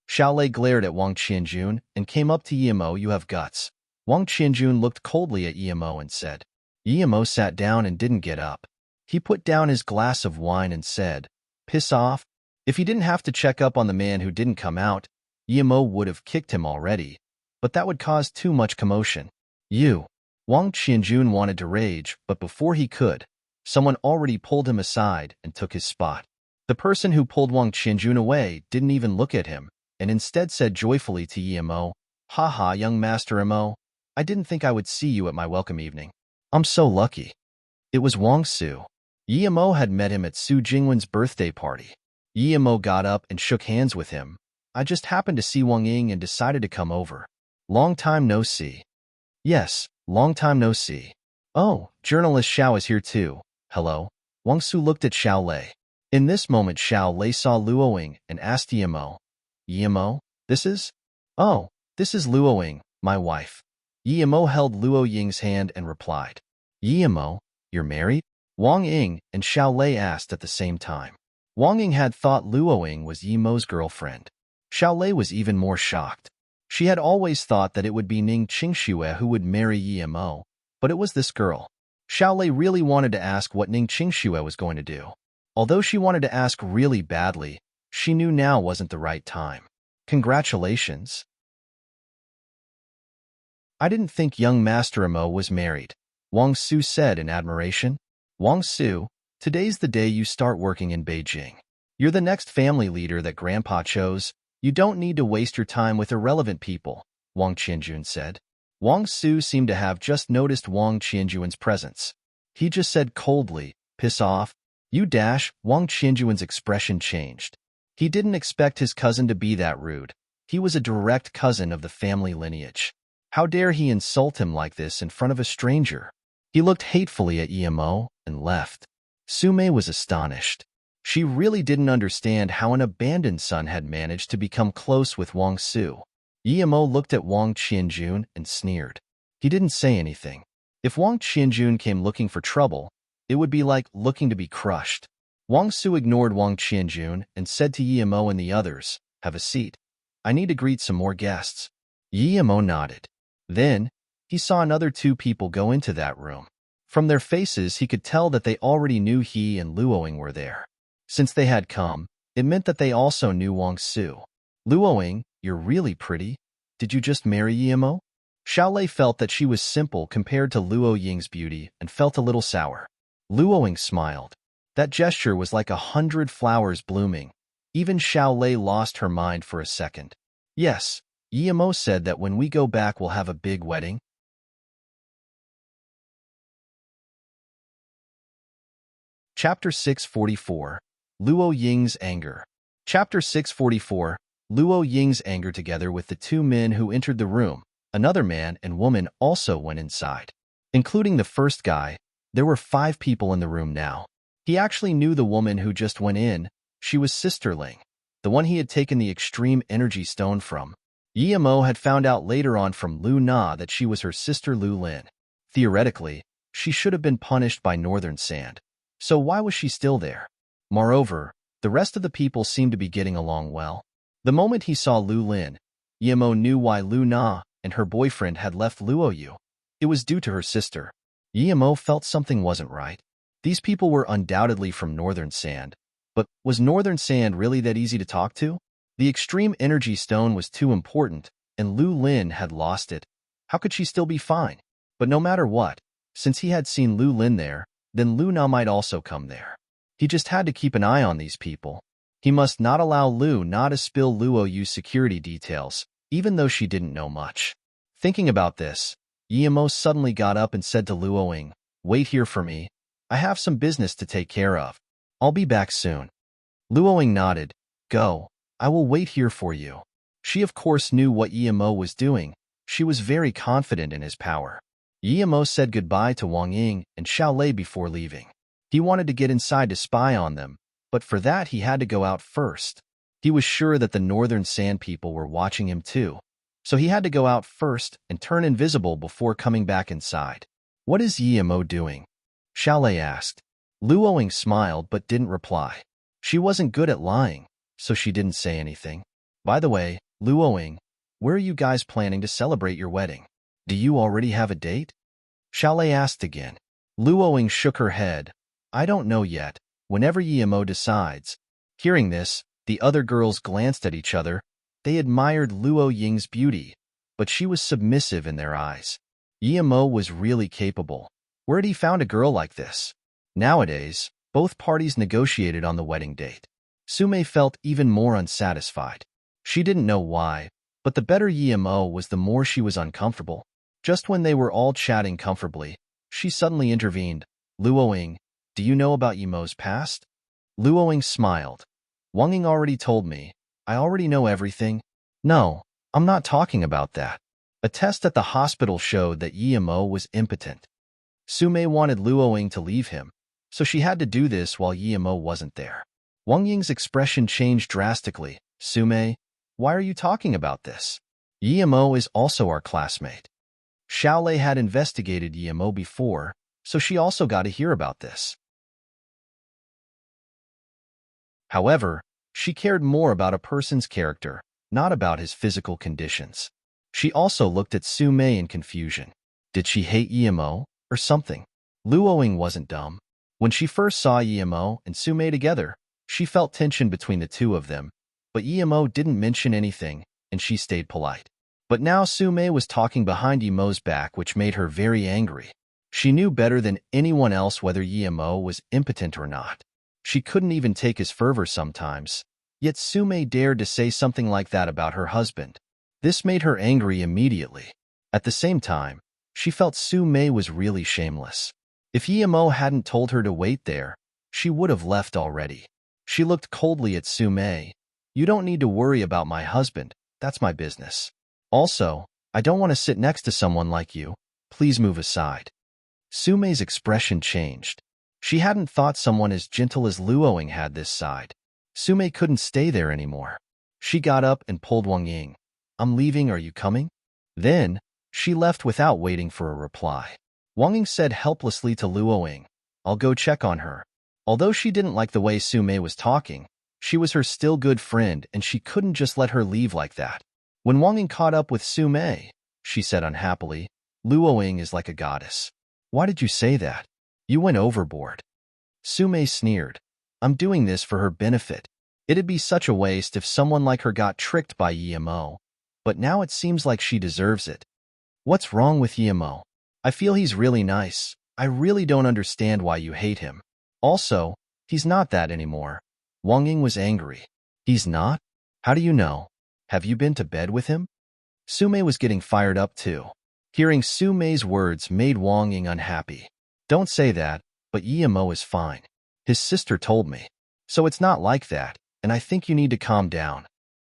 Xiaolei glared at Wang Qianjun and came up to Yemo. You have guts. Wang Qianjun looked coldly at Yemo and said. Yemo sat down and didn't get up. He put down his glass of wine and said, Piss off. If he didn't have to check up on the man who didn't come out, Yemo would have kicked him already, but that would cause too much commotion. Wang Qianjun wanted to rage, but before he could, someone already pulled him aside and took his spot. The person who pulled Wang Qianjun away didn't even look at him, and instead said joyfully to Yemo, Ha, young Master Mo, I didn't think I would see you at my welcome evening. I'm so lucky. It was Wang Su. Yemo had met him at Su Jingwen's birthday party. Yemo got up and shook hands with him. I just happened to see Wang Ying and decided to come over. Long time no see. Yes, long time no see. Oh, journalist Xiao is here too. Hello. Wang Su looked at Xiaolei. In this moment Xiaolei saw Luoing and asked Yemo, Yemo, this is? Oh, this is Luoing, my wife. Yemo held Luo Ying's hand and replied, Yemo, you're married? Wang Ying and Xiaolei asked at the same time. Wang Ying had thought Luoing was Yemo's girlfriend. Xiaolei was even more shocked. She had always thought that it would be Ning Qingxue who would marry Yemo, but it was this girl. Xiaolei really wanted to ask what Ning Qingxue was going to do. Although she wanted to ask really badly, she knew now wasn't the right time. Congratulations. I didn't think young Master Mo was married, Wang Su said in admiration. Wang Su, today's the day you start working in Beijing. You're the next family leader that Grandpa chose. You don't need to waste your time with irrelevant people, Wang Qianjun said. Wang Su seemed to have just noticed Wang Qianjun's presence. He just said coldly, Piss off. Wang Qianjun's expression changed. He didn't expect his cousin to be that rude. He was a direct cousin of the family lineage. How dare he insult him like this in front of a stranger? He looked hatefully at Yemo and left. Sume was astonished. She really didn't understand how an abandoned son had managed to become close with Wang Su. Yemo looked at Wang Qianjun and sneered. He didn't say anything. If Wang Qianjun came looking for trouble, it would be like looking to be crushed. Wang Su ignored Wang Qianjun and said to Yemo and the others, Have a seat. I need to greet some more guests. Yemo nodded. Then, he saw another 2 people go into that room. From their faces, he could tell that they already knew he and Luoing were there. Since they had come, It meant that they also knew Wang Su. Luoying, you're really pretty. Did you just marry Yimo? Xiaolei felt that she was simple compared to Luo Ying's beauty and felt a little sour. Luoying smiled. That gesture was like 100 flowers blooming. Even Xiaolei lost her mind for a second. Yes, Yimo said that when we go back we'll have a big wedding. Chapter 644. Luo Ying's Anger. Chapter 644. Luo Ying's anger. Together with the two men who entered the room, another man and woman also went inside. Including the first guy, there were 5 people in the room now. He actually knew the woman who just went in. She was Sister Ling, the one he had taken the extreme energy stone from. Yimo had found out later on from Lu Na that she was her sister Lu Lin. Theoretically, she should have been punished by Northern Sand. So why was she still there? Moreover, the rest of the people seemed to be getting along well. The moment he saw Lu Lin, Yimo knew why Lu Na and her boyfriend had left Luo Yu. It was due to her sister. Yimo felt something wasn't right. These people were undoubtedly from Northern Sand. But was Northern Sand really that easy to talk to? The extreme energy stone was too important, and Lu Lin had lost it. How could she still be fine? But no matter what, since he had seen Lu Lin there, then Lu Na might also come there. He just had to keep an eye on these people. He must not allow Lu Na to spill Luo Yu's security details, even though she didn't know much. Thinking about this, Yimo suddenly got up and said to Luoying, "Wait here for me. I have some business to take care of. I'll be back soon." Luoying nodded. "Go. I will wait here for you." She of course knew what Yimo was doing. She was very confident in his power. Yimo said goodbye to Wang Ying and Xiaolei before leaving. He wanted to get inside to spy on them, but for that he had to go out first. He was sure that the Northern Sand people were watching him too, so he had to go out first and turn invisible before coming back inside. "What is Yimo doing?" Xiaolei asked. Luoying smiled but didn't reply. She wasn't good at lying, so she didn't say anything. "By the way, Luoying, where are you guys planning to celebrate your wedding? Do you already have a date?" Xiaolei asked again. Luoying shook her head. "I don't know yet. Whenever Yimo decides." Hearing this, the other girls glanced at each other. They admired Luo Ying's beauty, but she was submissive in their eyes. Yimo was really capable. Where had he found a girl like this? Nowadays, both parties negotiated on the wedding date. Sume felt even more unsatisfied. She didn't know why, but the better Yimo was, the more she was uncomfortable. Just when they were all chatting comfortably, she suddenly intervened. "Luoying, do you know about Yimo's past?" Luoying smiled. "Wang Ying already told me. I already know everything." "No, I'm not talking about that. A test at the hospital showed that Yimo was impotent." Sume wanted Luoying to leave him, so she had to do this while Yimo wasn't there. Wang Ying's expression changed drastically. "Sume, why are you talking about this? Yimo is also our classmate." Xiaolei had investigated Yimo before, so she also got to hear about this. However, she cared more about a person's character, not about his physical conditions. She also looked at Sume in confusion. Did she hate Yimo, or something? Luoying wasn't dumb. When she first saw Yimo and Sume together, she felt tension between the two of them, but Yimo didn't mention anything, and she stayed polite. But now Sume was talking behind Yimo's back, which made her very angry. She knew better than anyone else whether Yimo was impotent or not. She couldn't even take his fervor sometimes, yet Sume dared to say something like that about her husband. This made her angry immediately. At the same time, she felt Sume was really shameless. If Yimo hadn't told her to wait there, she would have left already. She looked coldly at Sume. "You don't need to worry about my husband. That's my business. Also, I don't want to sit next to someone like you. Please move aside." Sume's expression changed. She hadn't thought someone as gentle as Luoying had this side. Sume couldn't stay there anymore. She got up and pulled Wang Ying. "I'm leaving, are you coming?" Then, she left without waiting for a reply. Wang Ying said helplessly to Luoying, "I'll go check on her." Although she didn't like the way Sume was talking, she was her still good friend and she couldn't just let her leave like that. When Wang Ying caught up with Sume, she said unhappily, "Luoying is like a goddess." "Why did you say that? You went overboard." Sume sneered. "I'm doing this for her benefit. It'd be such a waste if someone like her got tricked by Emo, but now it seems like she deserves it. What's wrong with Emo? I feel he's really nice. I really don't understand why you hate him. Also, he's not that anymore. Wang Ying was angry. He's not? How do you know? Have you been to bed with him? Sume was getting fired up too. Hearing Sume's words made Wang Ying unhappy. Don't say that, but Emo is fine. His sister told me. So it's not like that, and I think you need to calm down.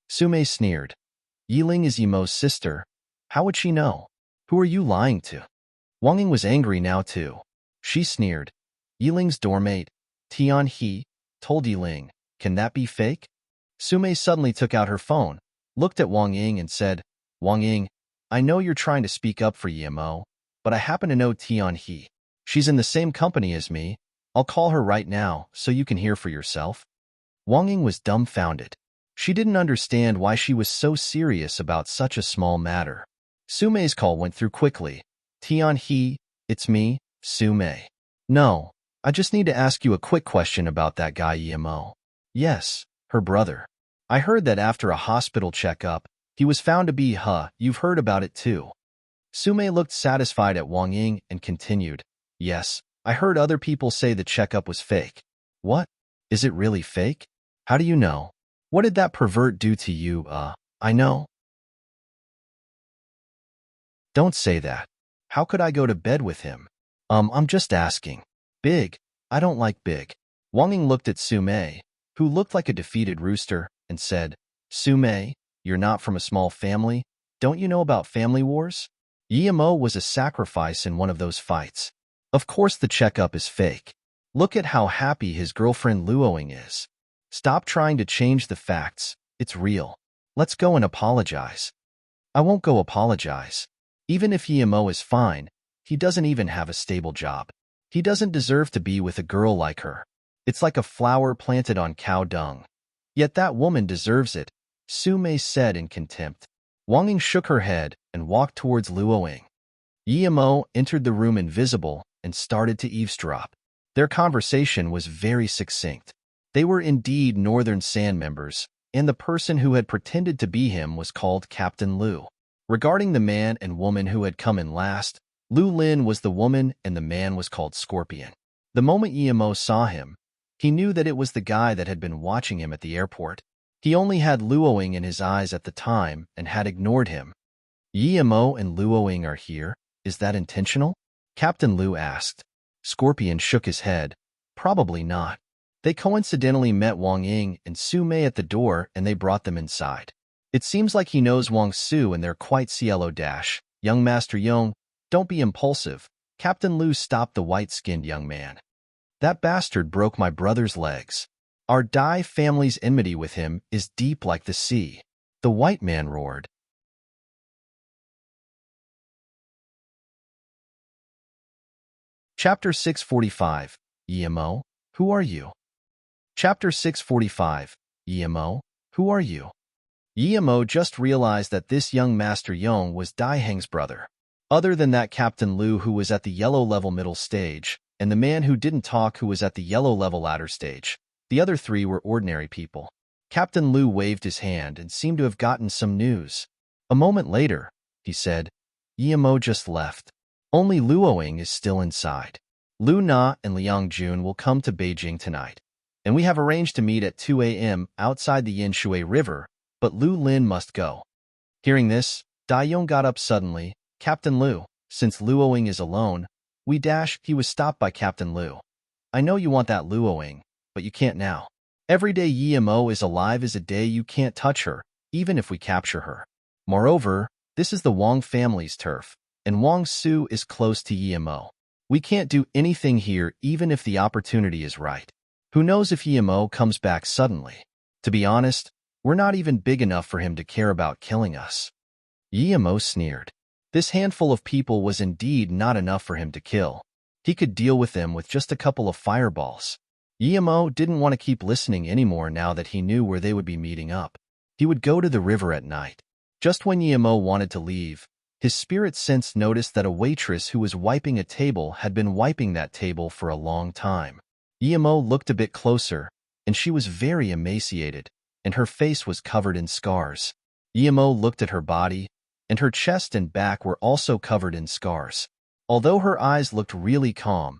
Sume sneered. Yiling is Emo's sister. How would she know? Who are you lying to? Wang Ying was angry now too. She sneered. Yiling's doormate, Tian He, told Yiling. Can that be fake? Sume suddenly took out her phone, looked at Wang Ying and said, Wang Ying, I know you're trying to speak up for Emo, but I happen to know Tian He. She's in the same company as me. I'll call her right now so you can hear for yourself. Wang Ying was dumbfounded. She didn't understand why she was so serious about such a small matter. Sume's call went through quickly. Tian He, it's me, Sume. No, I just need to ask you a quick question about that guy Emo. Yes, her brother. I heard that after a hospital checkup, he was found to be you've heard about it too. Sume looked satisfied at Wang Ying and continued, Yes, I heard other people say the checkup was fake. What? Is it really fake? How do you know? What did that pervert do to you, I know? Don't say that. How could I go to bed with him? I'm just asking. Big. I don't like big. Wang Ying looked at Sume, who looked like a defeated rooster, and said, Sume, you're not from a small family? Don't you know about family wars? Emo was a sacrifice in one of those fights. Of course the checkup is fake. Look at how happy his girlfriend Luoing is. Stop trying to change the facts. It's real. Let's go and apologize. I won't go apologize. Even if Emo is fine, he doesn't even have a stable job. He doesn't deserve to be with a girl like her. It's like a flower planted on cow dung. Yet that woman deserves it, Sume said in contempt. Wang Ying shook her head and walked towards Luoing. Emo entered the room invisible and started to eavesdrop. Their conversation was very succinct. They were indeed Northern Sand members, and the person who had pretended to be him was called Captain Lu. Regarding the man and woman who had come in last, Lu Lin was the woman and the man was called Scorpion. The moment Emo saw him, he knew that it was the guy that had been watching him at the airport. He only had Luoing in his eyes at the time and had ignored him. Emo and Luoing are here. Is that intentional? Captain Lu asked. Scorpion shook his head. Probably not. They coincidentally met Wang Ying and Sume at the door and they brought them inside. It seems like he knows Wang Su and they're quite cielo dash. Young Master Yong, don't be impulsive. Captain Lu stopped the white-skinned young man. That bastard broke my brother's legs. Our Dai family's enmity with him is deep like the sea. The white man roared. Chapter 645. Emo, who are you? Chapter 645. Emo, who are you? Emo just realized that this young Master Yong was Dai Heng's brother. Other than that Captain Lu who was at the yellow level middle stage, and the man who didn't talk who was at the yellow level ladder stage, the other three were ordinary people. Captain Lu waved his hand and seemed to have gotten some news. A moment later, he said, Emo just left. Only Luoing is still inside. Lu Na and Liang Jun will come to Beijing tonight, and we have arranged to meet at 2 a.m. outside the Yanshui River, but Lu Lin must go. Hearing this, Dai Yong got up suddenly. Captain Lu, since Luoing is alone, he was stopped by Captain Lu. I know you want that Luoing, but you can't now. Every day Emo is alive is a day you can't touch her, even if we capture her. Moreover, this is the Wang family's turf, and Wang Su is close to Emo. We can't do anything here even if the opportunity is right. Who knows if Emo comes back suddenly? To be honest, we're not even big enough for him to care about killing us. Emo sneered. This handful of people was indeed not enough for him to kill. He could deal with them with just a couple of fireballs. Emo didn't want to keep listening anymore now that he knew where they would be meeting up. He would go to the river at night. Just when Emo wanted to leave, his spirit sense noticed that a waitress who was wiping a table had been wiping that table for a long time. Emo looked a bit closer, and she was very emaciated, and her face was covered in scars. Yemo looked at her body, and her chest and back were also covered in scars. Although her eyes looked really calm,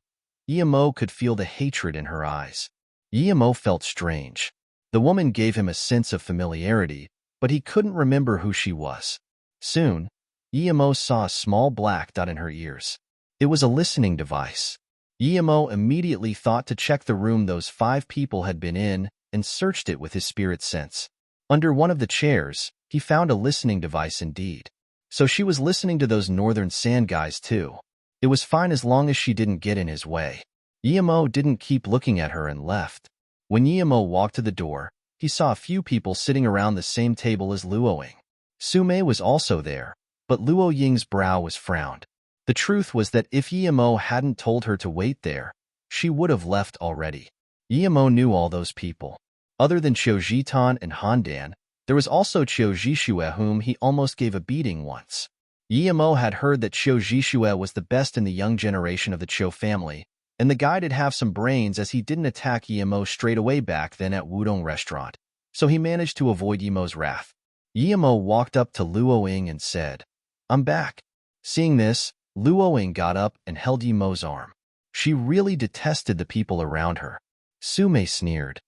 Yemo could feel the hatred in her eyes. Yemo felt strange. The woman gave him a sense of familiarity, but he couldn't remember who she was. Soon, Yemo saw a small black dot in her ears. It was a listening device. Yemo immediately thought to check the room those 5 people had been in and searched it with his spirit sense. Under one of the chairs, he found a listening device indeed. So she was listening to those northern sand guys too. It was fine as long as she didn't get in his way. Yemo didn't keep looking at her and left. When Yemo walked to the door, he saw a few people sitting around the same table as Luoying. Sumei was also there, but Luo Ying's brow was frowned. The truth was that if Yemo hadn't told her to wait there, she would have left already. Yemo knew all those people. Other than Qiu Jitan and Handan, there was also Qiu Jishue, whom he almost gave a beating once. Yemo had heard that Qiu Jishue was the best in the young generation of the Qiu family, and the guy did have some brains as he didn't attack Yemo straight away back then at Wudong restaurant, so he managed to avoid Yemo's wrath. Yemo walked up to Luoying and said, "I'm back." Seeing this, Luoying got up and held Yemo's arm. She really detested the people around her. Sumei sneered.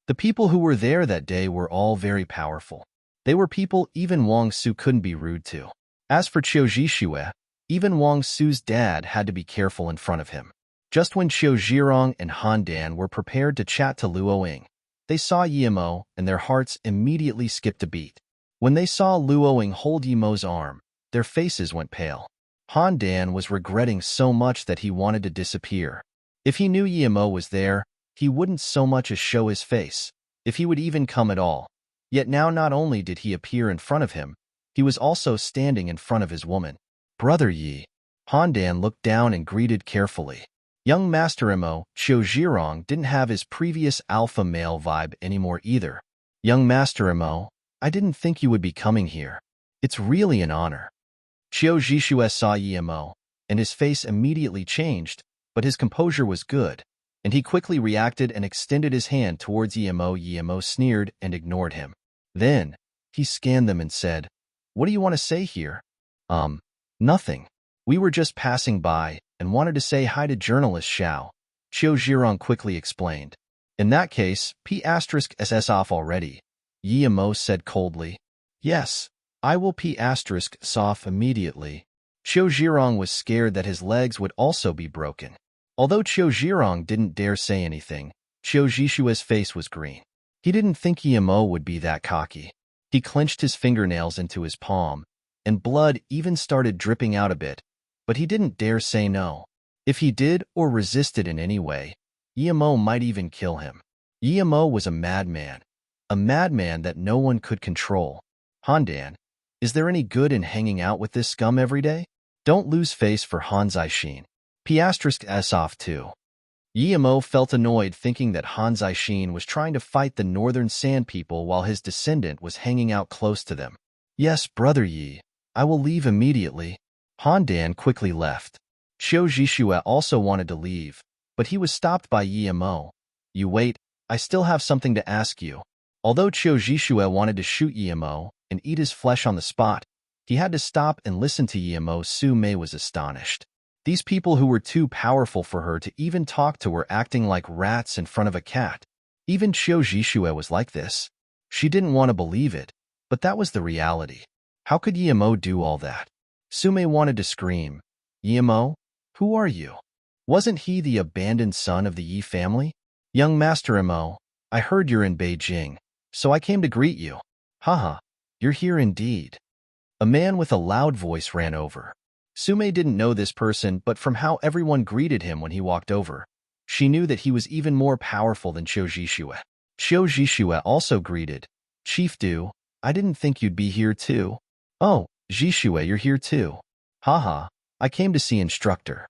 The people who were there that day were all very powerful. They were people even Wang Su couldn't be rude to. As for Qiu Jishue, even Wang Su's dad had to be careful in front of him. Just when Qiu Zhirong and Handan were prepared to chat to Luoying, they saw Yemo and their hearts immediately skipped a beat. When they saw Luoying hold Yemo's arm, their faces went pale. Handan was regretting so much that he wanted to disappear. If he knew Yemo was there, he wouldn't so much as show his face, if he would even come at all. Yet now not only did he appear in front of him, he was also standing in front of his woman. "Brother Yi." Handan looked down and greeted carefully. Young Master Imo, Qiu Zhirong, didn't have his previous alpha male vibe anymore either. "Young Master Imo, I didn't think you would be coming here. It's really an honor." Qiu Jishue saw Yemo, and his face immediately changed, but his composure was good, and he quickly reacted and extended his hand towards Yemo. Yemo sneered and ignored him. Then, he scanned them and said, "What do you want to say here?" Nothing. We were just passing by and wanted to say hi to journalist Xiao," Qiu Zhirong quickly explained. "In that case, P*SS off already," Yemo said coldly. "Yes, I will P*S off immediately." Qiu Zhirong was scared that his legs would also be broken. Although Qiu Zhirong didn't dare say anything, Qiu Jishue's face was green. He didn't think Yemo would be that cocky. He clenched his fingernails into his palm, and blood even started dripping out a bit, but he didn't dare say no. If he did or resisted in any way, Yemo might even kill him. Yemo was a madman that no one could control. "Handan, is there any good in hanging out with this scum every day? Don't lose face for Han Zixin. P*S off too." Yemo felt annoyed thinking that Han Zixin was trying to fight the northern sand people while his descendant was hanging out close to them. "Yes, Brother Yi, I will leave immediately." Handan quickly left. Qiu Jishue also wanted to leave, but he was stopped by Yemo. "You wait, I still have something to ask you." Although Qiu Jishue wanted to shoot Yemo and eat his flesh on the spot, he had to stop and listen to Yemo. Sumei was astonished. These people who were too powerful for her to even talk to were acting like rats in front of a cat. Even Qiu Jishue was like this. She didn't want to believe it, but that was the reality. How could Yemo do all that? Sumei wanted to scream, "Yemo, who are you? Wasn't he the abandoned son of the Yi family?" "Young Master Yemo, I heard you're in Beijing, so I came to greet you." "Haha, you're here indeed." A man with a loud voice ran over. Sumei didn't know this person, but from how everyone greeted him when he walked over, she knew that he was even more powerful than Qiu Jishue. Qiu Jishue also greeted, "Chief Du, I didn't think you'd be here too." "Oh, Jishue, you're here too." "Haha, I came to see instructor."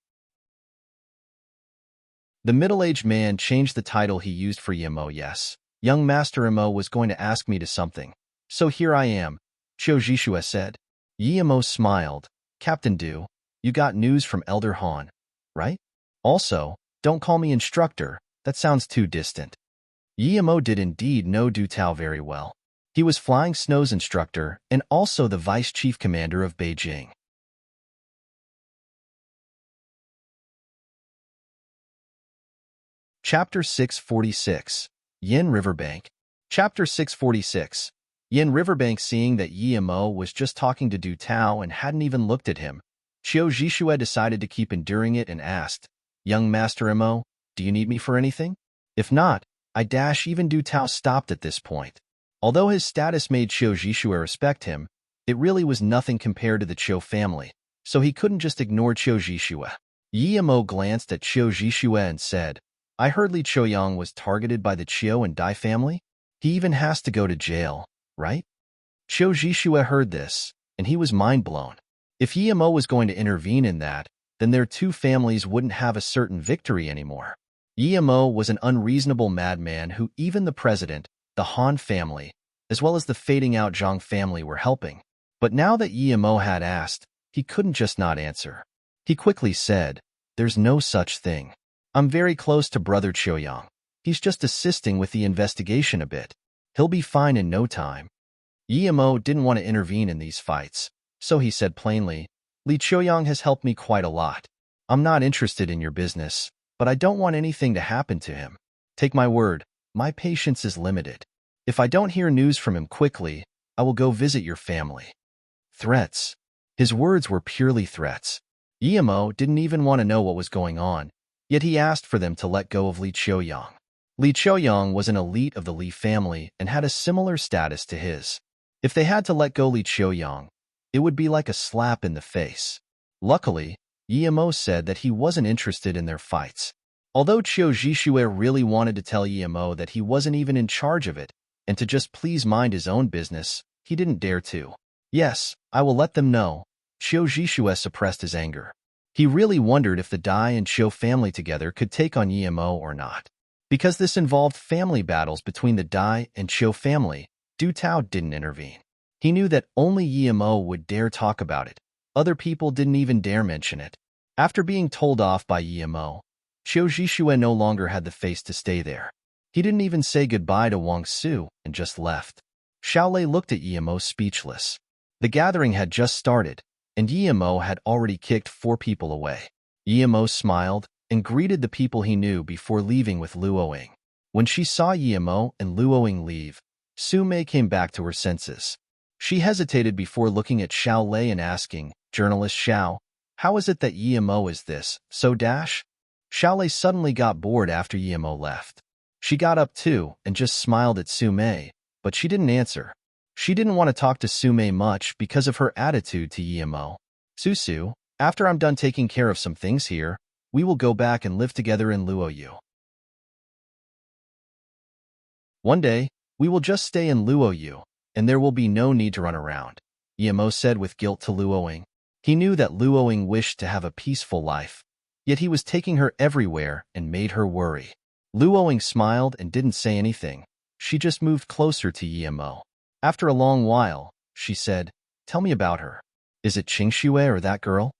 The middle-aged man changed the title he used for Yemo. "Yes, young Master Yemo was going to ask me to something, so here I am," Qiu Jishue said. Yemo smiled. "Captain Du, you got news from Elder Han, right? Also, don't call me instructor, That sounds too distant. Yimo did indeed know Du Tao very well. He was Flying Snow's instructor and also the vice chief commander of Beijing. Chapter 646, Yin Riverbank. Chapter 646, Yin Riverbank. Seeing that Yimo was just talking to Du Tao and hadn't even looked at him, Qiu Zhixue decided to keep enduring it and asked, "Young Master Mo, do you need me for anything? If not, even Du Tao stopped at this point. Although his status made Qiu Zhixue respect him, it really was nothing compared to the Qiu family, so he couldn't just ignore Qiu Zhixue. Yimo glanced at Qiu Zhixue and said, "I heard Li Qiuyang was targeted by the Qiu and Dai family? He even has to go to jail, right?" Qiu Zhixue heard this, and he was mind-blown. If Yimo was going to intervene in that, then their two families wouldn't have a certain victory anymore. Yimo was an unreasonable madman who even the president, the Han family, as well as the fading out Zhang family were helping. But now that Yimo had asked, he couldn't just not answer. He quickly said, "There's no such thing. I'm very close to Brother Qiuyang. He's just assisting with the investigation a bit. He'll be fine in no time." Yimo didn't want to intervene in these fights, so he said plainly, "Li Qiuyang has helped me quite a lot. I'm not interested in your business, but I don't want anything to happen to him. Take my word, my patience is limited. If I don't hear news from him quickly, I will go visit your family." Threats. His words were purely threats. Yimo didn't even want to know what was going on, yet he asked for them to let go of Li Qiuyang. Li Qiuyang was an elite of the Li family and had a similar status to his. If they had to let go Li Qiuyang, it would be like a slap in the face. Luckily, Yimo said that he wasn't interested in their fights. Although Qiu Zhixue really wanted to tell Yimo that he wasn't even in charge of it, and to just please mind his own business, he didn't dare to. "Yes, I will let them know." Qiu Zhixue suppressed his anger. He really wondered if the Dai and Qiu family together could take on Yimo or not. Because this involved family battles between the Dai and Qiu family, Du Tao didn't intervene. He knew that only Yimo would dare talk about it. Other people didn't even dare mention it. After being told off by Yimo, Qiu Zhixue no longer had the face to stay there. He didn't even say goodbye to Wang Su and just left. Xiaolei looked at Yimo speechless. The gathering had just started, and Yimo had already kicked 4 people away. Yimo smiled and greeted the people he knew before leaving with Luoying. When she saw Yimo and Luoying leave, Su Mei came back to her senses. She hesitated before looking at Xiaolei and asking, "Journalist Xiao, how is it that Yimo is this, so dash?" Xiaolei suddenly got bored after Yimo left. She got up too and just smiled at Su Mei, but she didn't answer. She didn't want to talk to Su Mei much because of her attitude to Yimo. "Su, after I'm done taking care of some things here, we will go back and live together in Luoyu. One day, we will just stay in Luoyu, and there will be no need to run around," Yimo said with guilt to Luoying. He knew that Luoying wished to have a peaceful life, yet he was taking her everywhere and made her worry. Luoying smiled and didn't say anything. She just moved closer to Yimo. After a long while, she said, "Tell me about her. Is it Qingxue or that girl?"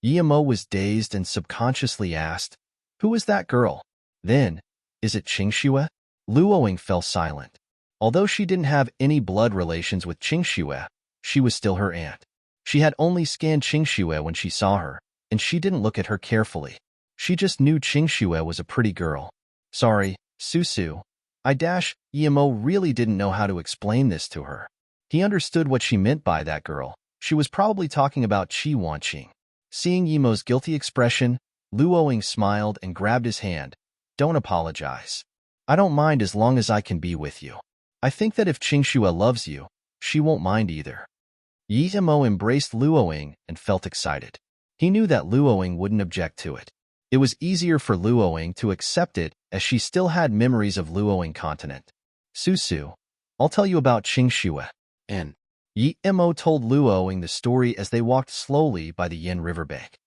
Yimo was dazed and subconsciously asked, "Who is that girl?" Then, "Is it Qingxue?" Luoying fell silent. Although she didn't have any blood relations with Qingxue, she was still her aunt. She had only scanned Qingxue when she saw her, and she didn't look at her carefully. She just knew Qingxue was a pretty girl. "Sorry, Su. Yimo really didn't know how to explain this to her. He understood what she meant by that girl. She was probably talking about Qi Wanqing. Seeing Yimo's guilty expression, Luoying smiled and grabbed his hand. "Don't apologize. I don't mind as long as I can be with you. I think that if Qingxue loves you, she won't mind either." Yimo embraced Luoying and felt excited. He knew that Luoying wouldn't object to it. It was easier for Luoying to accept it as she still had memories of Luoying continent. "Su, I'll tell you about Qingxue." And Yimo told Luoying the story as they walked slowly by the Yin riverbank.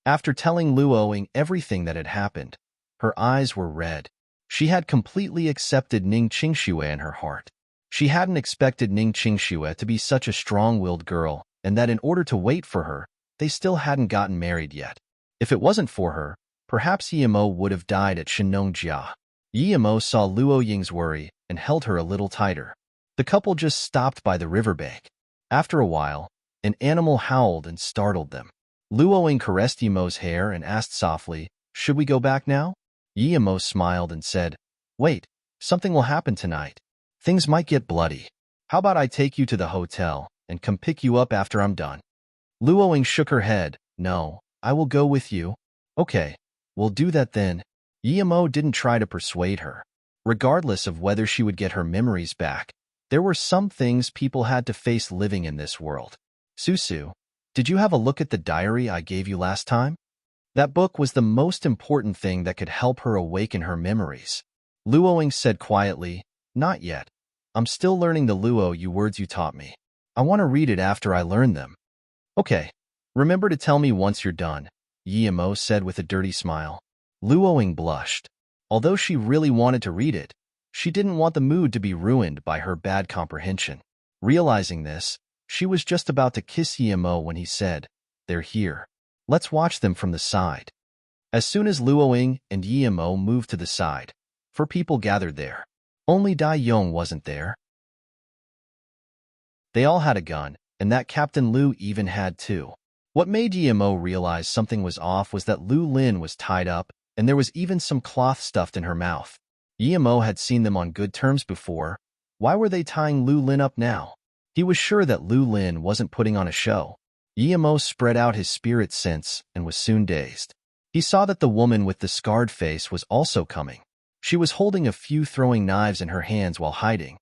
After telling Luoying everything that had happened, her eyes were red. She had completely accepted Ning Qingxue in her heart. She hadn't expected Ning Qingxue to be such a strong-willed girl, and that in order to wait for her, they still hadn't gotten married yet. If it wasn't for her, perhaps Yimo would have died at Shenongjia. Yimo saw Luo Ying's worry and held her a little tighter. The couple just stopped by the riverbank. After a while, an animal howled and startled them. Luo Ying caressed Yimo's hair and asked softly, "Should we go back now?" Yimo smiled and said, "Wait, something will happen tonight. Things might get bloody. How about I take you to the hotel and come pick you up after I'm done?" Luo Ying shook her head. "No, I will go with you." "Okay, we'll do that then." Yimo didn't try to persuade her. Regardless of whether she would get her memories back, there were some things people had to face living in this world. "Susu, did you have a look at the diary I gave you last time?" That book was the most important thing that could help her awaken her memories. Luo Ying said quietly, "Not yet. I'm still learning the Luo Yu words you taught me. I want to read it after I learn them." "Okay, remember to tell me once you're done," Yimo said with a dirty smile. Luo Ying blushed. Although she really wanted to read it, she didn't want the mood to be ruined by her bad comprehension. Realizing this, she was just about to kiss Yimo when he said, "They're here. Let's watch them from the side." As soon as Luo Ying and Yimo moved to the side, 4 people gathered there. Only Dai Yong wasn't there. They all had a gun, and that Captain Lu even had 2. What made Yimo realize something was off was that Lu Lin was tied up, and there was even some cloth stuffed in her mouth. Yimo had seen them on good terms before. Why were they tying Lu Lin up now? He was sure that Lu Lin wasn't putting on a show. Yimo spread out his spirit sense and was soon dazed. He saw that the woman with the scarred face was also coming. She was holding a few throwing knives in her hands while hiding.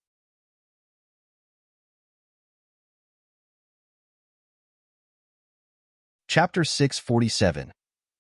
Chapter 647.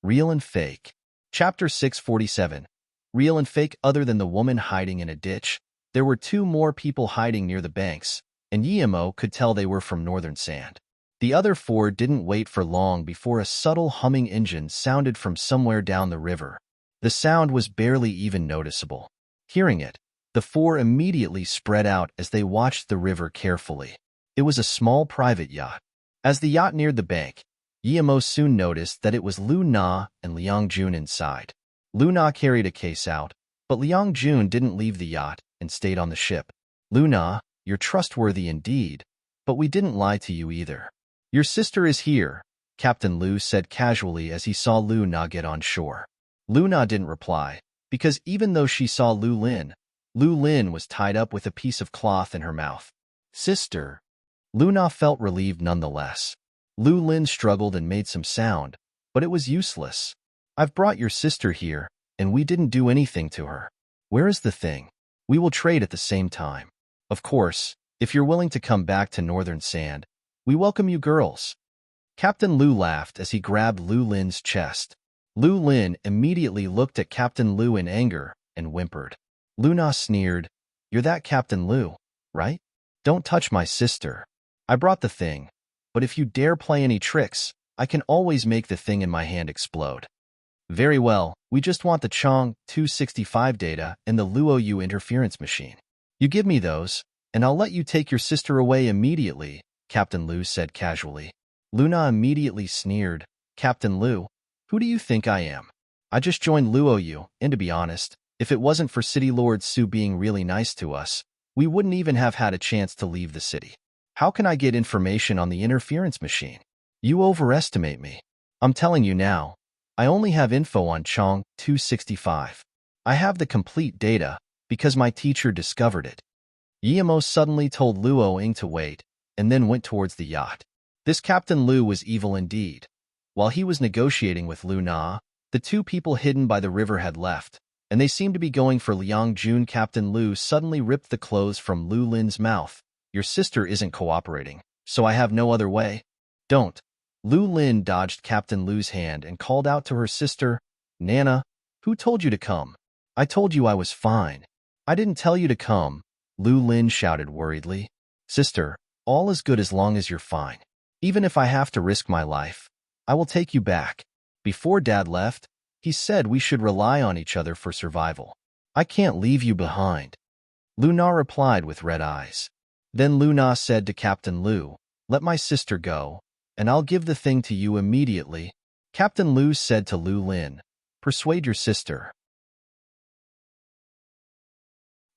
Real and Fake. Chapter 647. Real and fake. Other than the woman hiding in a ditch, there were 2 more people hiding near the banks, and Yimo could tell they were from northern sand. The other 4 didn't wait for long before a subtle humming engine sounded from somewhere down the river. The sound was barely even noticeable. Hearing it, the 4 immediately spread out as they watched the river carefully. It was a small private yacht. As the yacht neared the bank, Yimo soon noticed that it was Lu Na and Liang Jun inside. Lu Na carried a case out, but Liang Jun didn't leave the yacht and stayed on the ship. "Lu Na, you're trustworthy indeed, but we didn't lie to you either. Your sister is here," Captain Lu said casually as he saw Lu Na get on shore. Lu Na didn't reply, because even though she saw Lu Lin was tied up with a piece of cloth in her mouth. "Sister." Lu Na felt relieved nonetheless. Lu Lin struggled and made some sound, but it was useless. "I've brought your sister here, and we didn't do anything to her. Where is the thing? We will trade at the same time. Of course, if you're willing to come back to Northern Sand, we welcome you girls." Captain Lu laughed as he grabbed Lu Lin's chest. Lu Lin immediately looked at Captain Lu in anger and whimpered. Lu Na sneered, "You're that Captain Lu, right? Don't touch my sister. I brought the thing, but if you dare play any tricks, I can always make the thing in my hand explode." "Very well, we just want the Chong 265 data and the Luo Yu interference machine. You give me those, and I'll let you take your sister away immediately," Captain Lu said casually. Luna immediately sneered. "Captain Lu, who do you think I am? I just joined Luo Yu, and to be honest, if it wasn't for City Lord Su being really nice to us, we wouldn't even have had a chance to leave the city. How can I get information on the interference machine? You overestimate me. I'm telling you now, I only have info on Chong 265. I have the complete data because my teacher discovered it." Yimo suddenly told Luo Ying to wait, and then went towards the yacht. This Captain Lu was evil indeed. While he was negotiating with Lu Na, the 2 people hidden by the river had left, and they seemed to be going for Liang Jun. Captain Lu suddenly ripped the clothes from Lu Lin's mouth. "Your sister isn't cooperating, so I have no other way." "Don't." Lu Lin dodged Captain Lu's hand and called out to her sister, "Nana, who told you to come?" "I told you I was fine." "I didn't tell you to come," Lu Lin shouted worriedly. "Sister, all is good as long as you're fine. Even if I have to risk my life, I will take you back. Before Dad left, he said we should rely on each other for survival. I can't leave you behind." Lu Na replied with red eyes. Then Lu Na said to Captain Lu, "Let my sister go, and I'll give the thing to you immediately." Captain Lu said to Lu Lin, "Persuade your sister."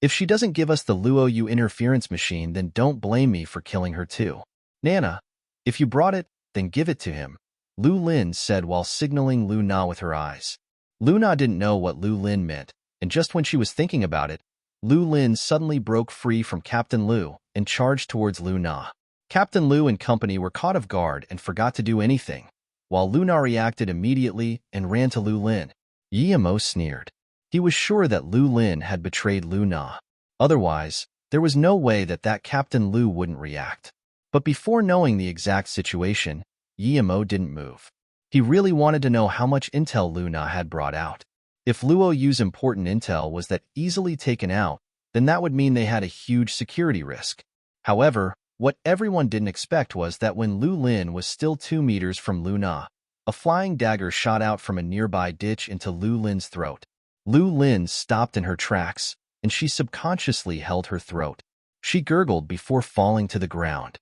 If she doesn't give us the Luo Yu interference machine, then don't blame me for killing her too. Nana, if you brought it, then give it to him, Lu Lin said while signaling Lu Na with her eyes. Lu Na didn't know what Lu Lin meant, and just when she was thinking about it, Lu Lin suddenly broke free from Captain Lu and charged towards Lu Na. Captain Lu and company were caught off guard and forgot to do anything, while Lu Na reacted immediately and ran to Lu Lin. Yi Mo sneered. He was sure that Lu Lin had betrayed Lu Na. Otherwise, there was no way that Captain Lu wouldn't react. But before knowing the exact situation, Yi Mo didn't move. He really wanted to know how much intel Lu Na had brought out. If Luo Yu's important intel was that easily taken out, then that would mean they had a huge security risk. However, what everyone didn't expect was that when Lu Lin was still 2 meters from Lu Na, a flying dagger shot out from a nearby ditch into Lu Lin's throat. Lu Lin stopped in her tracks, and she subconsciously held her throat. She gurgled before falling to the ground.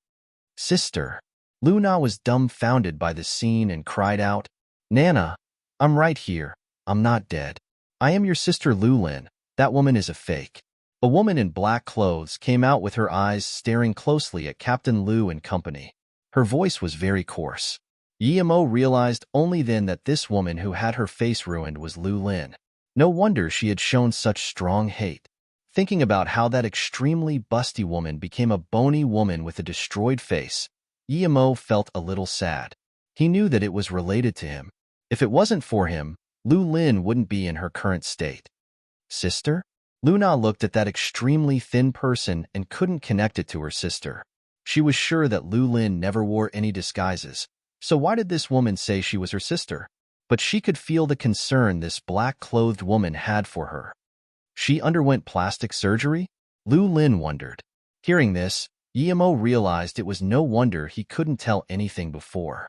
Sister. Lu Na was dumbfounded by the scene and cried out, Nana, I'm right here. I'm not dead. I am your sister Lu Lin. That woman is a fake. A woman in black clothes came out with her eyes staring closely at Captain Lu and company. Her voice was very coarse. Yi Mo realized only then that this woman who had her face ruined was Lu Lin. No wonder she had shown such strong hate. Thinking about how that extremely busty woman became a bony woman with a destroyed face, Yi Mo felt a little sad. He knew that it was related to him. If it wasn't for him, Lu Lin wouldn't be in her current state. Sister? Lu Na looked at that extremely thin person and couldn't connect it to her sister. She was sure that Lu Lin never wore any disguises, so why did this woman say she was her sister? But she could feel the concern this black-clothed woman had for her. She underwent plastic surgery? Lu Lin wondered. Hearing this, Yi Mo realized it was no wonder he couldn't tell anything before.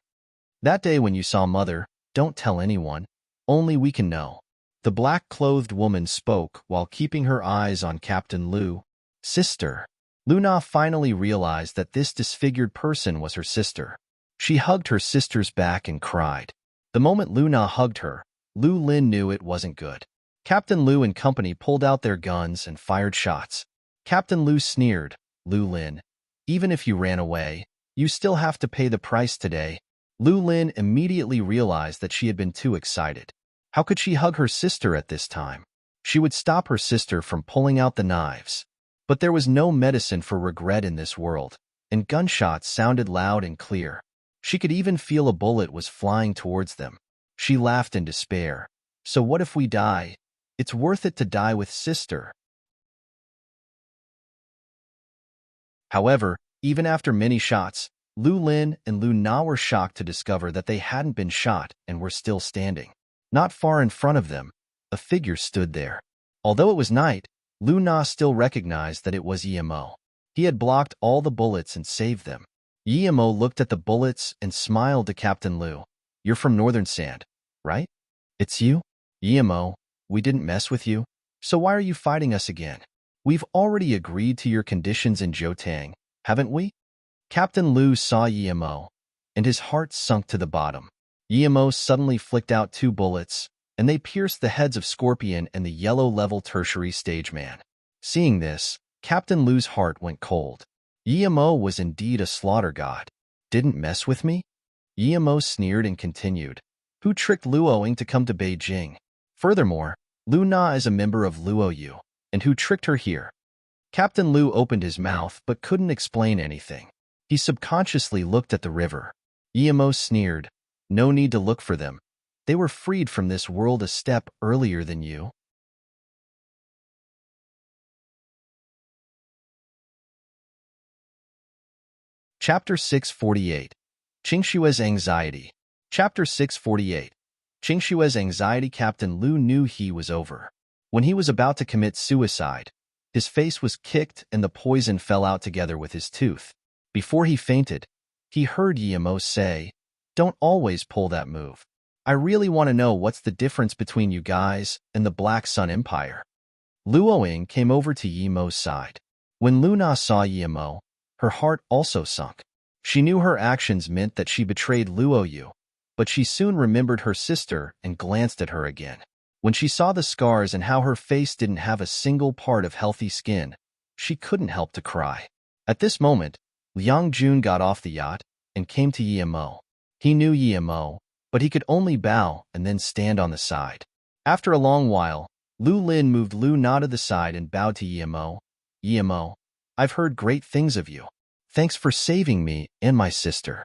That day when you saw Mother, don't tell anyone. Only we can know. The black-clothed woman spoke while keeping her eyes on Captain Lu. Sister. Lu Na finally realized that this disfigured person was her sister. She hugged her sister's back and cried. The moment Lu Na hugged her, Lu Lin knew it wasn't good. Captain Lu and company pulled out their guns and fired shots. Captain Lu sneered, Lu Lin, even if you ran away, you still have to pay the price today. Lu Lin immediately realized that she had been too excited. How could she hug her sister at this time? She would stop her sister from pulling out the knives. But there was no medicine for regret in this world, and gunshots sounded loud and clear. She could even feel a bullet was flying towards them. She laughed in despair. So what if we die? It's worth it to die with sister. However, even after many shots, Lu Lin and Lu Na were shocked to discover that they hadn't been shot and were still standing. Not far in front of them, a figure stood there. Although it was night, Lu Na still recognized that it was Yi Mo. He had blocked all the bullets and saved them. Yi Mo looked at the bullets and smiled to Captain Lu. You're from Northern Sand, right? It's you? Yi Mo, we didn't mess with you, so why are you fighting us again? We've already agreed to your conditions in Jiutang, haven't we? Captain Lu saw Yi Mo, and his heart sunk to the bottom. Yi Mo suddenly flicked out 2 bullets, and they pierced the heads of Scorpion and the yellow-level tertiary stage man. Seeing this, Captain Lu's heart went cold. Yi Mo was indeed a slaughter god. Didn't mess with me? Yi Mo sneered and continued. Who tricked Luo Ying to come to Beijing? Furthermore, Lu Na is a member of Luo Yu, and who tricked her here? Captain Lu opened his mouth but couldn't explain anything. He subconsciously looked at the river. Yi Mo sneered. No need to look for them. They were freed from this world a step earlier than you. Chapter 648. Qingshue's Anxiety. Chapter 648. Qingshue's Anxiety. Captain Lu knew he was over. When he was about to commit suicide, his face was kicked and the poison fell out together with his tooth. Before he fainted, he heard Yi Mo say, Don't always pull that move. I really want to know what's the difference between you guys and the Black Sun Empire. Luo Ying came over to Yi Mo's side. When Lu Na saw Yi Mo, her heart also sunk. She knew her actions meant that she betrayed Luo Yu, but she soon remembered her sister and glanced at her again. When she saw the scars and how her face didn't have a single part of healthy skin, she couldn't help to cry. At this moment, Liang Jun got off the yacht and came to Yimo. He knew Yimo, but he could only bow and then stand on the side. After a long while, Lu Lin moved Lu Na to the side and bowed to Yimo. Yimo, I've heard great things of you. Thanks for saving me and my sister.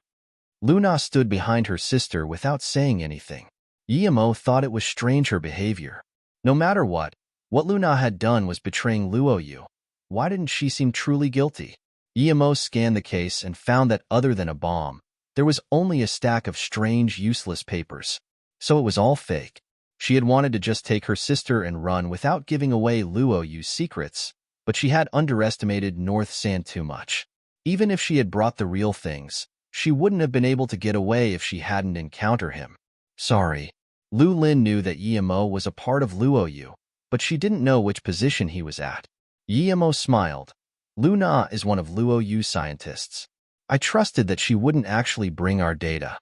Lu Na stood behind her sister without saying anything. Yimo thought it was strange her behavior. No matter what Lu Na had done was betraying Luo Yu. Why didn't she seem truly guilty? Yimo scanned the case and found that other than a bomb, there was only a stack of strange, useless papers. So it was all fake. She had wanted to just take her sister and run without giving away Luo Yu's secrets, but she had underestimated North Sand too much. Even if she had brought the real things, she wouldn't have been able to get away if she hadn't encountered him. Sorry. Lu Lin knew that Yimo was a part of Luo Yu, but she didn't know which position he was at. Yimo smiled. Lu Na is one of Luo Yu's scientists. I trusted that she wouldn't actually bring our data.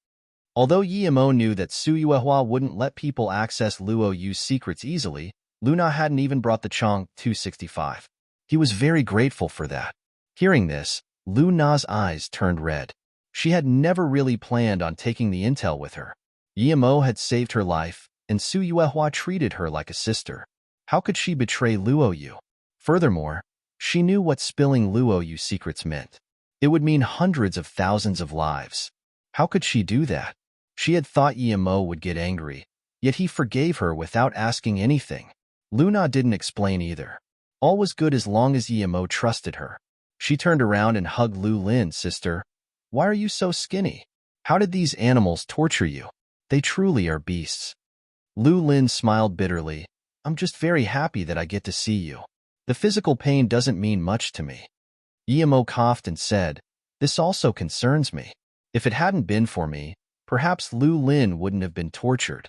Although Yimo knew that Su Yuehua wouldn't let people access Luo Yu's secrets easily, Lu Na hadn't even brought the Chong 265. He was very grateful for that. Hearing this, Lu Na's eyes turned red. She had never really planned on taking the intel with her. Yimo had saved her life, and Su Yuehua treated her like a sister. How could she betray Luo Yu? Furthermore, she knew what spilling Luo Yu's secrets meant. It would mean hundreds of thousands of lives. How could she do that? She had thought Yimo would get angry, yet he forgave her without asking anything. Lu Na didn't explain either. All was good as long as Yimo trusted her. She turned around and hugged Lu Lin. Sister, why are you so skinny? How did these animals torture you? They truly are beasts. Lu Lin smiled bitterly. I'm just very happy that I get to see you. The physical pain doesn't mean much to me. Yimo coughed and said, this also concerns me. If it hadn't been for me, perhaps Lu Lin wouldn't have been tortured.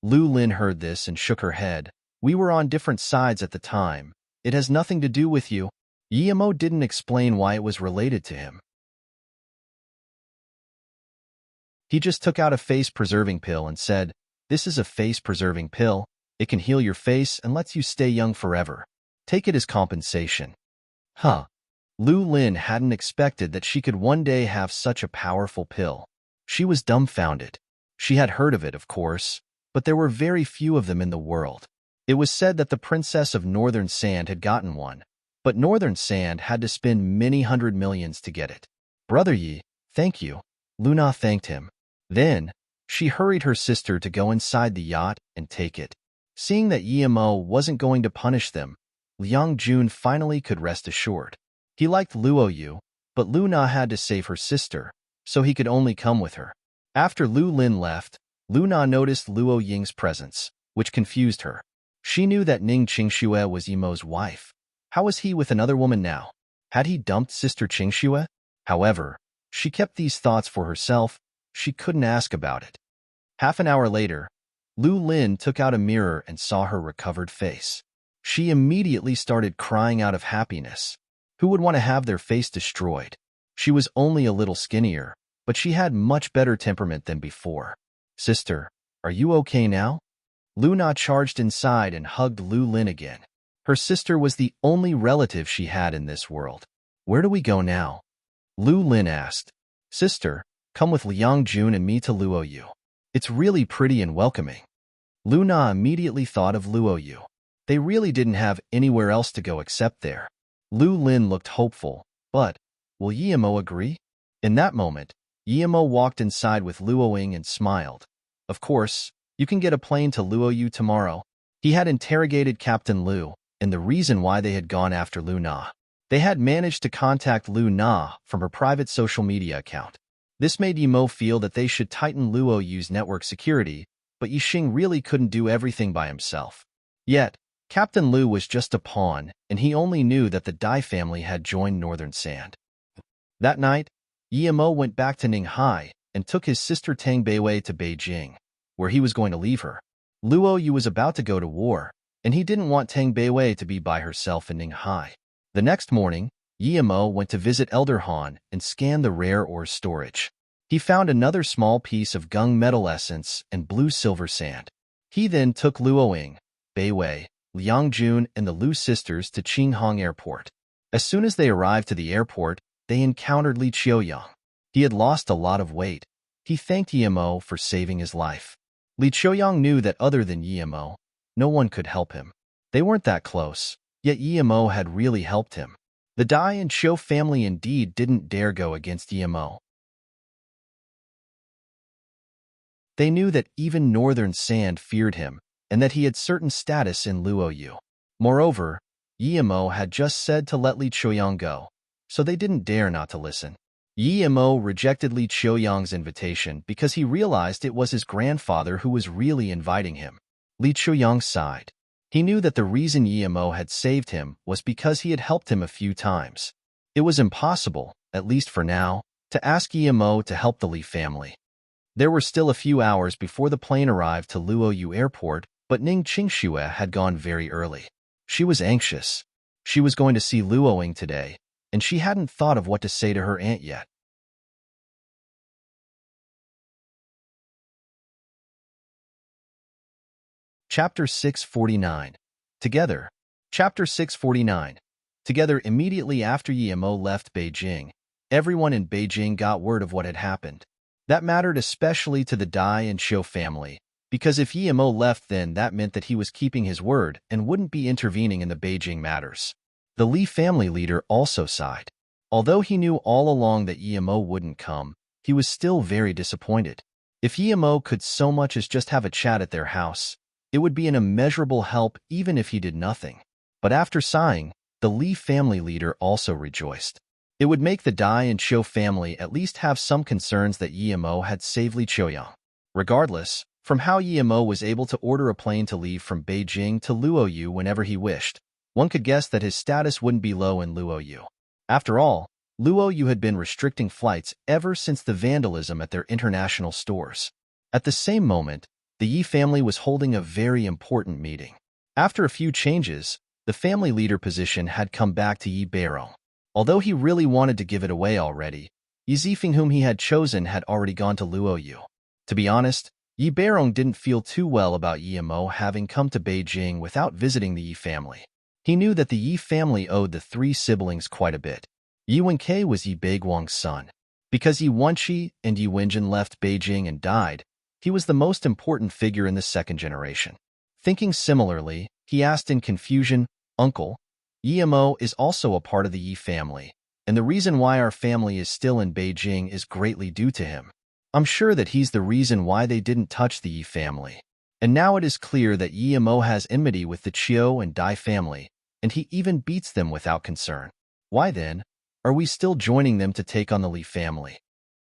Lu Lin heard this and shook her head. We were on different sides at the time. It has nothing to do with you. Yimo didn't explain why it was related to him. He just took out a face-preserving pill and said, this is a face-preserving pill. It can heal your face and lets you stay young forever. Take it as compensation. Huh. Lu Lin hadn't expected that she could one day have such a powerful pill. She was dumbfounded. She had heard of it, of course, but there were very few of them in the world. It was said that the Princess of Northern Sand had gotten one, but Northern Sand had to spend many hundred millions to get it. Brother Yi, thank you. Lu Na thanked him. Then, she hurried her sister to go inside the yacht and take it. Seeing that Yimo wasn't going to punish them, Liang Jun finally could rest assured. He liked Luo Yu, but Lu Na had to save her sister, so he could only come with her. After Lu Lin left, Lu Na noticed Luo Ying's presence, which confused her. She knew that Ning Qingxue was Yimo's wife. How was he with another woman now? Had he dumped Sister Qingxue? However, she kept these thoughts for herself. She couldn't ask about it. Half an hour later, Lu Lin took out a mirror and saw her recovered face. She immediately started crying out of happiness. Who would want to have their face destroyed? She was only a little skinnier, but she had much better temperament than before. Sister, are you okay now? Lu Na charged inside and hugged Lu Lin again. Her sister was the only relative she had in this world. Where do we go now? Lu Lin asked. Sister, come with Liang Jun and me to Luo Yu. It's really pretty and welcoming. Lu Na immediately thought of Luo Yu. They really didn't have anywhere else to go except there. Lu Lin looked hopeful, but will Yimo agree? In that moment, Yimo walked inside with Luo Ying and smiled. Of course, you can get a plane to Luo Yu tomorrow. He had interrogated Captain Lu, and the reason why they had gone after Lu Na. They had managed to contact Lu Na from her private social media account. This made Yimo feel that they should tighten Luo Yu's network security, but Yixing really couldn't do everything by himself. Yet, Captain Lu was just a pawn, and he only knew that the Dai family had joined Northern Sand. That night, Yimo went back to Ninghai and took his sister Tang Beiwei to Beijing, where he was going to leave her. Luo Yu was about to go to war, and he didn't want Tang Beiwei to be by herself in Ninghai. The next morning, Yimo went to visit Elder Han and scan the rare ore storage. He found another small piece of gung metal essence and blue silver sand. He then took Luo Ying, Bai Wei, Liang Jun, and the Lu sisters to Qinghong Airport. As soon as they arrived to the airport, they encountered Li Qiuyang. He had lost a lot of weight. He thanked Yimo for saving his life. Li Qiuyang knew that other than Yimo, no one could help him. They weren't that close, yet Yimo had really helped him. The Dai and Qiu family indeed didn't dare go against Yimo. They knew that even Northern Sand feared him, and that he had certain status in Luoyu. Moreover, Yimo had just said to let Li Qiuyang go, so they didn't dare not to listen. Yimo rejected Li Qiuyang's invitation because he realized it was his grandfather who was really inviting him. Li Qiuyang sighed. He knew that the reason Yimo had saved him was because he had helped him a few times. It was impossible, at least for now, to ask Yimo to help the Li family. There were still a few hours before the plane arrived to Luoyu Airport, but Ning Qingxue had gone very early. She was anxious. She was going to see Luo Ying today, and she hadn't thought of what to say to her aunt yet. Chapter 649. Together. Chapter 649. Together immediately after Yimo left Beijing, everyone in Beijing got word of what had happened. That mattered especially to the Dai and Qiu family, because if Yimo left then that meant that he was keeping his word and wouldn't be intervening in the Beijing matters. The Li family leader also sighed. Although he knew all along that Yimo wouldn't come, he was still very disappointed. If Yimo could so much as just have a chat at their house, it would be an immeasurable help even if he did nothing. But after sighing, the Li family leader also rejoiced. It would make the Dai and Qiu family at least have some concerns that Yimo had saved Li Qiuyang. Regardless, from how Yimo was able to order a plane to leave from Beijing to Luoyu whenever he wished, one could guess that his status wouldn't be low in Luoyu. After all, Luoyu had been restricting flights ever since the vandalism at their international stores. At the same moment, the Yi family was holding a very important meeting. After a few changes, the family leader position had come back to Yi Beirong. Although he really wanted to give it away already, Yi Zifeng, whom he had chosen, had already gone to Luoyu. To be honest, Yi Beirong didn't feel too well about Yimo having come to Beijing without visiting the Yi family. He knew that the Yi family owed the three siblings quite a bit. Yi Wenkei was Yi Beiguang's son. Because Yi Wenqi and Yi Wenjin left Beijing and died, he was the most important figure in the second generation. Thinking similarly, he asked in confusion, "Uncle, Yimo is also a part of the Yi family, and the reason why our family is still in Beijing is greatly due to him. I'm sure that he's the reason why they didn't touch the Yi family. And now it is clear that Yimo has enmity with the Qiu and Dai family, and he even beats them without concern. Why then are we still joining them to take on the Li family?"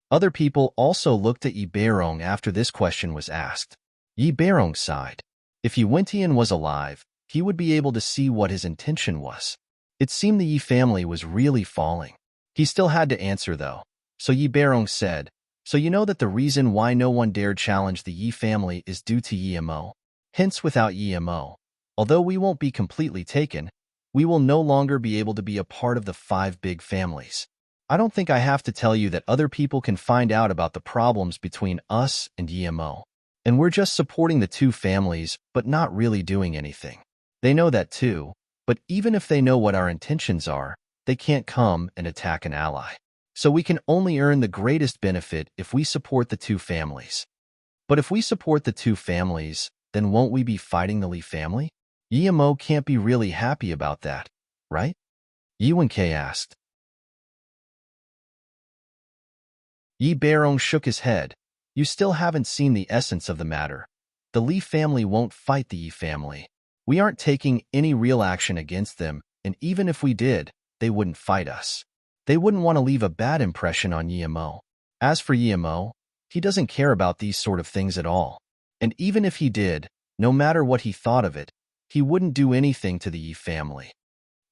Other people also looked at Yi Beirong after this question was asked. Yi Beirong sighed. If Yi Wentian was alive, he would be able to see what his intention was. It seemed the Yi family was really falling. He still had to answer though, so Yi Beirong said, "So you know that the reason why no one dared challenge the Yi family is due to Yimo. Hence without Yimo, although we won't be completely taken, we will no longer be able to be a part of the five big families. I don't think I have to tell you that other people can find out about the problems between us and Yimo. And we're just supporting the two families, but not really doing anything. They know that too, but even if they know what our intentions are, they can't come and attack an ally. So we can only earn the greatest benefit if we support the two families. But if we support the two families, then won't we be fighting the Li family? Yimo can't be really happy about that, right?" Yi Wenkei asked. Yi Beirong shook his head. "You still haven't seen the essence of the matter. The Li family won't fight the Yi family. We aren't taking any real action against them, and even if we did, they wouldn't fight us. They wouldn't want to leave a bad impression on Yimo. As for Yimo, he doesn't care about these sort of things at all. And even if he did, no matter what he thought of it, he wouldn't do anything to the Yi family."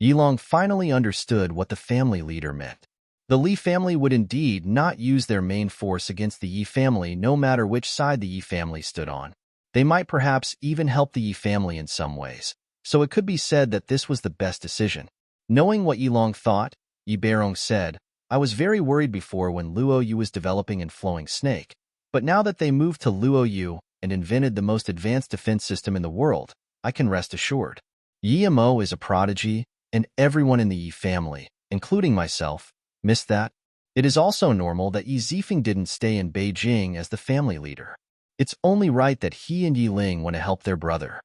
Yilong finally understood what the family leader meant. The Li family would indeed not use their main force against the Yi family no matter which side the Yi family stood on. They might perhaps even help the Yi family in some ways, so it could be said that this was the best decision. Knowing what Yilong thought, Yi Beirong said, "I was very worried before when Luoyu was developing in Flowing Snake, but now that they moved to Luoyu, and invented the most advanced defense system in the world, I can rest assured. Yimo is a prodigy, and everyone in the Yi family, including myself, missed that. It is also normal that Yi Zifeng didn't stay in Beijing as the family leader. It's only right that he and Yi Ling want to help their brother.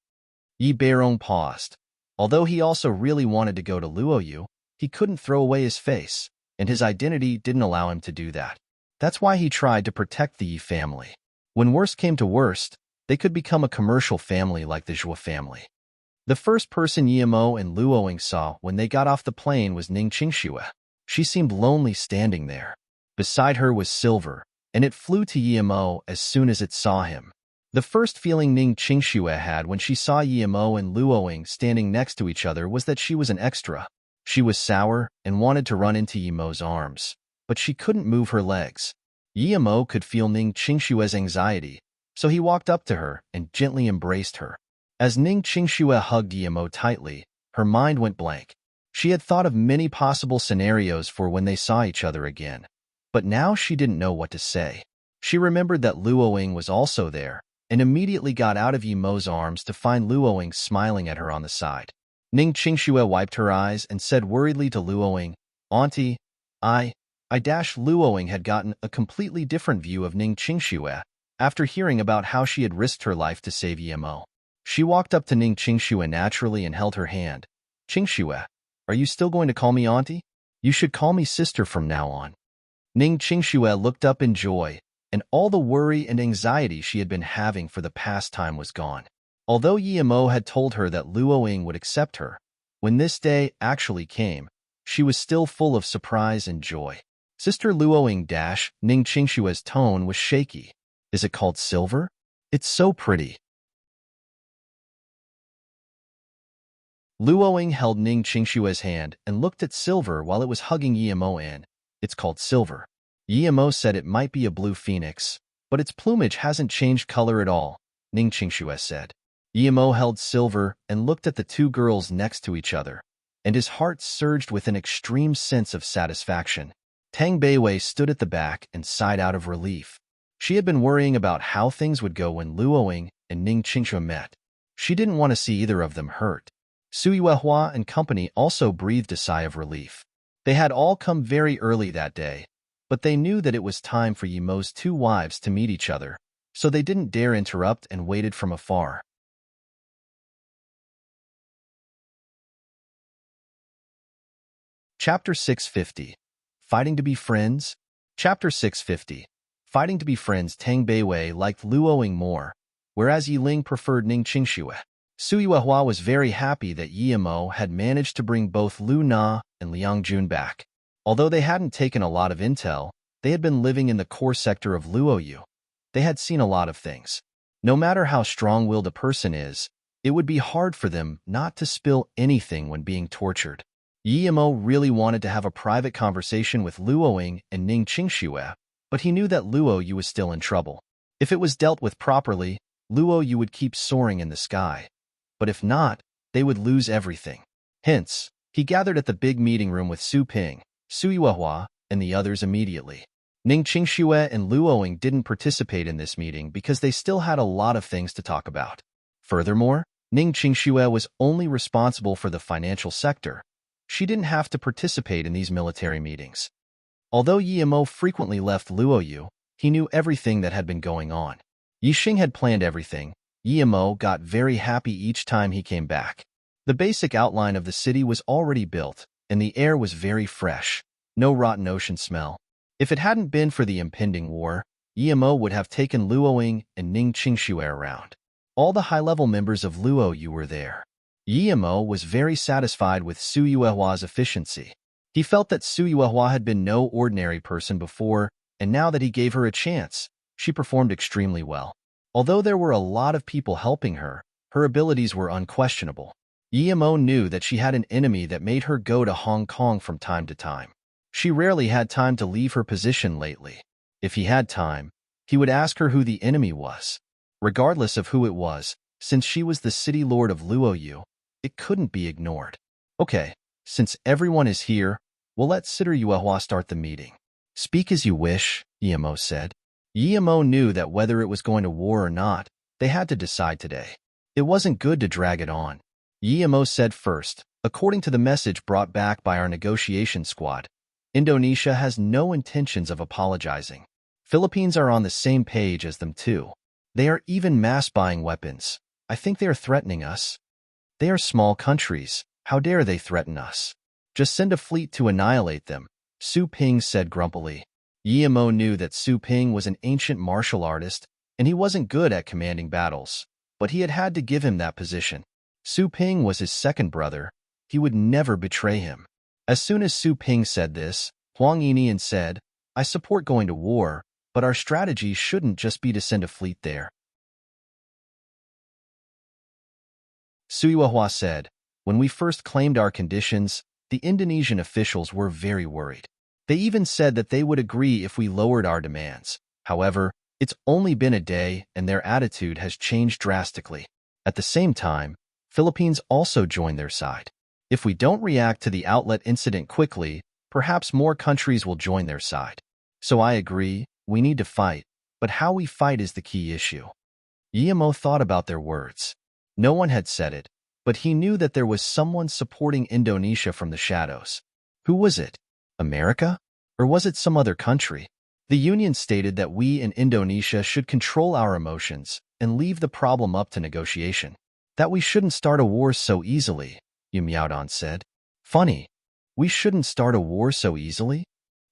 Yi Beirong paused. Although he also really wanted to go to Luoyu, he couldn't throw away his face, and his identity didn't allow him to do that. That's why he tried to protect the Yi family. When worst came to worst, they could become a commercial family like the Zhou family. The first person Yimo and Luoying saw when they got off the plane was Ning Qingxue. She seemed lonely standing there. Beside her was Silver, and it flew to Yimo as soon as it saw him. The first feeling Ning Qingxue had when she saw Yimo and Luoying standing next to each other was that she was an extra. She was sour and wanted to run into Yimo's arms, but she couldn't move her legs. Yimo could feel Ning Qingxue's anxiety, so he walked up to her and gently embraced her. As Ning Qingxue hugged Yimo tightly, her mind went blank. She had thought of many possible scenarios for when they saw each other again, but now she didn't know what to say. She remembered that Luoying was also there, and immediately got out of Yimo's arms to find Luoying smiling at her on the side. Ning Qingxue wiped her eyes and said worriedly to Luoying, "Auntie, Luoying had gotten a completely different view of Ning Qingxue after hearing about how she had risked her life to save Yimo. She walked up to Ning Qingxue naturally and held her hand. "Qingxue, are you still going to call me auntie? You should call me sister from now on." Ning Qingxue looked up in joy, and all the worry and anxiety she had been having for the past time was gone. Although Yimo had told her that Luoying would accept her, when this day actually came, she was still full of surprise and joy. "Sister Luoying " Ning Qingxue's tone was shaky. "Is it called Silver? It's so pretty." Luoying held Ning Qingxue's hand and looked at Silver while it was hugging Yimo in. "It's called Silver." Yimo said it might be a blue phoenix, but its plumage hasn't changed color at all, Ning Qingxue said. Yimo held Silver and looked at the two girls next to each other, and his heart surged with an extreme sense of satisfaction. Tang Beiwei stood at the back and sighed out of relief. She had been worrying about how things would go when Luoying and Ning Qingxue met. She didn't want to see either of them hurt. Sui Yuehua and company also breathed a sigh of relief. They had all come very early that day, but they knew that it was time for Yimo's two wives to meet each other, so they didn't dare interrupt and waited from afar. Chapter 650. Fighting to be Friends? Chapter 650. Fighting to be friends. Tang Beiwei liked Luoying more, whereas Yi Ling preferred Ning Qingxue. Sui Yuehua was very happy that Yimo had managed to bring both Lu Na and Liang Jun back. Although they hadn't taken a lot of intel, they had been living in the core sector of Luoyu. They had seen a lot of things. No matter how strong-willed a person is, it would be hard for them not to spill anything when being tortured. Yimo really wanted to have a private conversation with Luoying and Ning Qingxue, but he knew that Luoyu was still in trouble. If it was dealt with properly, Luoyu would keep soaring in the sky. But if not, they would lose everything. Hence, he gathered at the big meeting room with Su Ping, Sui Yuehua, and the others immediately. Ning Qingxue and Luoying didn't participate in this meeting because they still had a lot of things to talk about. Furthermore, Ning Qingxue was only responsible for the financial sector. She didn't have to participate in these military meetings. Although Yimo frequently left Luoyu, he knew everything that had been going on. Yixing had planned everything. Yimo got very happy each time he came back. The basic outline of the city was already built, and the air was very fresh. No rotten ocean smell. If it hadn't been for the impending war, Yimo would have taken Luoying and Ning Qingxue around. All the high-level members of Luoyu were there. Yimo was very satisfied with Sui Yuehua's efficiency. He felt that Sui Yuehua had been no ordinary person before, and now that he gave her a chance, she performed extremely well. Although there were a lot of people helping her, her abilities were unquestionable. Yimo knew that she had an enemy that made her go to Hong Kong from time to time. She rarely had time to leave her position lately. If he had time, he would ask her who the enemy was. Regardless of who it was, since she was the city lord of Luoyu, it couldn't be ignored. Okay, since everyone is here, we'll let Sitter Yuehua start the meeting. Speak as you wish, Yimo said. Yimo knew that whether it was going to war or not, They had to decide today. It wasn't good to drag it on. Guillermo said first, according to the message brought back by our negotiation squad, Indonesia has no intentions of apologizing. Philippines are on the same page as them too. They are even mass buying weapons. I think they are threatening us. They are small countries. How dare they threaten us? Just send a fleet to annihilate them, Su Ping said grumpily. Guillermo knew that Su Ping was an ancient martial artist, and he wasn't good at commanding battles, but he had had to give him that position. Su Ping was his second brother. He would never betray him. As soon as Su Ping said this, Huang Yinian said, I support going to war, but our strategy shouldn't just be to send a fleet there. Suiwahua said, when we first claimed our conditions, the Indonesian officials were very worried. They even said that they would agree if we lowered our demands. However, it's only been a day and their attitude has changed drastically. At the same time, Philippines also joined their side. If we don't react to the outlet incident quickly, perhaps more countries will join their side. So I agree, we need to fight, but how we fight is the key issue. Guillermo thought about their words. No one had said it, but he knew that there was someone supporting Indonesia from the shadows. Who was it? America? Or was it some other country? The Union stated that we in Indonesia should control our emotions and leave the problem up to negotiation. That we shouldn't start a war so easily, Yumyaodon said. Funny. We shouldn't start a war so easily?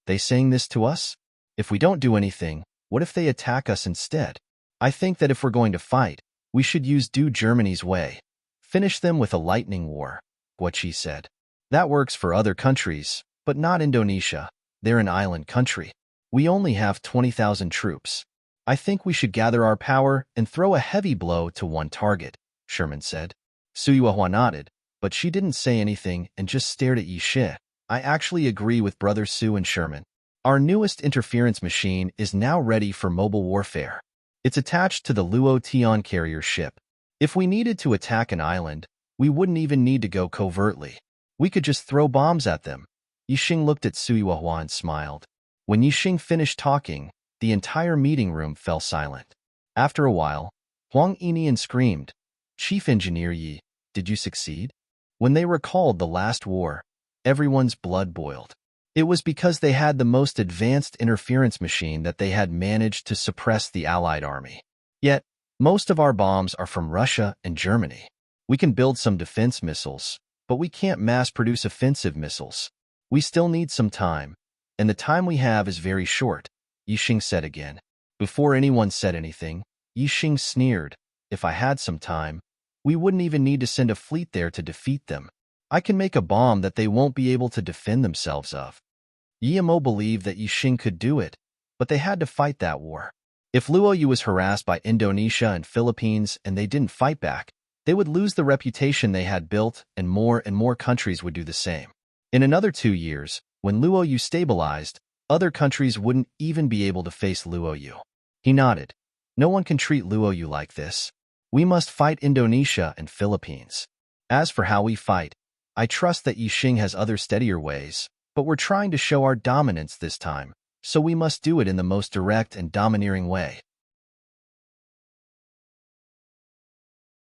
They saying this to us? If we don't do anything, what if they attack us instead? I think that if we're going to fight, we should do Germany's way. Finish them with a lightning war, Guachi said. That works for other countries, but not Indonesia. They're an island country. We only have 20,000 troops. I think we should gather our power and throw a heavy blow to one target, Sherman said. Suiwahua nodded, but she didn't say anything and just stared at Yixi. I actually agree with Brother Su and Sherman. Our newest interference machine is now ready for mobile warfare. It's attached to the Luo Tian carrier ship. If we needed to attack an island, we wouldn't even need to go covertly. We could just throw bombs at them. Yixing looked at Suiwahua and smiled. When Yixing finished talking, the entire meeting room fell silent. After a while, Huang Yinian screamed, Chief Engineer Yi, did you succeed? When they recalled the last war, everyone's blood boiled. It was because they had the most advanced interference machine that they had managed to suppress the Allied army. Yet, most of our bombs are from Russia and Germany. We can build some defense missiles, but we can't mass-produce offensive missiles. We still need some time, and the time we have is very short, Yixing said again. Before anyone said anything, Yixing sneered, if I had some time, we wouldn't even need to send a fleet there to defeat them. I can make a bomb that they won't be able to defend themselves of. Guillermo believed that Yixing could do it, but they had to fight that war. If Luoyu was harassed by Indonesia and Philippines and they didn't fight back, they would lose the reputation they had built and more countries would do the same. In another 2 years, when Luoyu stabilized, other countries wouldn't even be able to face Luoyu. He nodded. No one can treat Luoyu like this. We must fight Indonesia and Philippines. As for how we fight, I trust that Yixing has other steadier ways, but we're trying to show our dominance this time, so we must do it in the most direct and domineering way.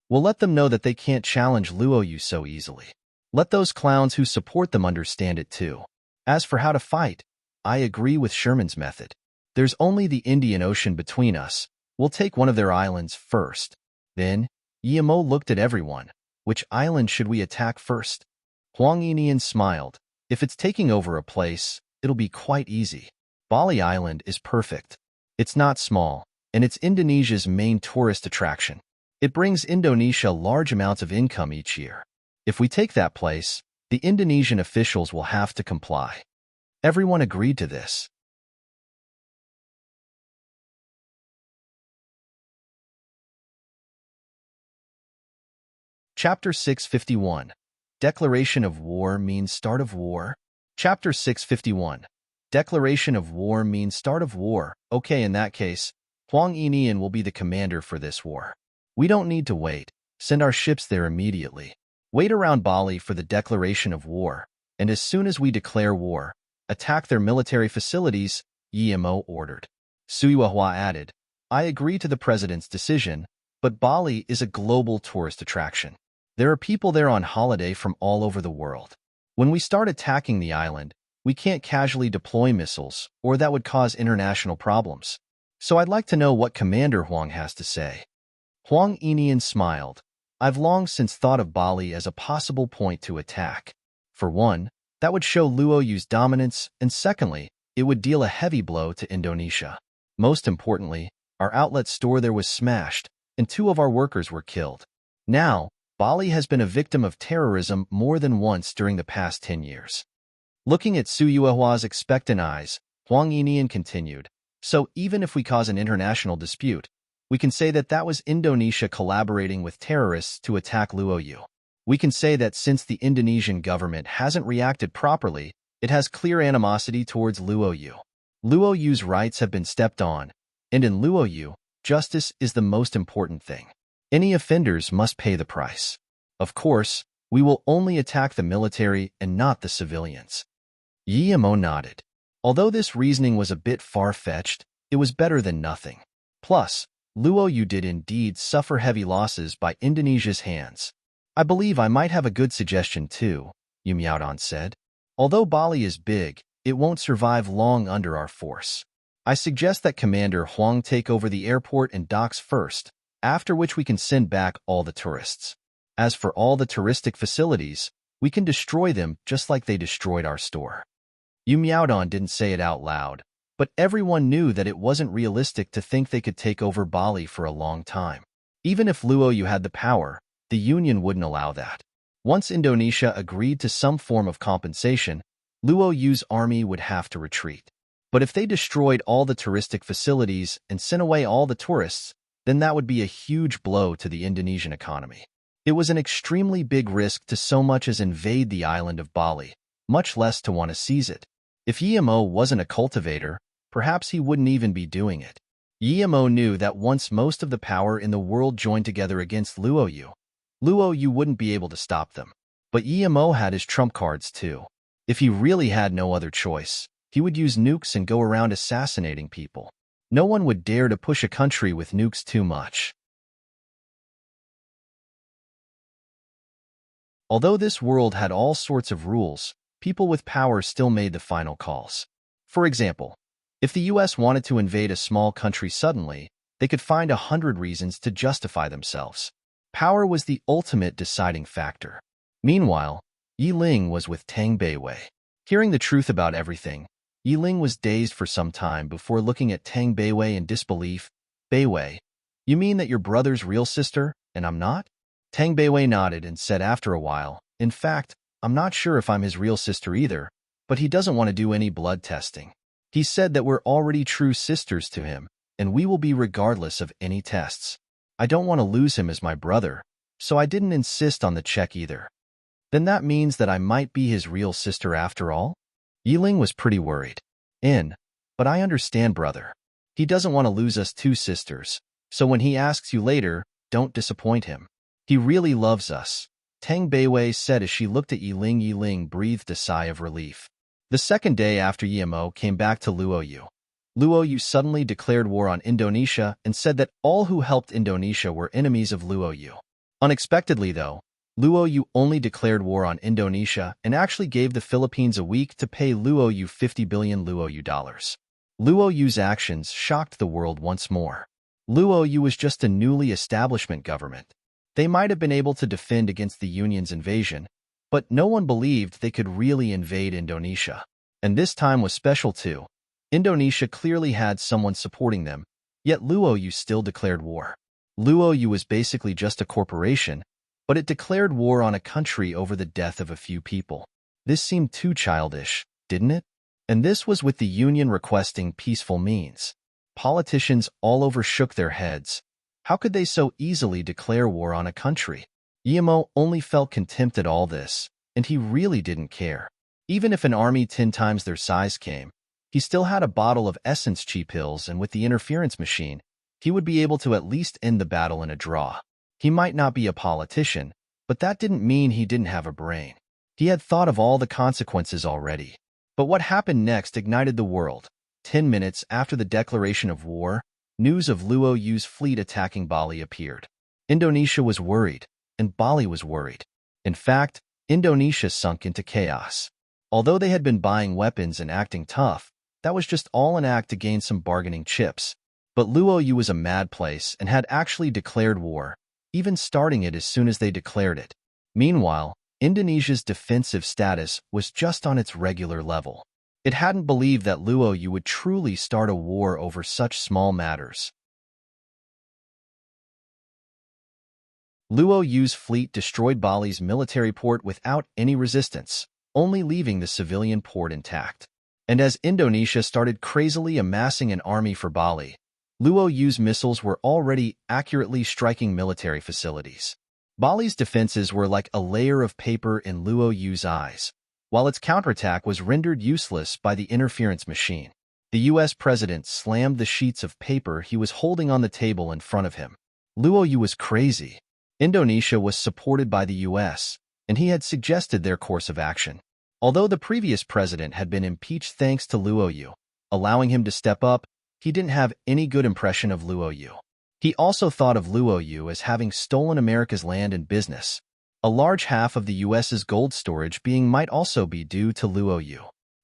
We'll let them know that they can't challenge Luoyu so easily. Let those clowns who support them understand it too. As for how to fight, I agree with Sherman's method. There's only the Indian Ocean between us. We'll take one of their islands first. Then, Guillermo looked at everyone. Which island should we attack first? Huang Yinian smiled. If it's taking over a place, it'll be quite easy. Bali Island is perfect. It's not small, and it's Indonesia's main tourist attraction. It brings Indonesia large amounts of income each year. If we take that place, the Indonesian officials will have to comply. Everyone agreed to this. Chapter 651. Declaration of War means start of war? Chapter 651. Declaration of War means start of war. Okay, in that case, Huang Yinian will be the commander for this war. We don't need to wait. Send our ships there immediately. Wait around Bali for the declaration of war, and as soon as we declare war, attack their military facilities, Guillermo ordered. Suiwahua added, I agree to the president's decision. But Bali is a global tourist attraction. There are people there on holiday from all over the world. When we start attacking the island, we can't casually deploy missiles, or that would cause international problems. So I'd like to know what Commander Huang has to say. Huang Enian smiled. I've long since thought of Bali as a possible point to attack. For one, that would show Luoyu's dominance, and secondly, it would deal a heavy blow to Indonesia. Most importantly, our outlet store there was smashed, and 2 of our workers were killed. Now, Bali has been a victim of terrorism more than once during the past 10 years. Looking at Su Yuehua's expectant eyes, Huang Enian continued, so even if we cause an international dispute, we can say that was Indonesia collaborating with terrorists to attack Luoyu. We can say that since the Indonesian government hasn't reacted properly, it has clear animosity towards Luoyu. Luoyu's rights have been stepped on, and in Luoyu, justice is the most important thing. Any offenders must pay the price. Of course, we will only attack the military and not the civilians. Yemo nodded. Although this reasoning was a bit far-fetched, it was better than nothing. Plus, Luoyu did indeed suffer heavy losses by Indonesia's hands. I believe I might have a good suggestion too, Yu Miaodong said. Although Bali is big, it won't survive long under our force. I suggest that Commander Huang take over the airport and docks first, after which we can send back all the tourists. As for all the touristic facilities, we can destroy them just like they destroyed our store. Yu Miaodong didn't say it out loud, but everyone knew that it wasn't realistic to think they could take over Bali for a long time. Even if Luoyu had the power, the Union wouldn't allow that. Once Indonesia agreed to some form of compensation, Luoyu's army would have to retreat. But if they destroyed all the touristic facilities and sent away all the tourists, then that would be a huge blow to the Indonesian economy. It was an extremely big risk to so much as invade the island of Bali, much less to want to seize it. If Yemo wasn't a cultivator, perhaps he wouldn't even be doing it. Yemo knew that once most of the power in the world joined together against Luoyu, Luoyu wouldn't be able to stop them. But Yemo had his trump cards too. If he really had no other choice, he would use nukes and go around assassinating people. No one would dare to push a country with nukes too much. Although this world had all sorts of rules, people with power still made the final calls. For example, if the US wanted to invade a small country suddenly, they could find 100 reasons to justify themselves. Power was the ultimate deciding factor. Meanwhile, Yiling was with Tang Beiwei. Hearing the truth about everything, Yiling was dazed for some time before looking at Tang Beiwei in disbelief. Beiwei, you mean that your brother's real sister, and I'm not? Tang Beiwei nodded and said after a while, in fact, I'm not sure if I'm his real sister either, but he doesn't want to do any blood testing. He said that we're already true sisters to him, and we will be regardless of any tests. I don't want to lose him as my brother, so I didn't insist on the check either. Then that means that I might be his real sister after all? Yiling was pretty worried. But I understand, brother. He doesn't want to lose us 2 sisters, so when he asks you later, don't disappoint him. He really loves us. Tang Beiwei said as she looked at Yiling. Yiling breathed a sigh of relief. The second day after Yemo came back to Luoyu, Luoyu suddenly declared war on Indonesia and said that all who helped Indonesia were enemies of Luoyu. Unexpectedly, though, Luoyu only declared war on Indonesia and actually gave the Philippines a week to pay Luoyu 50 billion Luoyu dollars. Luoyu's actions shocked the world once more. Luoyu was just a newly establishment government. They might have been able to defend against the Union's invasion, but no one believed they could really invade Indonesia. And this time was special too. Indonesia clearly had someone supporting them, yet Luoyu still declared war. Luoyu was basically just a corporation, but it declared war on a country over the death of a few people. This seemed too childish, didn't it? And this was with the Union requesting peaceful means. Politicians all over shook their heads. How could they so easily declare war on a country? Yemo only felt contempt at all this, and he really didn't care. Even if an army 10 times their size came, he still had a bottle of essence chi pills, and with the interference machine, he would be able to at least end the battle in a draw. He might not be a politician, but that didn't mean he didn't have a brain. He had thought of all the consequences already. But what happened next ignited the world. 10 minutes after the declaration of war, news of Luo Yu's fleet attacking Bali appeared. Indonesia was worried, and Bali was worried. In fact, Indonesia sunk into chaos. Although they had been buying weapons and acting tough, that was just all an act to gain some bargaining chips. But Luo Yu was a mad place and had actually declared war, even starting it as soon as they declared it. Meanwhile, Indonesia's defensive status was just on its regular level. It hadn't believed that Luo Yu would truly start a war over such small matters. Luo Yu's fleet destroyed Bali's military port without any resistance, only leaving the civilian port intact. And as Indonesia started crazily amassing an army for Bali, Luo Yu's missiles were already accurately striking military facilities. Bali's defenses were like a layer of paper in Luo Yu's eyes, while its counterattack was rendered useless by the interference machine. The U.S. president slammed the sheets of paper he was holding on the table in front of him. Luo Yu was crazy. Indonesia was supported by the U.S., and he had suggested their course of action. Although the previous president had been impeached thanks to Luo Yu, allowing him to step up, he didn't have any good impression of Luo Yu. He also thought of Luo Yu as having stolen America's land and business. A large half of the U.S.'s gold storage being might also be due to Luo Yu.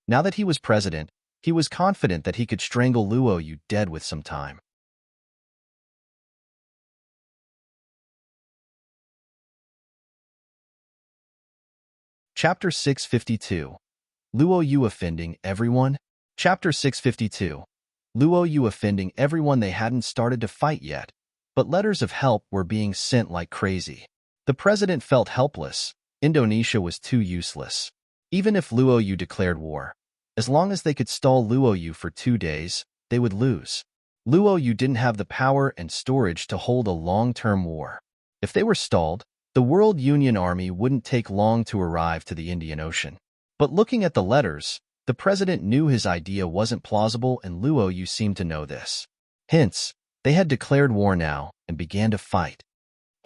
Now that he was president, he was confident that he could strangle Luo Yu dead with some time. Chapter 652. Luo Yu offending everyone? Chapter 652. Luo Yu offending everyone. They hadn't started to fight yet, but letters of help were being sent like crazy. The president felt helpless. Indonesia was too useless. Even if Luo Yu declared war, as long as they could stall Luo Yu for 2 days, they would lose. Luo Yu didn't have the power and storage to hold a long-term war. If they were stalled, the World Union Army wouldn't take long to arrive to the Indian Ocean. But looking at the letters, the president knew his idea wasn't plausible, and Luo Yu seemed to know this. Hence, they had declared war now and began to fight.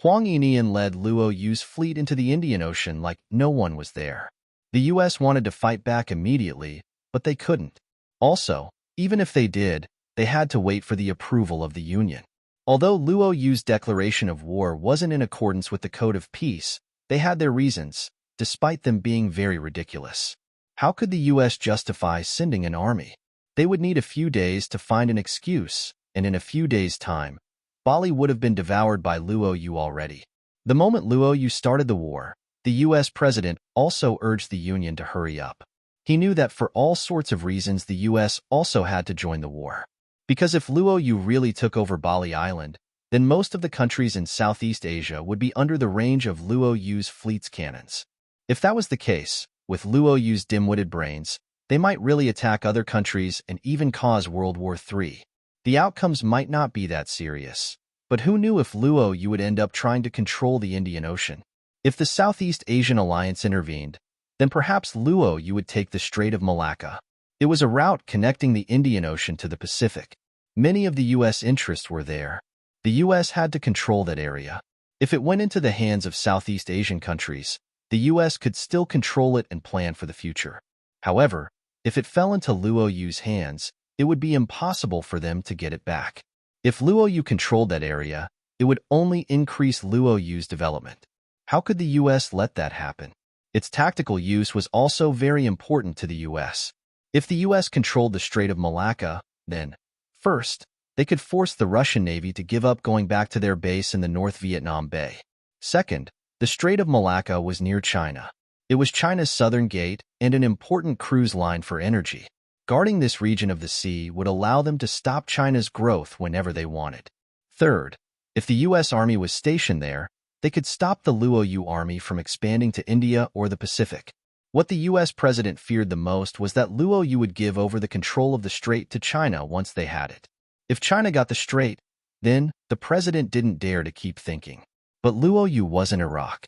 Huang Yinian led Luo Yu's fleet into the Indian Ocean like no one was there. The U.S. wanted to fight back immediately, but they couldn't. Also, even if they did, they had to wait for the approval of the Union. Although Luo Yu's declaration of war wasn't in accordance with the Code of Peace, they had their reasons, despite them being very ridiculous. How could the U.S. justify sending an army? They would need a few days to find an excuse, and in a few days' time, Bali would have been devoured by Luo Yu already. The moment Luo Yu started the war, the U.S. president also urged the Union to hurry up. He knew that for all sorts of reasons the U.S. also had to join the war. Because if Luo Yu really took over Bali Island, then most of the countries in Southeast Asia would be under the range of Luo Yu's fleet's cannons. If that was the case, with Luo Yu's dim-witted brains, they might really attack other countries and even cause World War III. The outcomes might not be that serious. But who knew if Luo Yu would end up trying to control the Indian Ocean? If the Southeast Asian alliance intervened, then perhaps Luo Yu would take the Strait of Malacca. It was a route connecting the Indian Ocean to the Pacific. Many of the U.S. interests were there. The U.S. had to control that area. If it went into the hands of Southeast Asian countries, the U.S. could still control it and plan for the future. However, if it fell into Luo Yu's hands, it would be impossible for them to get it back. If Luo Yu controlled that area, it would only increase Luo Yu's development. How could the U.S. let that happen? Its tactical use was also very important to the U.S. If the U.S. controlled the Strait of Malacca, then, first, they could force the Russian Navy to give up going back to their base in the North Vietnam Bay. Second, the Strait of Malacca was near China. It was China's southern gate and an important cruise line for energy. Guarding this region of the sea would allow them to stop China's growth whenever they wanted. Third, if the U.S. Army was stationed there, they could stop the Luo Yu army from expanding to India or the Pacific. What the U.S. president feared the most was that Luo Yu would give over the control of the strait to China once they had it. If China got the strait, then the president didn't dare to keep thinking. But Luo Yu wasn't Iraq.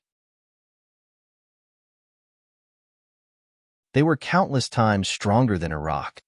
They were countless times stronger than Iraq.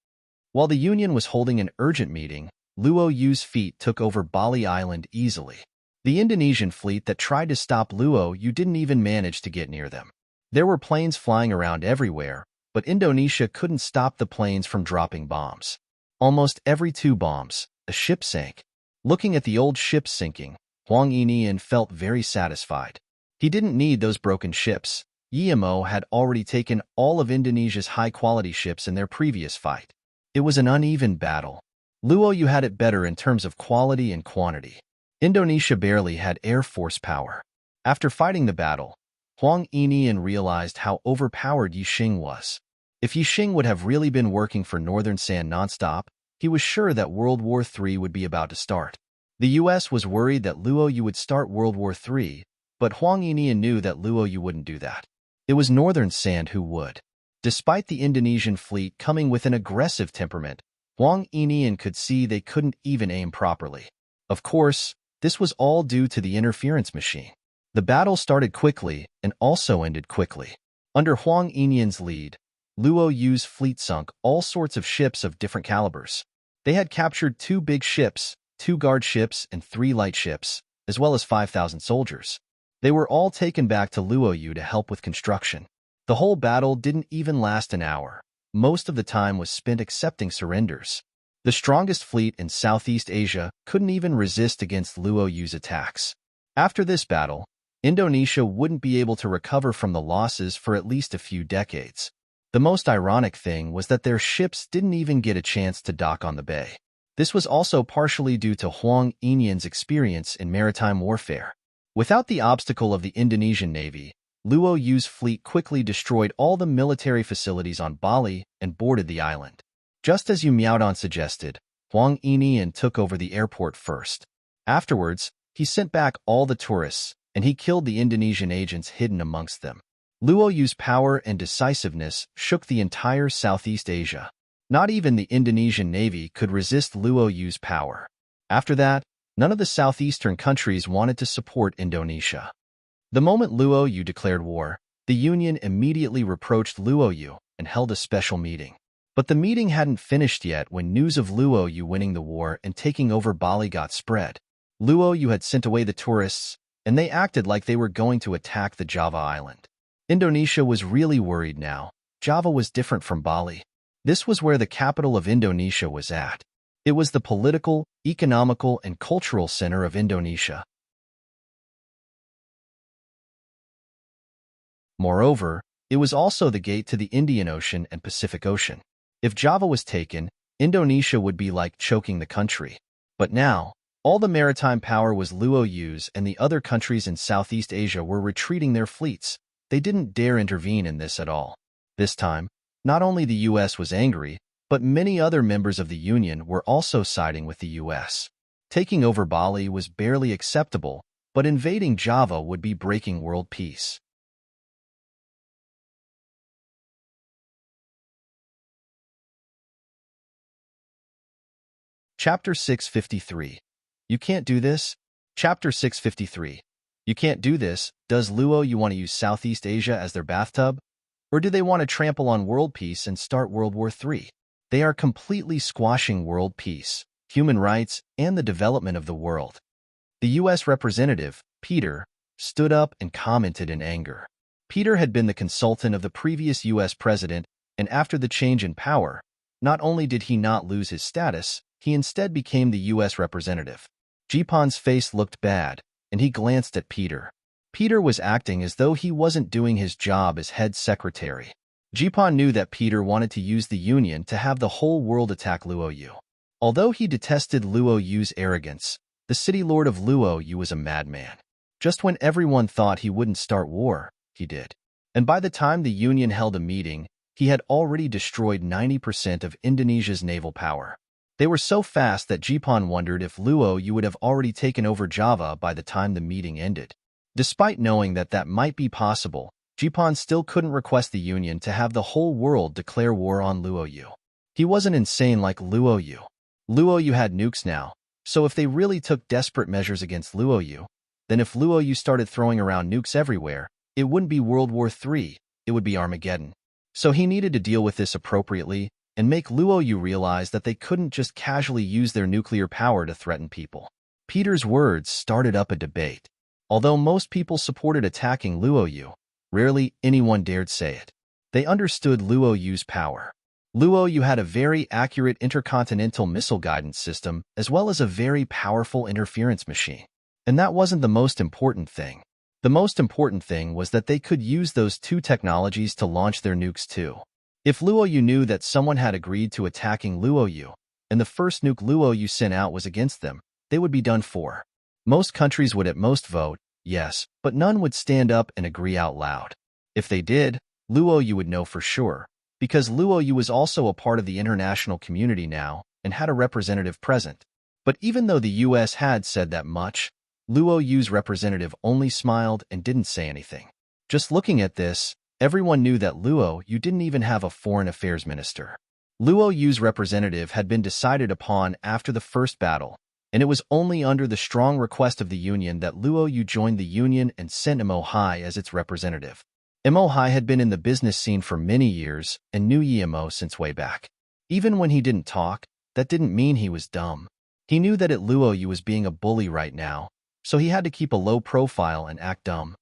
While the Union was holding an urgent meeting, Luo Yu's fleet took over Bali Island easily. The Indonesian fleet that tried to stop Luo Yu didn't even manage to get near them. There were planes flying around everywhere, but Indonesia couldn't stop the planes from dropping bombs. Almost every 2 bombs, a ship sank. Looking at the old ships sinking, Huang Yinian felt very satisfied. He didn't need those broken ships. Yimo had already taken all of Indonesia's high-quality ships in their previous fight. It was an uneven battle. Luoyu had it better in terms of quality and quantity. Indonesia barely had air force power. After fighting the battle, Huang Yinian realized how overpowered Yixing was. If Yixing would have really been working for Northern Sand nonstop, he was sure that World War III would be about to start. The U.S. was worried that Luoyu would start World War III, but Huang Yinian knew that Luoyu wouldn't do that. It was Northern Sand who would. Despite the Indonesian fleet coming with an aggressive temperament, Huang Yinian could see they couldn't even aim properly. Of course, this was all due to the interference machine. The battle started quickly and also ended quickly. Under Huang Yinian's lead, Luoyu's fleet sunk all sorts of ships of different calibers. They had captured 2 big ships, 2 guard ships, and 3 light ships, as well as 5,000 soldiers. They were all taken back to Luoyu to help with construction. The whole battle didn't even last an hour. Most of the time was spent accepting surrenders. The strongest fleet in Southeast Asia couldn't even resist against Luoyu's attacks. After this battle, Indonesia wouldn't be able to recover from the losses for at least a few decades. The most ironic thing was that their ships didn't even get a chance to dock on the bay. This was also partially due to Huang Yinian's experience in maritime warfare. Without the obstacle of the Indonesian Navy, Luoyu's fleet quickly destroyed all the military facilities on Bali and boarded the island. Just as Yu Miaodong suggested, Huang Yinian took over the airport first. Afterwards, he sent back all the tourists, and he killed the Indonesian agents hidden amongst them. Luoyu's power and decisiveness shook the entire Southeast Asia. Not even the Indonesian Navy could resist Luoyu's power. After that, none of the southeastern countries wanted to support Indonesia. The moment Luoyu declared war, the Union immediately reproached Luoyu and held a special meeting. But the meeting hadn't finished yet when news of Luoyu winning the war and taking over Bali got spread. Luoyu had sent away the tourists, and they acted like they were going to attack the Java island. Indonesia was really worried now. Java was different from Bali. This was where the capital of Indonesia was at. It was the political, economical, and cultural center of Indonesia. Moreover, it was also the gate to the Indian Ocean and Pacific Ocean. If Java was taken, Indonesia would be like choking the country. But now, all the maritime power was Luoyu's, and the other countries in Southeast Asia were retreating their fleets. They didn't dare intervene in this at all. This time, not only the U.S. was angry, but many other members of the Union were also siding with the U.S. Taking over Bali was barely acceptable, but invading Java would be breaking world peace. Chapter 653. You can't do this? Chapter 653. You can't do this. Does Luoyu want to use Southeast Asia as their bathtub? Or do they want to trample on world peace and start World War III? They are completely squashing world peace, human rights, and the development of the world. The U.S. representative, Peter, stood up and commented in anger. Peter had been the consultant of the previous U.S. president, and after the change in power, not only did he not lose his status, he instead became the U.S. representative. Jipan's face looked bad, and he glanced at Peter. Peter was acting as though he wasn't doing his job as head secretary. Jipan knew that Peter wanted to use the Union to have the whole world attack Luoyu. Although he detested Luoyu's arrogance, the city lord of Luoyu was a madman. Just when everyone thought he wouldn't start war, he did. And by the time the Union held a meeting, he had already destroyed 90% of Indonesia's naval power. They were so fast that Jipan wondered if Luoyu would have already taken over Java by the time the meeting ended. Despite knowing that that might be possible, Jipan still couldn't request the Union to have the whole world declare war on Luoyu. He wasn't insane like Luoyu. Luoyu had nukes now, so if they really took desperate measures against Luoyu, then if Luoyu started throwing around nukes everywhere, it wouldn't be World War III, it would be Armageddon. So he needed to deal with this appropriately and make Luoyu realize that they couldn't just casually use their nuclear power to threaten people. Peter's words started up a debate. Although most people supported attacking Luoyu, rarely anyone dared say it. They understood Luoyu's power. Luo Yu had a very accurate intercontinental missile guidance system as well as a very powerful interference machine. And that wasn't the most important thing. The most important thing was that they could use those two technologies to launch their nukes too. If Luo Yu knew that someone had agreed to attacking Luo Yu, and the first nuke Luo Yu sent out was against them, they would be done for. Most countries would at most vote, yes, but none would stand up and agree out loud. If they did, Luo Yu would know for sure, because Luo Yu was also a part of the international community now and had a representative present. But even though the US had said that much, Luo Yu's representative only smiled and didn't say anything. Just looking at this, everyone knew that Luo Yu didn't even have a foreign affairs minister. Luo Yu's representative had been decided upon after the first battle, and it was only under the strong request of the Union that Luo Yu joined the Union and sent Mo Hai as its representative. Mo Hai had been in the business scene for many years and knew Mo since way back. Even when he didn't talk, that didn't mean he was dumb. He knew that Luo Yu was being a bully right now, so he had to keep a low profile and act dumb.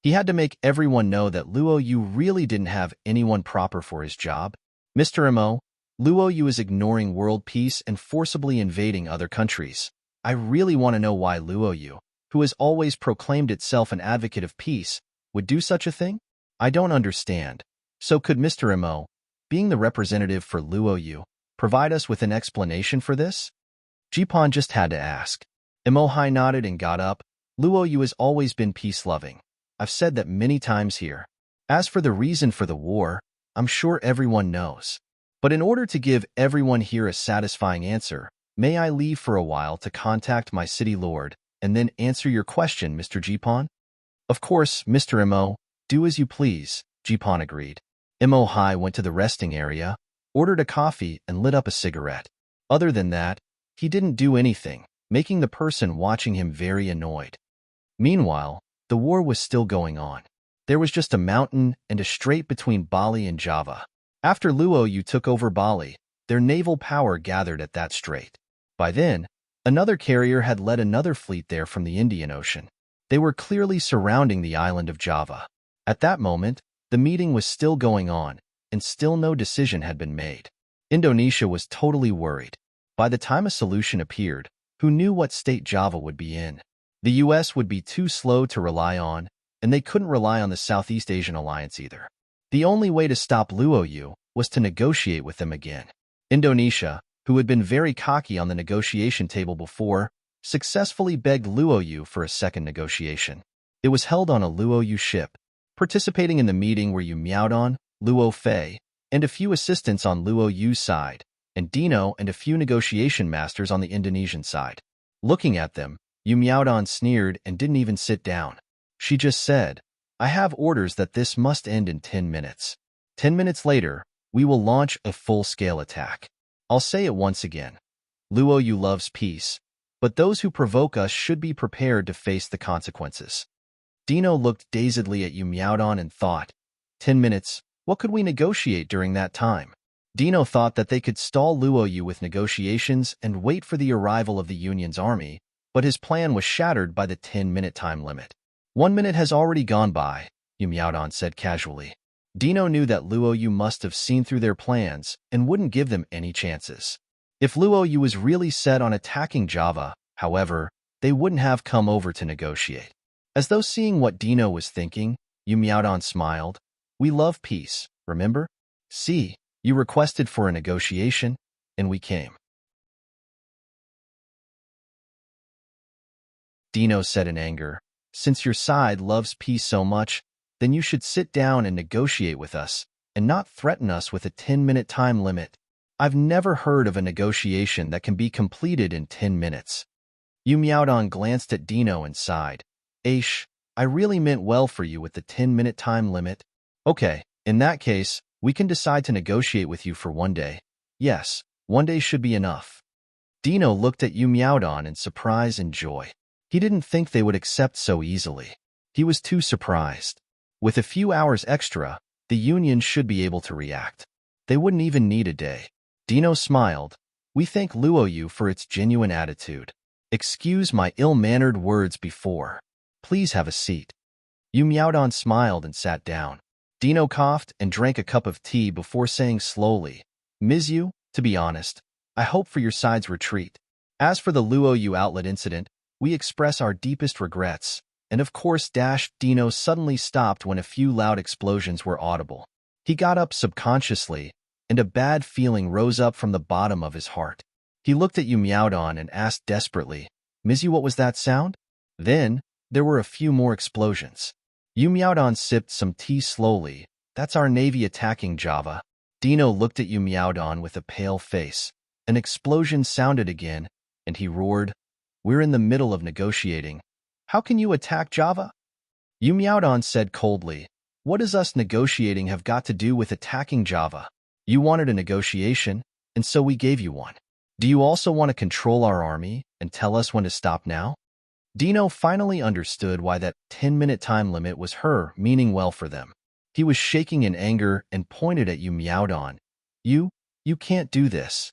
He had to make everyone know that Luo Yu really didn't have anyone proper for his job. Mr. Mo, Luo Yu is ignoring world peace and forcibly invading other countries. I really want to know why Luo Yu, who has always proclaimed itself an advocate of peace, would do such a thing? I don't understand. So could Mr. Mo, being the representative for Luo Yu, provide us with an explanation for this? Jipan just had to ask. Mo Hai nodded and got up. Luo Yu has always been peace-loving. I've said that many times here. As for the reason for the war, I'm sure everyone knows. But in order to give everyone here a satisfying answer, may I leave for a while to contact my city lord and then answer your question, Mr. Jipan? Of course, Mr. Mo, do as you please, Jipan agreed. Mo Hai went to the resting area, ordered a coffee, and lit up a cigarette. Other than that, he didn't do anything, making the person watching him very annoyed. Meanwhile, the war was still going on. There was just a mountain and a strait between Bali and Java. After Luo Yu took over Bali, their naval power gathered at that strait. By then, another carrier had led another fleet there from the Indian Ocean. They were clearly surrounding the island of Java. At that moment, the meeting was still going on, and still no decision had been made. Indonesia was totally worried. By the time a solution appeared, who knew what state Java would be in? The US would be too slow to rely on, and they couldn't rely on the Southeast Asian alliance either. The only way to stop Luo Yu was to negotiate with them again. Indonesia, who had been very cocky on the negotiation table before, successfully begged Luo Yu for a second negotiation. It was held on a Luo Yu ship. Participating in the meeting were Yu Miaodong, Luo Fei, and a few assistants on Luo Yu's side, and Dino and a few negotiation masters on the Indonesian side. Looking at them, Yu Miaodong sneered and didn't even sit down. She just said, I have orders that this must end in 10 minutes. 10 minutes later, we will launch a full-scale attack. I'll say it once again. Luo Yu loves peace, but those who provoke us should be prepared to face the consequences. Dino looked dazedly at Yu Miaodong and thought, 10 minutes, what could we negotiate during that time? Dino thought that they could stall Luo Yu with negotiations and wait for the arrival of the Union's army, but his plan was shattered by the 10-minute time limit. 1 minute has already gone by, Yu Miaodong said casually. Dino knew that Luo Yu must have seen through their plans and wouldn't give them any chances. If Luo Yu was really set on attacking Java, however, they wouldn't have come over to negotiate. As though seeing what Dino was thinking, Yu Miaodong smiled. We love peace, remember? See, you requested for a negotiation, and we came. Dino said in anger, since your side loves peace so much, then you should sit down and negotiate with us, and not threaten us with a 10-minute time limit. I've never heard of a negotiation that can be completed in 10 minutes. Yu Miaodong glanced at Dino and sighed. Aish, I really meant well for you with the 10-minute time limit. Okay, in that case, we can decide to negotiate with you for 1 day. Yes, 1 day should be enough. Dino looked at Yu Miaodong in surprise and joy. He didn't think they would accept so easily. He was too surprised. With a few hours extra, the Union should be able to react. They wouldn't even need a day. Dino smiled. We thank Luo Yu for its genuine attitude. Excuse my ill-mannered words before. Please have a seat. Yu Miaodong smiled and sat down. Dino coughed and drank a cup of tea before saying slowly, Mizu, to be honest, I hope for your side's retreat. As for the Luoyu outlet incident, we express our deepest regrets, and of course Dino suddenly stopped when a few loud explosions were audible. He got up subconsciously, and a bad feeling rose up from the bottom of his heart. He looked at Yu Miaodong and asked desperately, Mizu, what was that sound? Then, there were a few more explosions. Yu Miaodong sipped some tea slowly. That's our navy attacking Java. Dino looked at Yu Miaodong with a pale face. An explosion sounded again, and he roared, We're in the middle of negotiating. How can you attack Java? Yu Miaodong said coldly, What does us negotiating have got to do with attacking Java? You wanted a negotiation, and so we gave you one. Do you also want to control our army and tell us when to stop now? Dino finally understood why that 10-minute time limit was meaning well for them. He was shaking in anger and pointed at Yu Miaodong. You can't do this.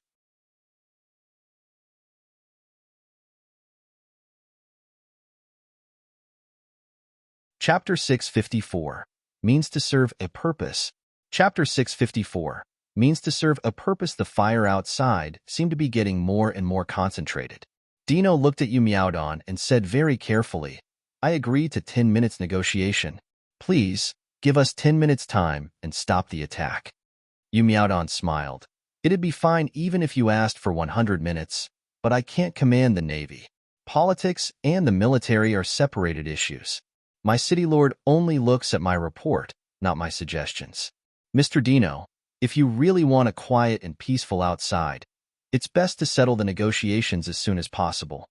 Chapter 654, Means to serve a purpose. Chapter 654, Means to serve a purpose. The fire outside seemed to be getting more and more concentrated. Dino looked at Yu Miaodong and said very carefully, I agree to 10 minutes negotiation. Please, give us 10 minutes time and stop the attack. Yu Miaodong smiled. It'd be fine even if you asked for 100 minutes, but I can't command the Navy. Politics and the military are separated issues. My city lord only looks at my report, not my suggestions. Mr. Dino, if you really want a quiet and peaceful outside, it's best to settle the negotiations as soon as possible.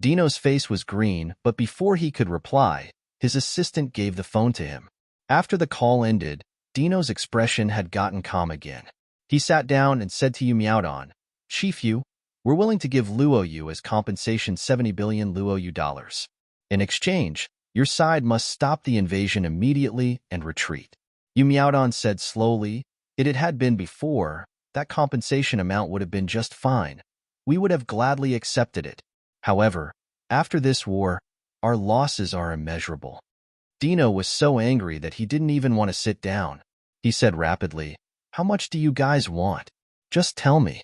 Dino's face was green, but before he could reply, his assistant gave the phone to him. After the call ended, Dino's expression had gotten calm again. He sat down and said to Yu Miaodong, Chief Yu, we're willing to give Luoyu as compensation 70 billion Luoyu dollars. In exchange, your side must stop the invasion immediately and retreat. Yu Miaodong said slowly, It had been before. That compensation amount would have been just fine. We would have gladly accepted it. However, after this war, our losses are immeasurable. Dino was so angry that he didn't even want to sit down. He said rapidly, How much do you guys want? Just tell me.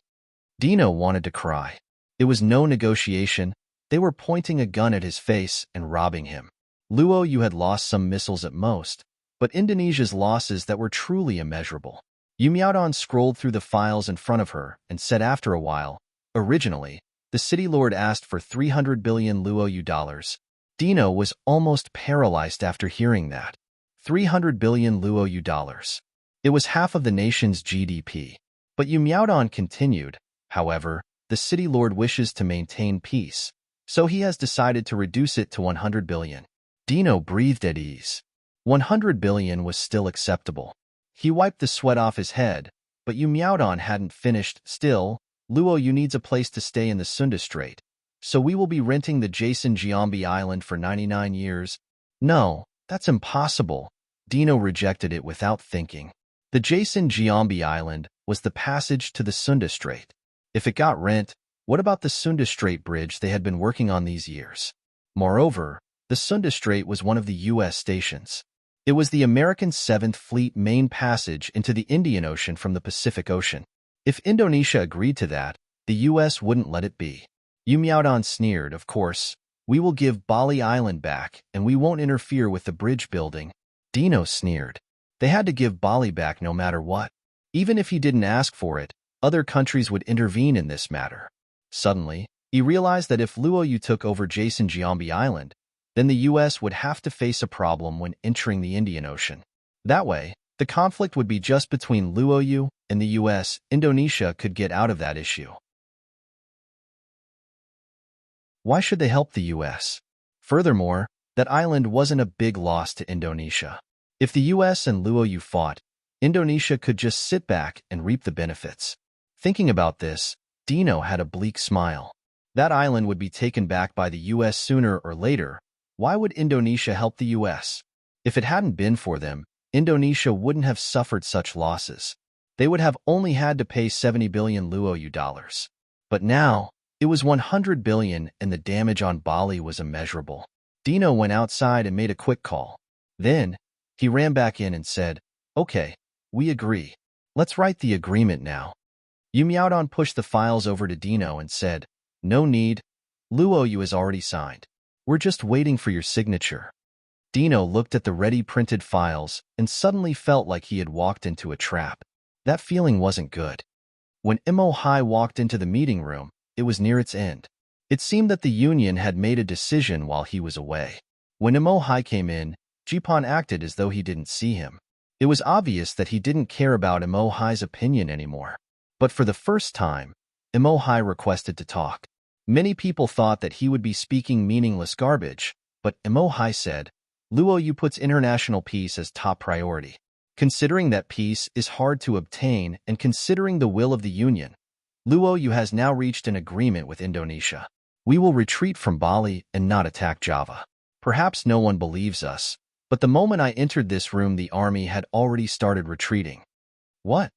Dino wanted to cry. It was no negotiation. They were pointing a gun at his face and robbing him. Luoyu had lost some missiles at most, but Indonesia's losses that were truly immeasurable. Yu Miaodong scrolled through the files in front of her and said after a while, Originally, the city lord asked for 300 billion Luoyu dollars. Dino was almost paralyzed after hearing that. 300 billion Luoyu dollars. It was half of the nation's GDP. But Yu Miaodong continued, However, the city lord wishes to maintain peace, so he has decided to reduce it to 100 billion. Dino breathed at ease. 100 billion was still acceptable. He wiped the sweat off his head, but Yu Miaodong hadn't finished. Still, Luoyu needs a place to stay in the Sunda Strait, so we will be renting the Jason Giambi Island for 99 years. No, that's impossible. Dino rejected it without thinking. The Jason Giambi Island was the passage to the Sunda Strait. If it got rent, what about the Sunda Strait Bridge they had been working on these years? Moreover, the Sunda Strait was one of the U.S. stations. It was the American 7th Fleet main passage into the Indian Ocean from the Pacific Ocean. If Indonesia agreed to that, the U.S. wouldn't let it be. Yu Miaodong sneered, Of course, we will give Bali Island back, and we won't interfere with the bridge building. Dino sneered. They had to give Bali back no matter what. Even if he didn't ask for it, other countries would intervene in this matter. Suddenly, he realized that if Luoyu took over Jason Giambi Island, then the U.S. would have to face a problem when entering the Indian Ocean. That way, the conflict would be just between Luoyu and the U.S. Indonesia could get out of that issue. Why should they help the U.S.? Furthermore, that island wasn't a big loss to Indonesia. If the U.S. and Luoyu fought, Indonesia could just sit back and reap the benefits. Thinking about this, Dino had a bleak smile. That island would be taken back by the U.S. sooner or later. Why would Indonesia help the U.S.? If it hadn't been for them, Indonesia wouldn't have suffered such losses. They would have only had to pay 70 billion Luoyu dollars. But now, it was 100 billion and the damage on Bali was immeasurable. Dino went outside and made a quick call. Then, he ran back in and said, Okay, we agree. Let's write the agreement now. Yu Miaodong pushed the files over to Dino and said, "No need. Luo Yu has already signed. We're just waiting for your signature." Dino looked at the ready-printed files and suddenly felt like he had walked into a trap. That feeling wasn't good. When Imo Hai walked into the meeting room, it was near its end. It seemed that the union had made a decision while he was away. When Imo Hai came in, Jipan acted as though he didn't see him. It was obvious that he didn't care about Imo Hai's opinion anymore. But for the first time, Imo Hai requested to talk. Many people thought that he would be speaking meaningless garbage, but Imo Hai said, "Luo Yu puts international peace as top priority. Considering that peace is hard to obtain and considering the will of the Union, Luo Yu has now reached an agreement with Indonesia. We will retreat from Bali and not attack Java. Perhaps no one believes us, but the moment I entered this room the army had already started retreating." What?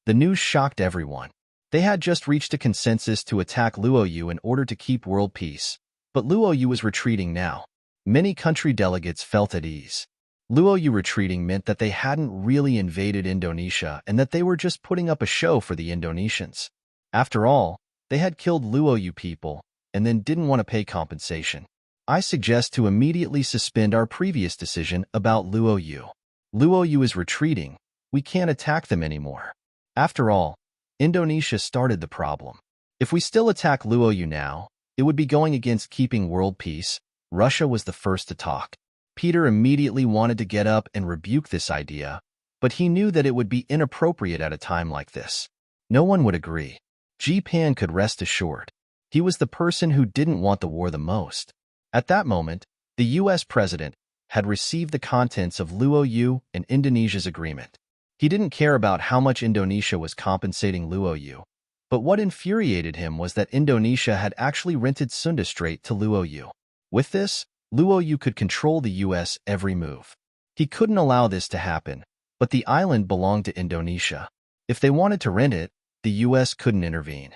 The news shocked everyone. They had just reached a consensus to attack Luo Yu in order to keep world peace, but Luo Yu was retreating now. Many country delegates felt at ease. Luo Yu retreating meant that they hadn't really invaded Indonesia and that they were just putting up a show for the Indonesians. After all, they had killed Luo Yu people and then didn't want to pay compensation. I suggest to immediately suspend our previous decision about Luo Yu. Luo Yu is retreating. We can't attack them anymore. After all, Indonesia started the problem. If we still attack Luo Yu now, it would be going against keeping world peace. Russia was the first to talk. Peter immediately wanted to get up and rebuke this idea, but he knew that it would be inappropriate at a time like this. No one would agree. Jipan could rest assured. He was the person who didn't want the war the most. At that moment, the U.S. president had received the contents of Luo Yu and Indonesia's agreement. He didn't care about how much Indonesia was compensating Luo Yu, but what infuriated him was that Indonesia had actually rented Sunda Strait to Luo Yu. With this, Luo Yu could control the U.S. every move. He couldn't allow this to happen, but the island belonged to Indonesia. If they wanted to rent it, the U.S. couldn't intervene.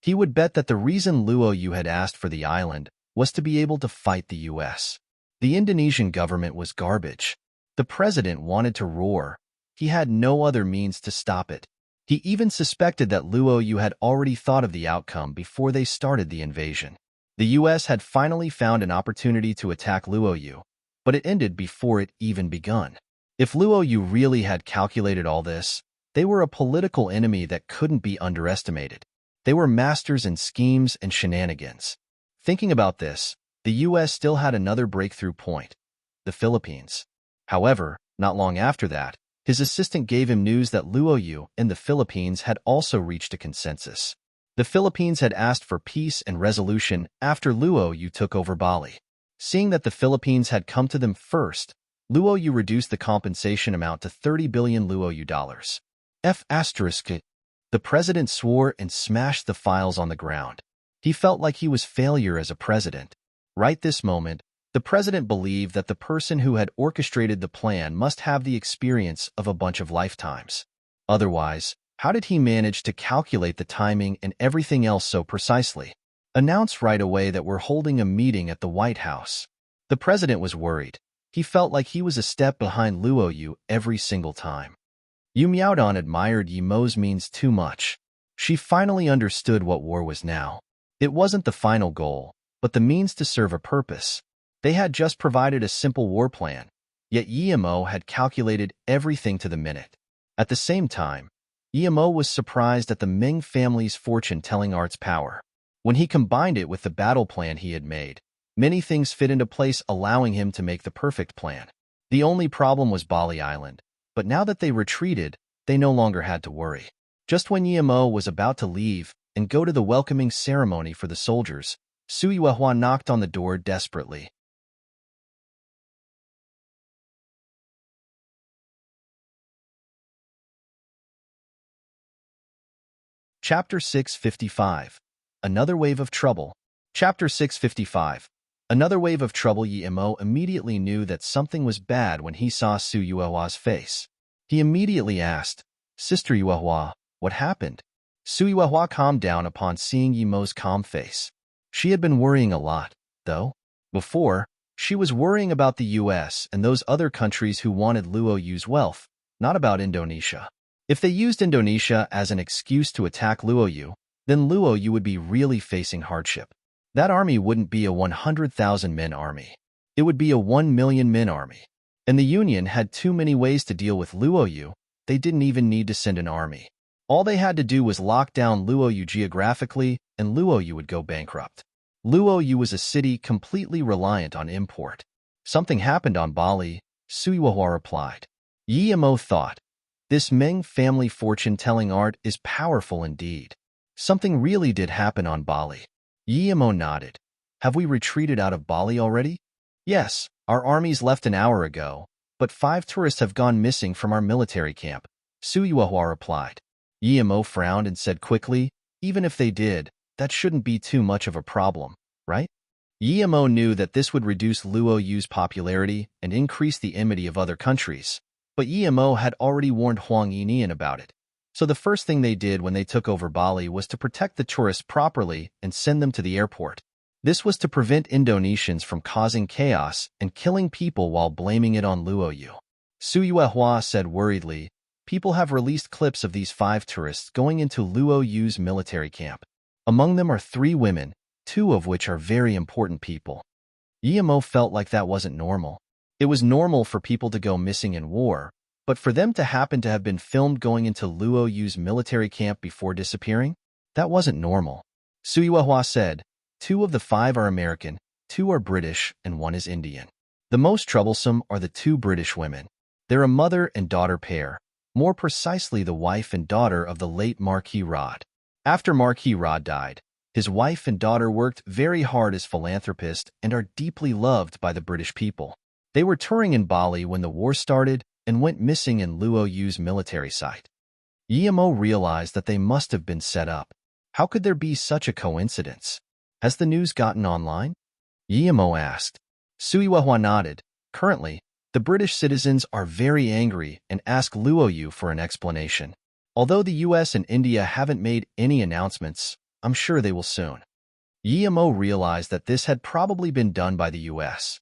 He would bet that the reason Luo Yu had asked for the island was to be able to fight the U.S. The Indonesian government was garbage. The president wanted to roar. He had no other means to stop it. He even suspected that Luo Yu had already thought of the outcome before they started the invasion. The U.S. had finally found an opportunity to attack Luo Yu, but it ended before it even begun. If Luo Yu really had calculated all this, they were a political enemy that couldn't be underestimated. They were masters in schemes and shenanigans. Thinking about this, the U.S. still had another breakthrough point: the Philippines. However, not long after that, his assistant gave him news that Luo Yu and the Philippines had also reached a consensus. The Philippines had asked for peace and resolution after Luo Yu took over Bali. Seeing that the Philippines had come to them first, Luo Yu reduced the compensation amount to 30 billion Luo Yu dollars. The president swore and smashed the files on the ground. He felt like he was failure as a president. Right this moment, the president believed that the person who had orchestrated the plan must have the experience of a bunch of lifetimes. Otherwise, how did he manage to calculate the timing and everything else so precisely? Announce right away that we're holding a meeting at the White House. The president was worried. He felt like he was a step behind Luo Yu every single time. Yu Miaodong admired Yimo's means too much. She finally understood what war was now. It wasn't the final goal, but the means to serve a purpose. They had just provided a simple war plan, yet Yimo had calculated everything to the minute. At the same time, Yimo was surprised at the Ming family's fortune-telling arts power. When he combined it with the battle plan he had made, many things fit into place, allowing him to make the perfect plan. The only problem was Bali Island, but now that they retreated, they no longer had to worry. Just when Yimo was about to leave and go to the welcoming ceremony for the soldiers, Su Yuehua knocked on the door desperately. Chapter 655. Another Wave of Trouble. Chapter 655. Another Wave of Trouble. Yimo immediately knew that something was bad when he saw Su Yuehua's face. He immediately asked, "Sister Yuehua, what happened?" Su Yuehua calmed down upon seeing Yimo's calm face. She had been worrying a lot, though. Before, She was worrying about the US and those other countries who wanted Luo Yu's wealth, not about Indonesia. If they used Indonesia as an excuse to attack Luo Yu, then Luo Yu would be really facing hardship. That army wouldn't be a 100,000-men army. It would be a 1 million-men army. And the Union had too many ways to deal with Luo Yu. They didn't even need to send an army. All they had to do was lock down Luo Yu geographically, and Luo Yu would go bankrupt. Luo Yu was a city completely reliant on import. Something happened on Bali, Suiwahua replied. Yi Amo thought, this Ming family fortune-telling art is powerful indeed. Something really did happen on Bali. Yi Amo nodded. Have we retreated out of Bali already? Yes, our armies left an hour ago, but 5 tourists have gone missing from our military camp, Suiwahua replied. Yi Amo frowned and said quickly, even if they did, that shouldn't be too much of a problem, right? Yi Amo knew that this would reduce Luo Yu's popularity and increase the enmity of other countries, but Yi Amo had already warned Huang Yinian about it. So the first thing they did when they took over Bali was to protect the tourists properly and send them to the airport. This was to prevent Indonesians from causing chaos and killing people while blaming it on Luo Yu. Suiwahua said worriedly, people have released clips of these 5 tourists going into Luo Yu's military camp. Among them are 3 women, 2 of which are very important people. Yi Amo felt like that wasn't normal. It was normal for people to go missing in war, but for them to happen to have been filmed going into Luo Yu's military camp before disappearing? That wasn't normal. Suiwahua said, 2 of the 5 are American, 2 are British, and 1 is Indian. The most troublesome are the 2 British women. They're a mother and daughter pair, more precisely the wife and daughter of the late Marquis Rod. After Marquis Rod died, his wife and daughter worked very hard as philanthropists and are deeply loved by the British people. They were touring in Bali when the war started and went missing in Luo Yu's military site. Yi Amo realized that they must have been set up. How could there be such a coincidence? Has the news gotten online? Yi Amo asked. Suiwahua nodded. Currently, the British citizens are very angry and ask Luo Yu for an explanation. Although the US and India haven't made any announcements, I'm sure they will soon. Yi Amo realized that this had probably been done by the US.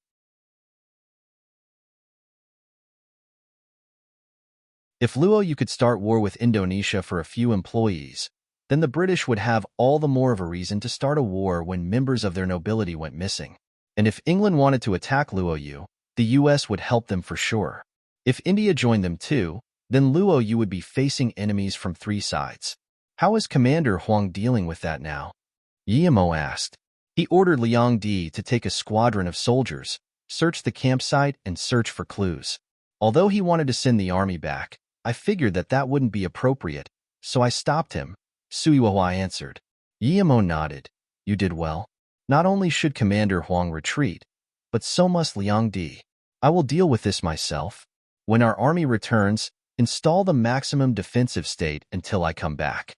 If Luo Yu could start war with Indonesia for a few employees, then the British would have all the more of a reason to start a war when members of their nobility went missing. And if England wanted to attack Luo Yu, the US would help them for sure. If India joined them too, then Luo Yu would be facing enemies from 3 sides. How is Commander Huang dealing with that now? Yi Amo asked. He ordered Liang Di to take a squadron of soldiers, search the campsite, and search for clues. Although he wanted to send the army back, I figured that that wouldn't be appropriate, so I stopped him, Suiwahua answered. Yi Amo nodded. You did well. Not only should Commander Huang retreat, but so must Liang Di. I will deal with this myself. When our army returns, install the maximum defensive state until I come back.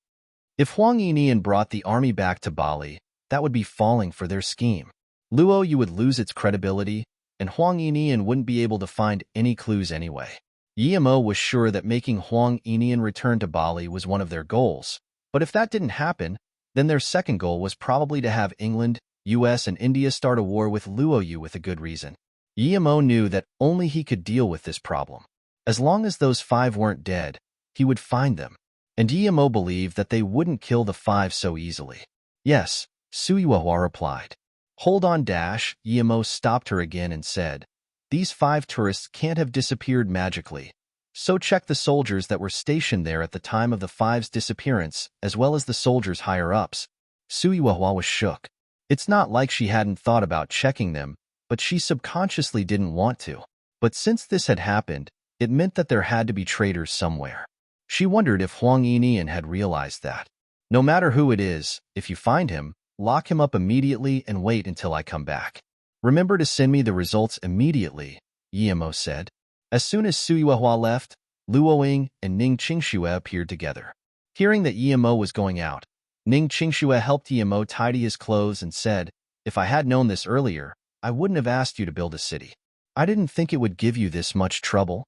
If Huang Yinian brought the army back to Bali, that would be falling for their scheme. Luo Yu would lose its credibility, and Huang Yinian wouldn't be able to find any clues anyway. Yi Amo was sure that making Huang Yinian return to Bali was one of their goals, but if that didn't happen, then their second goal was probably to have England, US, and India start a war with Luo Yu with a good reason. Yi Amo knew that only he could deal with this problem. As long as those 5 weren't dead, he would find them. And Yi Amo believed that they wouldn't kill the 5 so easily. Yes, Suiwahua replied. Hold on dash, Yi Amo stopped her again and said, these 5 tourists can't have disappeared magically. So check the soldiers that were stationed there at the time of the 5's disappearance, as well as the soldiers higher-ups. Suiwahua was shook. It's not like she hadn't thought about checking them, but she subconsciously didn't want to. But since this had happened, it meant that there had to be traitors somewhere. She wondered if Huang Yinian had realized that. No matter who it is, if you find him, lock him up immediately and wait until I come back. Remember to send me the results immediately, Yi Amo said. As soon as Suiwahua left, Luo Ying and Ning Qingxue appeared together. Hearing that Yi Amo was going out, Ning Qingxue helped Yi Amo tidy his clothes and said, if I had known this earlier, I wouldn't have asked you to build a city. I didn't think it would give you this much trouble.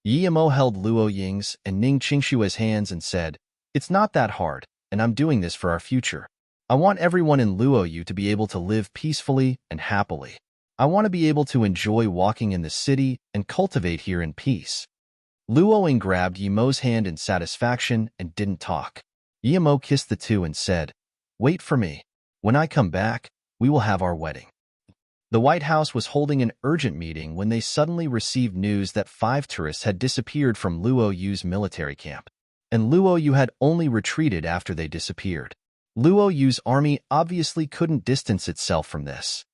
Yi Amo held Luo Ying's and Ning Qingxue's hands and said, it's not that hard, and I'm doing this for our future. I want everyone in Luo Yu to be able to live peacefully and happily. I want to be able to enjoy walking in the city and cultivate here in peace. Luoying grabbed Yimo's hand in satisfaction and didn't talk. Yimo kissed the two and said, "Wait for me. When I come back, we will have our wedding." The White House was holding an urgent meeting when they suddenly received news that 5 tourists had disappeared from Luoyu's military camp, and Luoyu had only retreated after they disappeared. Luoyu's army obviously couldn't distance itself from this.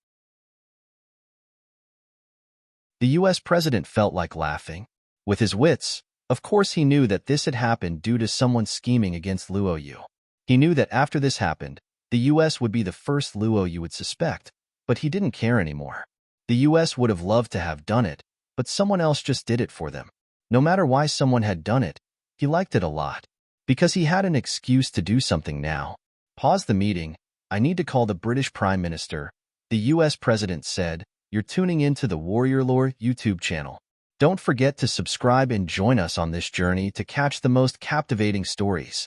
The U.S. president felt like laughing. With his wits, of course he knew that this had happened due to someone scheming against Luoyu. He knew that after this happened, the U.S. would be the first Luoyu would suspect, but he didn't care anymore. The U.S. would have loved to have done it, but someone else just did it for them. No matter why someone had done it, he liked it a lot. Because he had an excuse to do something now. Pause the meeting. I need to call the British Prime Minister. The U.S. President said, "You're tuning into the Warrior Lore YouTube channel. Don't forget to subscribe and join us on this journey to catch the most captivating stories."